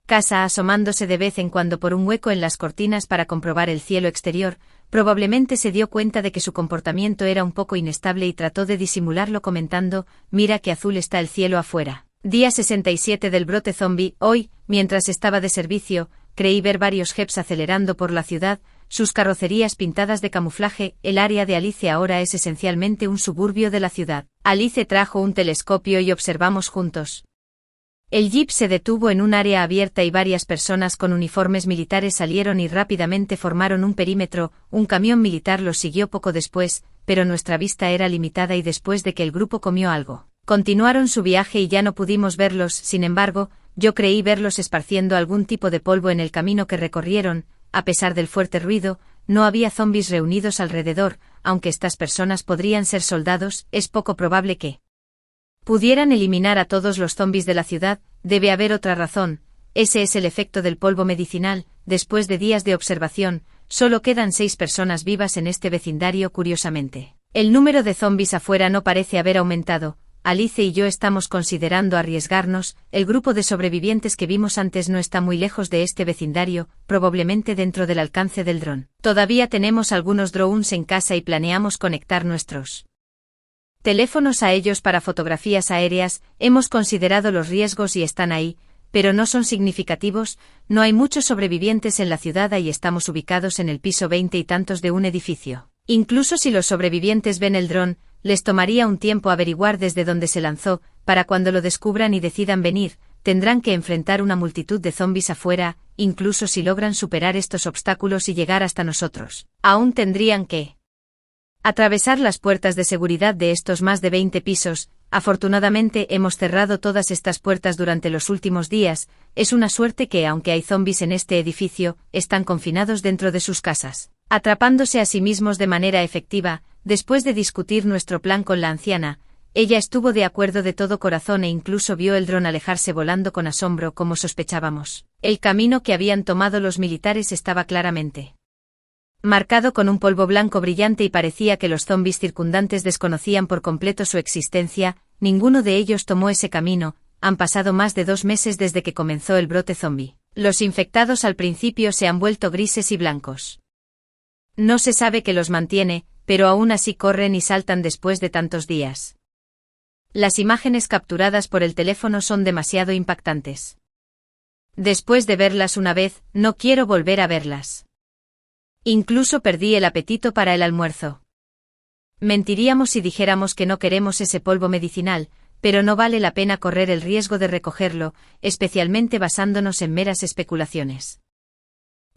casa asomándose de vez en cuando por un hueco en las cortinas para comprobar el cielo exterior. Probablemente se dio cuenta de que su comportamiento era un poco inestable y trató de disimularlo comentando, mira qué azul está el cielo afuera. Día 67 del brote zombie. Hoy, mientras estaba de servicio, creí ver varios jeeps acelerando por la ciudad, sus carrocerías pintadas de camuflaje. El área de Alice ahora es esencialmente un suburbio de la ciudad. Alice trajo un telescopio y observamos juntos. El jeep se detuvo en un área abierta y varias personas con uniformes militares salieron y rápidamente formaron un perímetro. Un camión militar los siguió poco después, pero nuestra vista era limitada y después de que el grupo comió algo, continuaron su viaje y ya no pudimos verlos. Sin embargo, yo creí verlos esparciendo algún tipo de polvo en el camino que recorrieron. A pesar del fuerte ruido, no había zombis reunidos alrededor. Aunque estas personas podrían ser soldados, es poco probable que pudieran eliminar a todos los zombis de la ciudad. Debe haber otra razón. Ese es el efecto del polvo medicinal. Después de días de observación, solo quedan 6 personas vivas en este vecindario. Curiosamente, el número de zombis afuera no parece haber aumentado. Alice y yo estamos considerando arriesgarnos. El grupo de sobrevivientes que vimos antes no está muy lejos de este vecindario, probablemente dentro del alcance del dron. Todavía tenemos algunos drones en casa y planeamos conectar nuestros teléfonos a ellos para fotografías aéreas. Hemos considerado los riesgos y están ahí, pero no son significativos. No hay muchos sobrevivientes en la ciudad y estamos ubicados en el piso 20 y tantos de un edificio. Incluso si los sobrevivientes ven el dron, les tomaría un tiempo averiguar desde dónde se lanzó. Para cuando lo descubran y decidan venir, tendrán que enfrentar una multitud de zombis afuera. Incluso si logran superar estos obstáculos y llegar hasta nosotros, aún tendrían que atravesar las puertas de seguridad de estos más de 20 pisos. Afortunadamente hemos cerrado todas estas puertas durante los últimos días. Es una suerte que, aunque hay zombis en este edificio, están confinados dentro de sus casas, atrapándose a sí mismos de manera efectiva. Después de discutir nuestro plan con la anciana, ella estuvo de acuerdo de todo corazón e incluso vio el dron alejarse volando con asombro como sospechábamos. El camino que habían tomado los militares estaba claramente marcado con un polvo blanco brillante y parecía que los zombis circundantes desconocían por completo su existencia. Ninguno de ellos tomó ese camino. Han pasado más de 2 meses desde que comenzó el brote zombie. Los infectados al principio se han vuelto grises y blancos. No se sabe qué los mantiene, pero aún así corren y saltan después de tantos días. Las imágenes capturadas por el teléfono son demasiado impactantes. Después de verlas una vez, no quiero volver a verlas. Incluso perdí el apetito para el almuerzo. Mentiríamos si dijéramos que no queremos ese polvo medicinal, pero no vale la pena correr el riesgo de recogerlo, especialmente basándonos en meras especulaciones.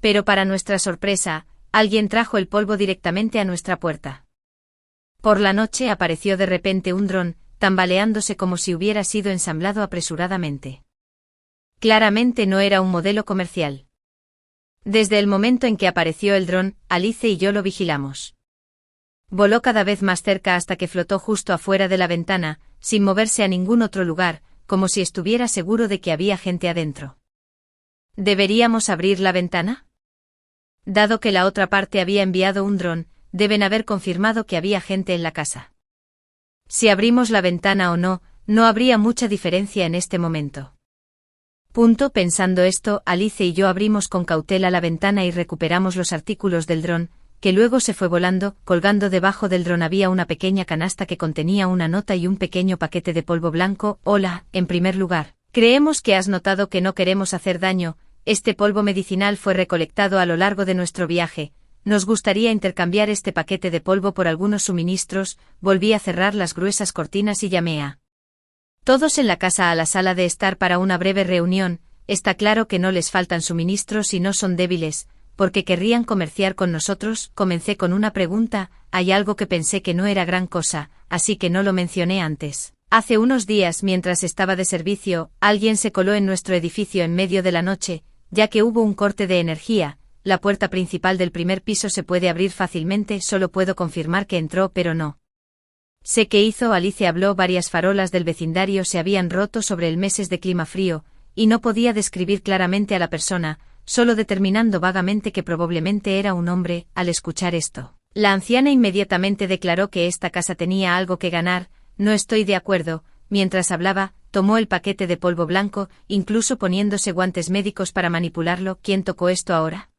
Pero para nuestra sorpresa, alguien trajo el polvo directamente a nuestra puerta. Por la noche apareció de repente un dron, tambaleándose como si hubiera sido ensamblado apresuradamente. Claramente no era un modelo comercial. Desde el momento en que apareció el dron, Alice y yo lo vigilamos. Voló cada vez más cerca hasta que flotó justo afuera de la ventana, sin moverse a ningún otro lugar, como si estuviera seguro de que había gente adentro. ¿Deberíamos abrir la ventana? Dado que la otra parte había enviado un dron, deben haber confirmado que había gente en la casa. Si abrimos la ventana o no, no habría mucha diferencia en este momento. Pensando esto, Alice y yo abrimos con cautela la ventana y recuperamos los artículos del dron, que luego se fue volando. Colgando debajo del dron había una pequeña canasta que contenía una nota y un pequeño paquete de polvo blanco. Hola, en primer lugar, creemos que has notado que no queremos hacer daño. Este polvo medicinal fue recolectado a lo largo de nuestro viaje. Nos gustaría intercambiar este paquete de polvo por algunos suministros. Volví a cerrar las gruesas cortinas y llamé a todos en la casa a la sala de estar para una breve reunión. Está claro que no les faltan suministros y no son débiles, porque querrían comerciar con nosotros. Comencé con una pregunta. Hay algo que pensé que no era gran cosa, así que no lo mencioné antes. Hace unos días, mientras estaba de servicio, alguien se coló en nuestro edificio en medio de la noche, ya que hubo un corte de energía. La puerta principal del primer piso se puede abrir fácilmente. Solo puedo confirmar que entró, pero no sé qué hizo. Alice habló. Varias farolas del vecindario se habían roto sobre el meses de clima frío, y no podía describir claramente a la persona, solo determinando vagamente que probablemente era un hombre. Al escuchar esto, la anciana inmediatamente declaró que esta casa tenía algo que ganar. No estoy de acuerdo. Mientras hablaba, tomó el paquete de polvo blanco, incluso poniéndose guantes médicos para manipularlo. ¿Quién tocó esto ahora?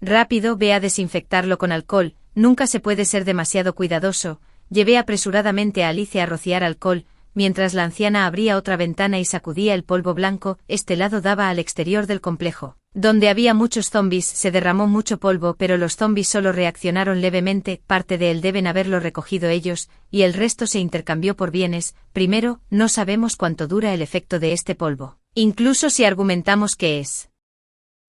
Rápido, ve a desinfectarlo con alcohol. Nunca se puede ser demasiado cuidadoso. Llevé apresuradamente a Alice a rociar alcohol, mientras la anciana abría otra ventana y sacudía el polvo blanco. Este lado daba al exterior del complejo, donde había muchos zombies. Se derramó mucho polvo, pero los zombies solo reaccionaron levemente. Parte de él deben haberlo recogido ellos, y el resto se intercambió por bienes. Primero, no sabemos cuánto dura el efecto de este polvo. Incluso si argumentamos que es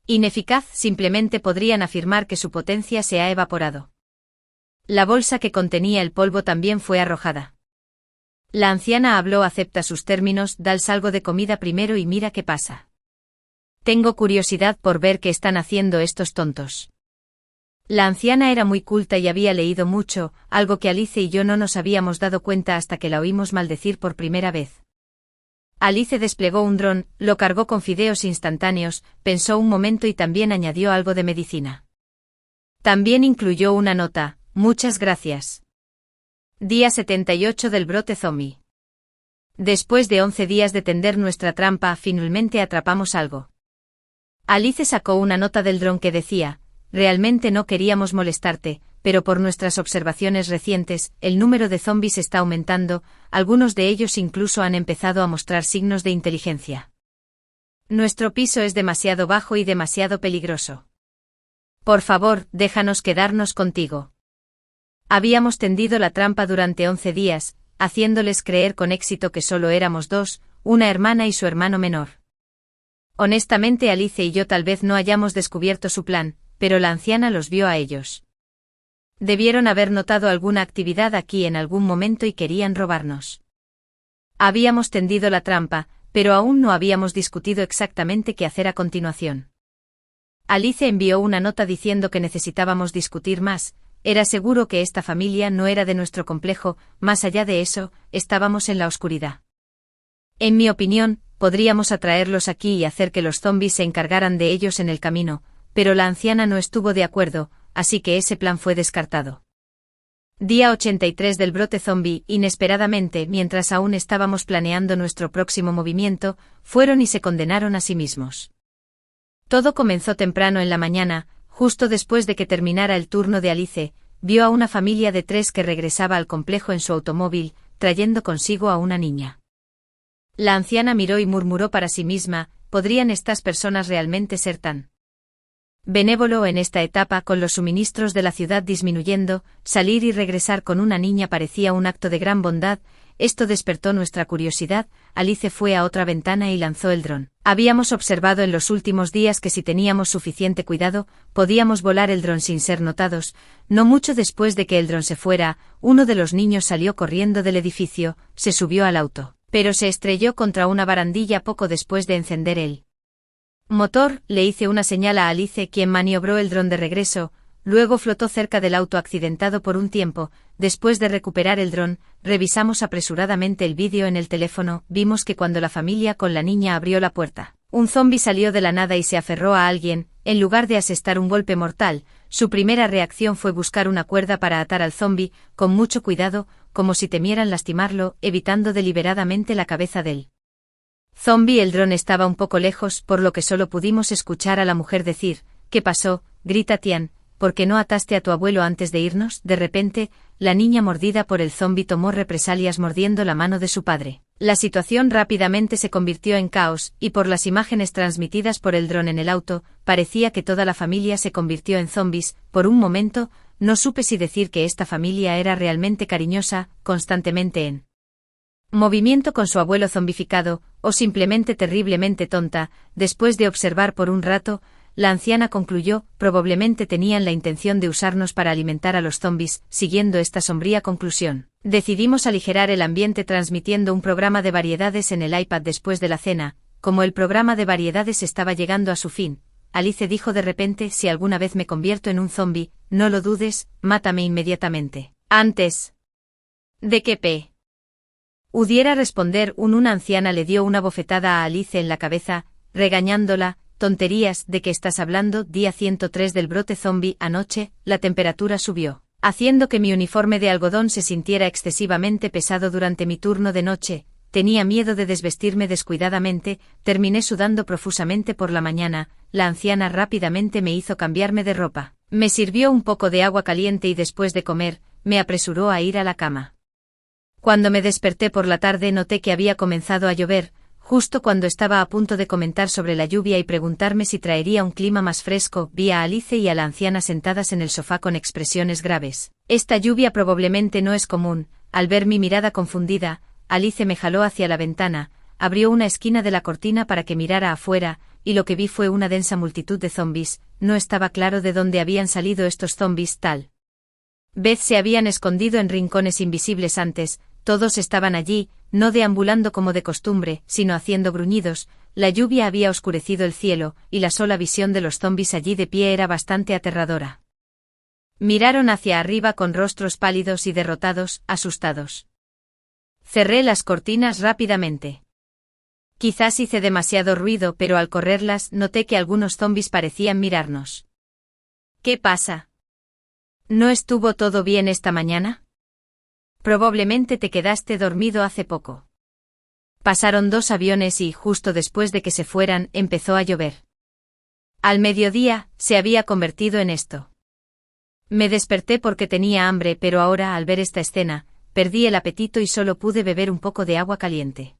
ineficaz, simplemente podrían afirmar que su potencia se ha evaporado. La bolsa que contenía el polvo también fue arrojada. La anciana habló. Acepta sus términos. Dales algo de comida primero y mira qué pasa. Tengo curiosidad por ver qué están haciendo estos tontos. La anciana era muy culta y había leído mucho, algo que Alice y yo no nos habíamos dado cuenta hasta que la oímos maldecir por primera vez. Alice desplegó un dron, lo cargó con fideos instantáneos, pensó un momento y también añadió algo de medicina. También incluyó una nota. Muchas gracias. Día 78 del brote zombie. Después de 11 días de tender nuestra trampa, finalmente atrapamos algo. Alice sacó una nota del dron que decía: realmente no queríamos molestarte, pero por nuestras observaciones recientes, el número de zombies está aumentando. Algunos de ellos incluso han empezado a mostrar signos de inteligencia. Nuestro piso es demasiado bajo y demasiado peligroso. Por favor, déjanos quedarnos contigo. Habíamos tendido la trampa durante 11 días, haciéndoles creer con éxito que solo éramos dos, una hermana y su hermano menor. Honestamente, Alice y yo tal vez no hayamos descubierto su plan, pero la anciana los vio a ellos. Debieron haber notado alguna actividad aquí en algún momento y querían robarnos. Habíamos tendido la trampa, pero aún no habíamos discutido exactamente qué hacer a continuación. Alice envió una nota diciendo que necesitábamos discutir más. Era seguro que esta familia no era de nuestro complejo. Más allá de eso, estábamos en la oscuridad. En mi opinión, podríamos atraerlos aquí y hacer que los zombies se encargaran de ellos en el camino, pero la anciana no estuvo de acuerdo, así que ese plan fue descartado. Día 83 del brote zombie. Inesperadamente, mientras aún estábamos planeando nuestro próximo movimiento, fueron y se condenaron a sí mismos. Todo comenzó temprano en la mañana. Justo después de que terminara el turno de Alice, vio a una familia de 3 que regresaba al complejo en su automóvil, trayendo consigo a una niña. La anciana miró y murmuró para sí misma: ¿podrían estas personas realmente ser tan benévolo en esta etapa? Con los suministros de la ciudad disminuyendo, salir y regresar con una niña parecía un acto de gran bondad. Esto despertó nuestra curiosidad. Alice fue a otra ventana y lanzó el dron. Habíamos observado en los últimos días que si teníamos suficiente cuidado, podíamos volar el dron sin ser notados. No mucho después de que el dron se fuera, uno de los niños salió corriendo del edificio, se subió al auto, pero se estrelló contra una barandilla poco después de encender el motor. Le hice una señal a Alice, quien maniobró el dron de regreso. Luego flotó cerca del auto accidentado por un tiempo. Después de recuperar el dron, revisamos apresuradamente el vídeo en el teléfono. Vimos que cuando la familia con la niña abrió la puerta, un zombi salió de la nada y se aferró a alguien. En lugar de asestar un golpe mortal, su primera reacción fue buscar una cuerda para atar al zombi. Con mucho cuidado, como si temieran lastimarlo, evitando deliberadamente la cabeza del zombi. El dron estaba un poco lejos, por lo que solo pudimos escuchar a la mujer decir: ¿Qué pasó? Grita Tian, ¿por qué no ataste a tu abuelo antes de irnos? De repente, la niña mordida por el zombi tomó represalias mordiendo la mano de su padre. La situación rápidamente se convirtió en caos, y por las imágenes transmitidas por el dron en el auto, parecía que toda la familia se convirtió en zombis. Por un momento, no supe si decir que esta familia era realmente cariñosa, constantemente en movimiento con su abuelo zombificado, o simplemente terriblemente tonta. Después de observar por un rato, la anciana concluyó: probablemente tenían la intención de usarnos para alimentar a los zombis. Siguiendo esta sombría conclusión, decidimos aligerar el ambiente transmitiendo un programa de variedades en el iPad después de la cena. Como el programa de variedades estaba llegando a su fin, Alice dijo de repente: si alguna vez me convierto en un zombi, no lo dudes, mátame inmediatamente. Antes de que pudiera responder, una anciana le dio una bofetada a Alice en la cabeza, regañándola: tonterías, ¿de qué estás hablando? Día 103 del brote zombie. Anoche, la temperatura subió, haciendo que mi uniforme de algodón se sintiera excesivamente pesado durante mi turno de noche. Tenía miedo de desvestirme descuidadamente, terminé sudando profusamente por la mañana. La anciana rápidamente me hizo cambiarme de ropa, me sirvió un poco de agua caliente y después de comer, me apresuró a ir a la cama. Cuando me desperté por la tarde noté que había comenzado a llover. Justo cuando estaba a punto de comentar sobre la lluvia y preguntarme si traería un clima más fresco, vi a Alice y a la anciana sentadas en el sofá con expresiones graves. Esta lluvia probablemente no es común. Al ver mi mirada confundida, Alice me jaló hacia la ventana, abrió una esquina de la cortina para que mirara afuera, y lo que vi fue una densa multitud de zombis. No estaba claro de dónde habían salido estos zombis, tal vez se habían escondido en rincones invisibles antes. Todos estaban allí, no deambulando como de costumbre, sino haciendo gruñidos. La lluvia había oscurecido el cielo, y la sola visión de los zombis allí de pie era bastante aterradora. Miraron hacia arriba con rostros pálidos y derrotados, asustados. Cerré las cortinas rápidamente. Quizás hice demasiado ruido, pero al correrlas noté que algunos zombis parecían mirarnos. ¿Qué pasa? ¿No estuvo todo bien esta mañana? Probablemente te quedaste dormido hace poco. Pasaron 2 aviones y, justo después de que se fueran, empezó a llover. Al mediodía, se había convertido en esto. Me desperté porque tenía hambre, pero ahora, al ver esta escena, perdí el apetito y solo pude beber un poco de agua caliente.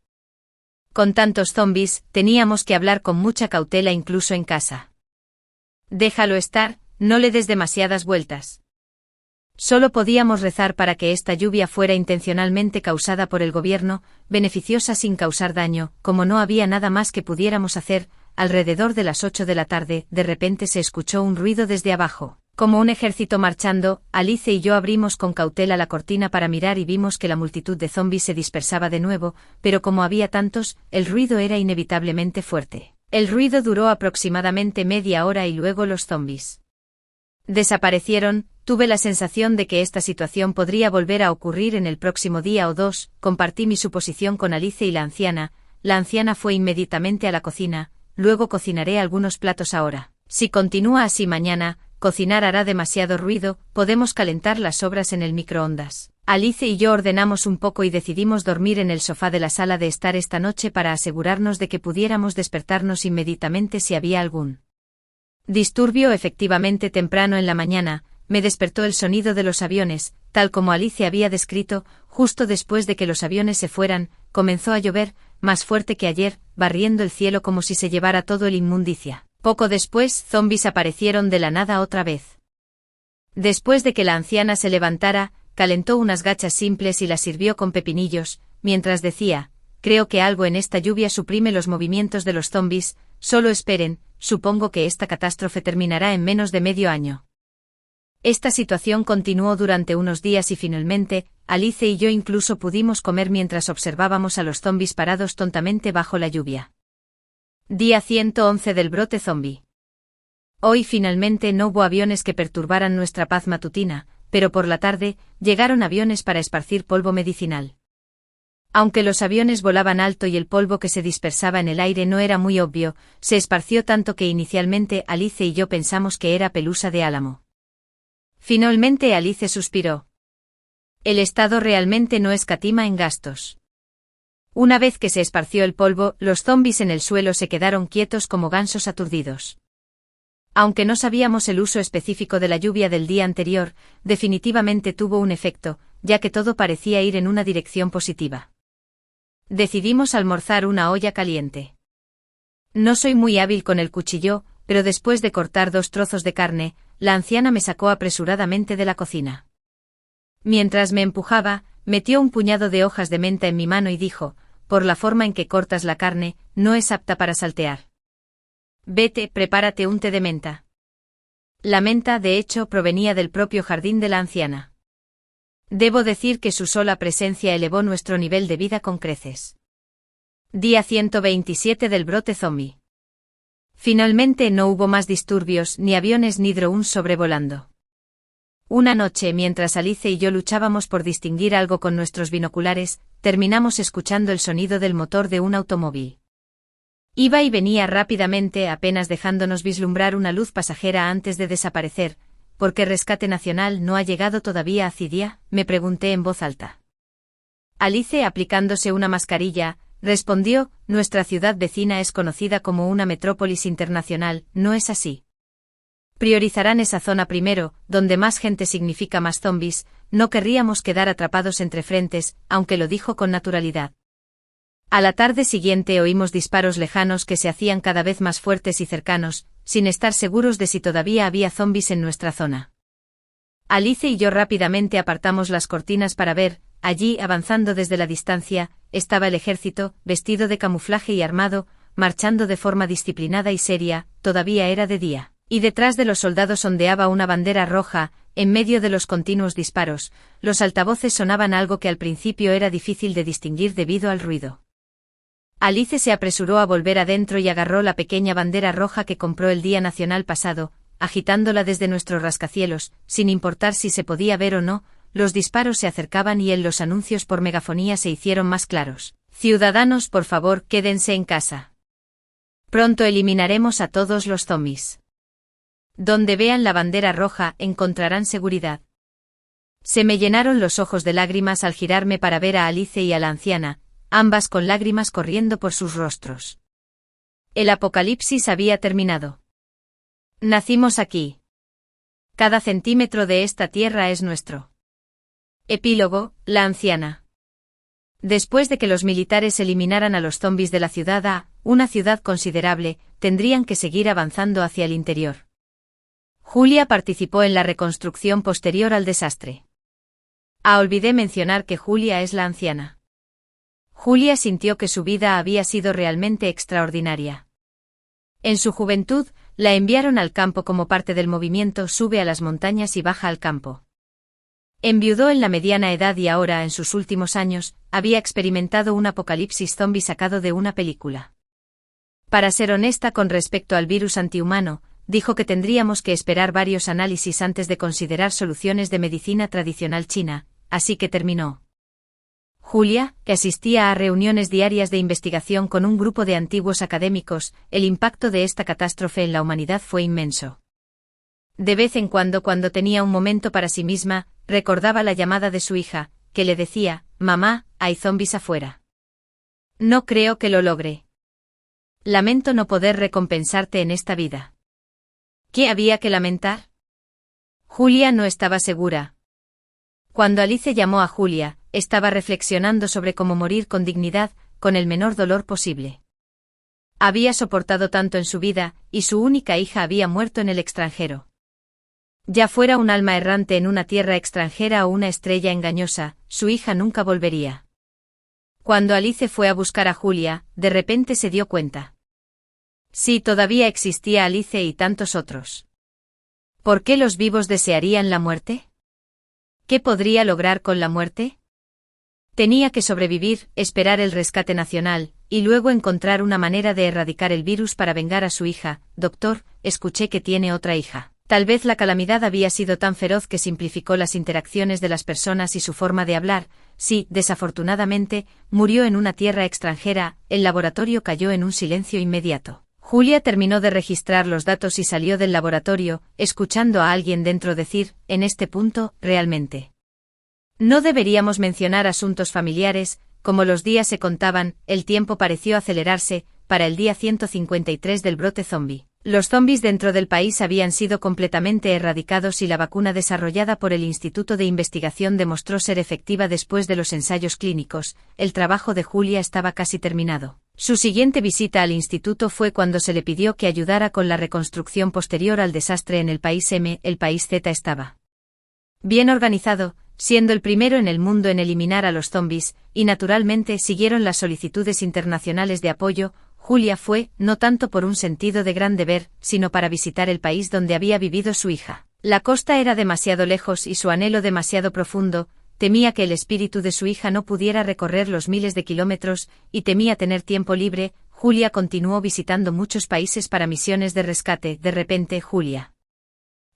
Con tantos zombis, teníamos que hablar con mucha cautela incluso en casa. Déjalo estar, no le des demasiadas vueltas. Solo podíamos rezar para que esta lluvia fuera intencionalmente causada por el gobierno, beneficiosa sin causar daño. Como no había nada más que pudiéramos hacer, alrededor de las 8 de la tarde, de repente se escuchó un ruido desde abajo, como un ejército marchando. Alice y yo abrimos con cautela la cortina para mirar y vimos que la multitud de zombis se dispersaba de nuevo, pero como había tantos, el ruido era inevitablemente fuerte. El ruido duró aproximadamente media hora y luego los zombis desaparecieron. Tuve la sensación de que esta situación podría volver a ocurrir en el próximo día o 2, compartí mi suposición con Alice y la anciana. La anciana fue inmediatamente a la cocina: luego cocinaré algunos platos ahora. Si continúa así mañana, cocinar hará demasiado ruido, podemos calentar las sobras en el microondas. Alice y yo ordenamos un poco y decidimos dormir en el sofá de la sala de estar esta noche para asegurarnos de que pudiéramos despertarnos inmediatamente si había algún disturbio. Efectivamente, temprano en la mañana, me despertó el sonido de los aviones, tal como Alice había descrito. Justo después de que los aviones se fueran, comenzó a llover, más fuerte que ayer, barriendo el cielo como si se llevara todo el inmundicia. Poco después, zombis aparecieron de la nada otra vez. Después de que la anciana se levantara, calentó unas gachas simples y las sirvió con pepinillos, mientras decía: creo que algo en esta lluvia suprime los movimientos de los zombis. Solo esperen, supongo que esta catástrofe terminará en menos de medio año. Esta situación continuó durante unos días y finalmente, Alice y yo incluso pudimos comer mientras observábamos a los zombis parados tontamente bajo la lluvia. Día 111 del brote zombie. Hoy finalmente no hubo aviones que perturbaran nuestra paz matutina, pero por la tarde, llegaron aviones para esparcir polvo medicinal. Aunque los aviones volaban alto y el polvo que se dispersaba en el aire no era muy obvio, se esparció tanto que inicialmente Alice y yo pensamos que era pelusa de álamo. Finalmente Alice suspiró. El Estado realmente no escatima en gastos. Una vez que se esparció el polvo, los zombis en el suelo se quedaron quietos como gansos aturdidos. Aunque no sabíamos el uso específico de la lluvia del día anterior, definitivamente tuvo un efecto, ya que todo parecía ir en una dirección positiva. Decidimos almorzar una olla caliente. No soy muy hábil con el cuchillo, pero después de cortar 2 trozos de carne, la anciana me sacó apresuradamente de la cocina. Mientras me empujaba, metió un puñado de hojas de menta en mi mano y dijo: por la forma en que cortas la carne, no es apta para saltear. Vete, prepárate un té de menta. La menta, de hecho, provenía del propio jardín de la anciana. Debo decir que su sola presencia elevó nuestro nivel de vida con creces. Día 127 del brote zombie. Finalmente no hubo más disturbios, ni aviones ni drones sobrevolando. Una noche, mientras Alice y yo luchábamos por distinguir algo con nuestros binoculares, terminamos escuchando el sonido del motor de un automóvil. Iba y venía rápidamente, apenas dejándonos vislumbrar una luz pasajera antes de desaparecer. ¿Por qué Rescate Nacional no ha llegado todavía a Cidia?, me pregunté en voz alta. Alice, aplicándose una mascarilla, respondió: nuestra ciudad vecina es conocida como una metrópolis internacional, ¿no es así? Priorizarán esa zona primero, donde más gente significa más zombis, no querríamos quedar atrapados entre frentes, aunque lo dijo con naturalidad. A la tarde siguiente oímos disparos lejanos que se hacían cada vez más fuertes y cercanos, sin estar seguros de si todavía había zombis en nuestra zona. Alice y yo rápidamente apartamos las cortinas para ver. Allí, avanzando desde la distancia, estaba el ejército, vestido de camuflaje y armado, marchando de forma disciplinada y seria. Todavía era de día, y detrás de los soldados ondeaba una bandera roja. En medio de los continuos disparos, los altavoces sonaban algo que al principio era difícil de distinguir debido al ruido. Alice se apresuró a volver adentro y agarró la pequeña bandera roja que compró el Día Nacional pasado, agitándola desde nuestros rascacielos, sin importar si se podía ver o no. Los disparos se acercaban y los anuncios por megafonía se hicieron más claros. Ciudadanos, por favor, quédense en casa. Pronto eliminaremos a todos los zombies. Donde vean la bandera roja, encontrarán seguridad. Se me llenaron los ojos de lágrimas al girarme para ver a Alice y a la anciana, ambas con lágrimas corriendo por sus rostros. El apocalipsis había terminado. Nacimos aquí. Cada centímetro de esta tierra es nuestro. Epílogo: la anciana. Después de que los militares eliminaran a los zombis de la ciudad, una ciudad considerable, tendrían que seguir avanzando hacia el interior. Julia participó en la reconstrucción posterior al desastre. Olvidé mencionar que Julia es la anciana. Julia sintió que su vida había sido realmente extraordinaria. En su juventud, la enviaron al campo como parte del movimiento Sube a las montañas y baja al campo. Enviudó en la mediana edad y ahora, en sus últimos años, había experimentado un apocalipsis zombie sacado de una película. Para ser honesta con respecto al virus antihumano, dijo que tendríamos que esperar varios análisis antes de considerar soluciones de medicina tradicional china, así que terminó. Julia, que asistía a reuniones diarias de investigación con un grupo de antiguos académicos, el impacto de esta catástrofe en la humanidad fue inmenso. De vez en cuando tenía un momento para sí misma, recordaba la llamada de su hija, que le decía: «Mamá, hay zombis afuera». No creo que lo logre. Lamento no poder recompensarte en esta vida. ¿Qué había que lamentar? Julia no estaba segura. Cuando Alice llamó a Julia, estaba reflexionando sobre cómo morir con dignidad, con el menor dolor posible. Había soportado tanto en su vida, y su única hija había muerto en el extranjero. Ya fuera un alma errante en una tierra extranjera o una estrella engañosa, su hija nunca volvería. Cuando Alice fue a buscar a Julia, de repente se dio cuenta. Sí, todavía existía Alice y tantos otros. ¿Por qué los vivos desearían la muerte? ¿Qué podría lograr con la muerte? Tenía que sobrevivir, esperar el rescate nacional, y luego encontrar una manera de erradicar el virus para vengar a su hija. Doctor, escuché que tiene otra hija. Tal vez la calamidad había sido tan feroz que simplificó las interacciones de las personas y su forma de hablar. Sí, desafortunadamente, murió en una tierra extranjera. El laboratorio cayó en un silencio inmediato. Julia terminó de registrar los datos y salió del laboratorio, escuchando a alguien dentro decir: «En este punto, realmente. No deberíamos mencionar asuntos familiares, como los días se contaban, el tiempo pareció acelerarse, para el día 153 del brote zombie. Los zombies dentro del país habían sido completamente erradicados y la vacuna desarrollada por el Instituto de Investigación demostró ser efectiva después de los ensayos clínicos. El trabajo de Julia estaba casi terminado. Su siguiente visita al instituto fue cuando se le pidió que ayudara con la reconstrucción posterior al desastre en el país M. El país Z estaba bien organizado, siendo el primero en el mundo en eliminar a los zombies, y naturalmente siguieron las solicitudes internacionales de apoyo. Julia fue, no tanto por un sentido de gran deber, sino para visitar el país donde había vivido su hija. La costa era demasiado lejos y su anhelo demasiado profundo, temía que el espíritu de su hija no pudiera recorrer los miles de kilómetros, y temía tener tiempo libre. Julia continuó visitando muchos países para misiones de rescate. De repente Julia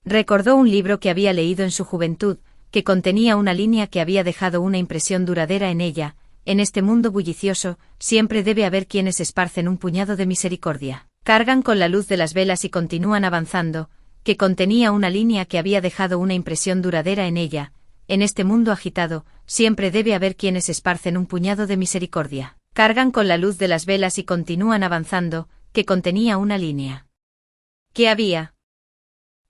recordó un libro que había leído en su juventud, que contenía una línea que había dejado una impresión duradera en ella: en este mundo bullicioso, siempre debe haber quienes esparcen un puñado de misericordia. Cargan con la luz de las velas y continúan avanzando, que contenía una línea que había dejado una impresión duradera en ella: en este mundo agitado, siempre debe haber quienes esparcen un puñado de misericordia. Cargan con la luz de las velas y continúan avanzando, que contenía una línea que había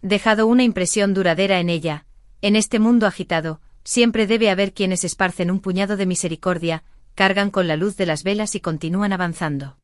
dejado una impresión duradera en ella: en este mundo agitado, siempre debe haber quienes esparcen un puñado de misericordia. Cargan con la luz de las velas y continúan avanzando.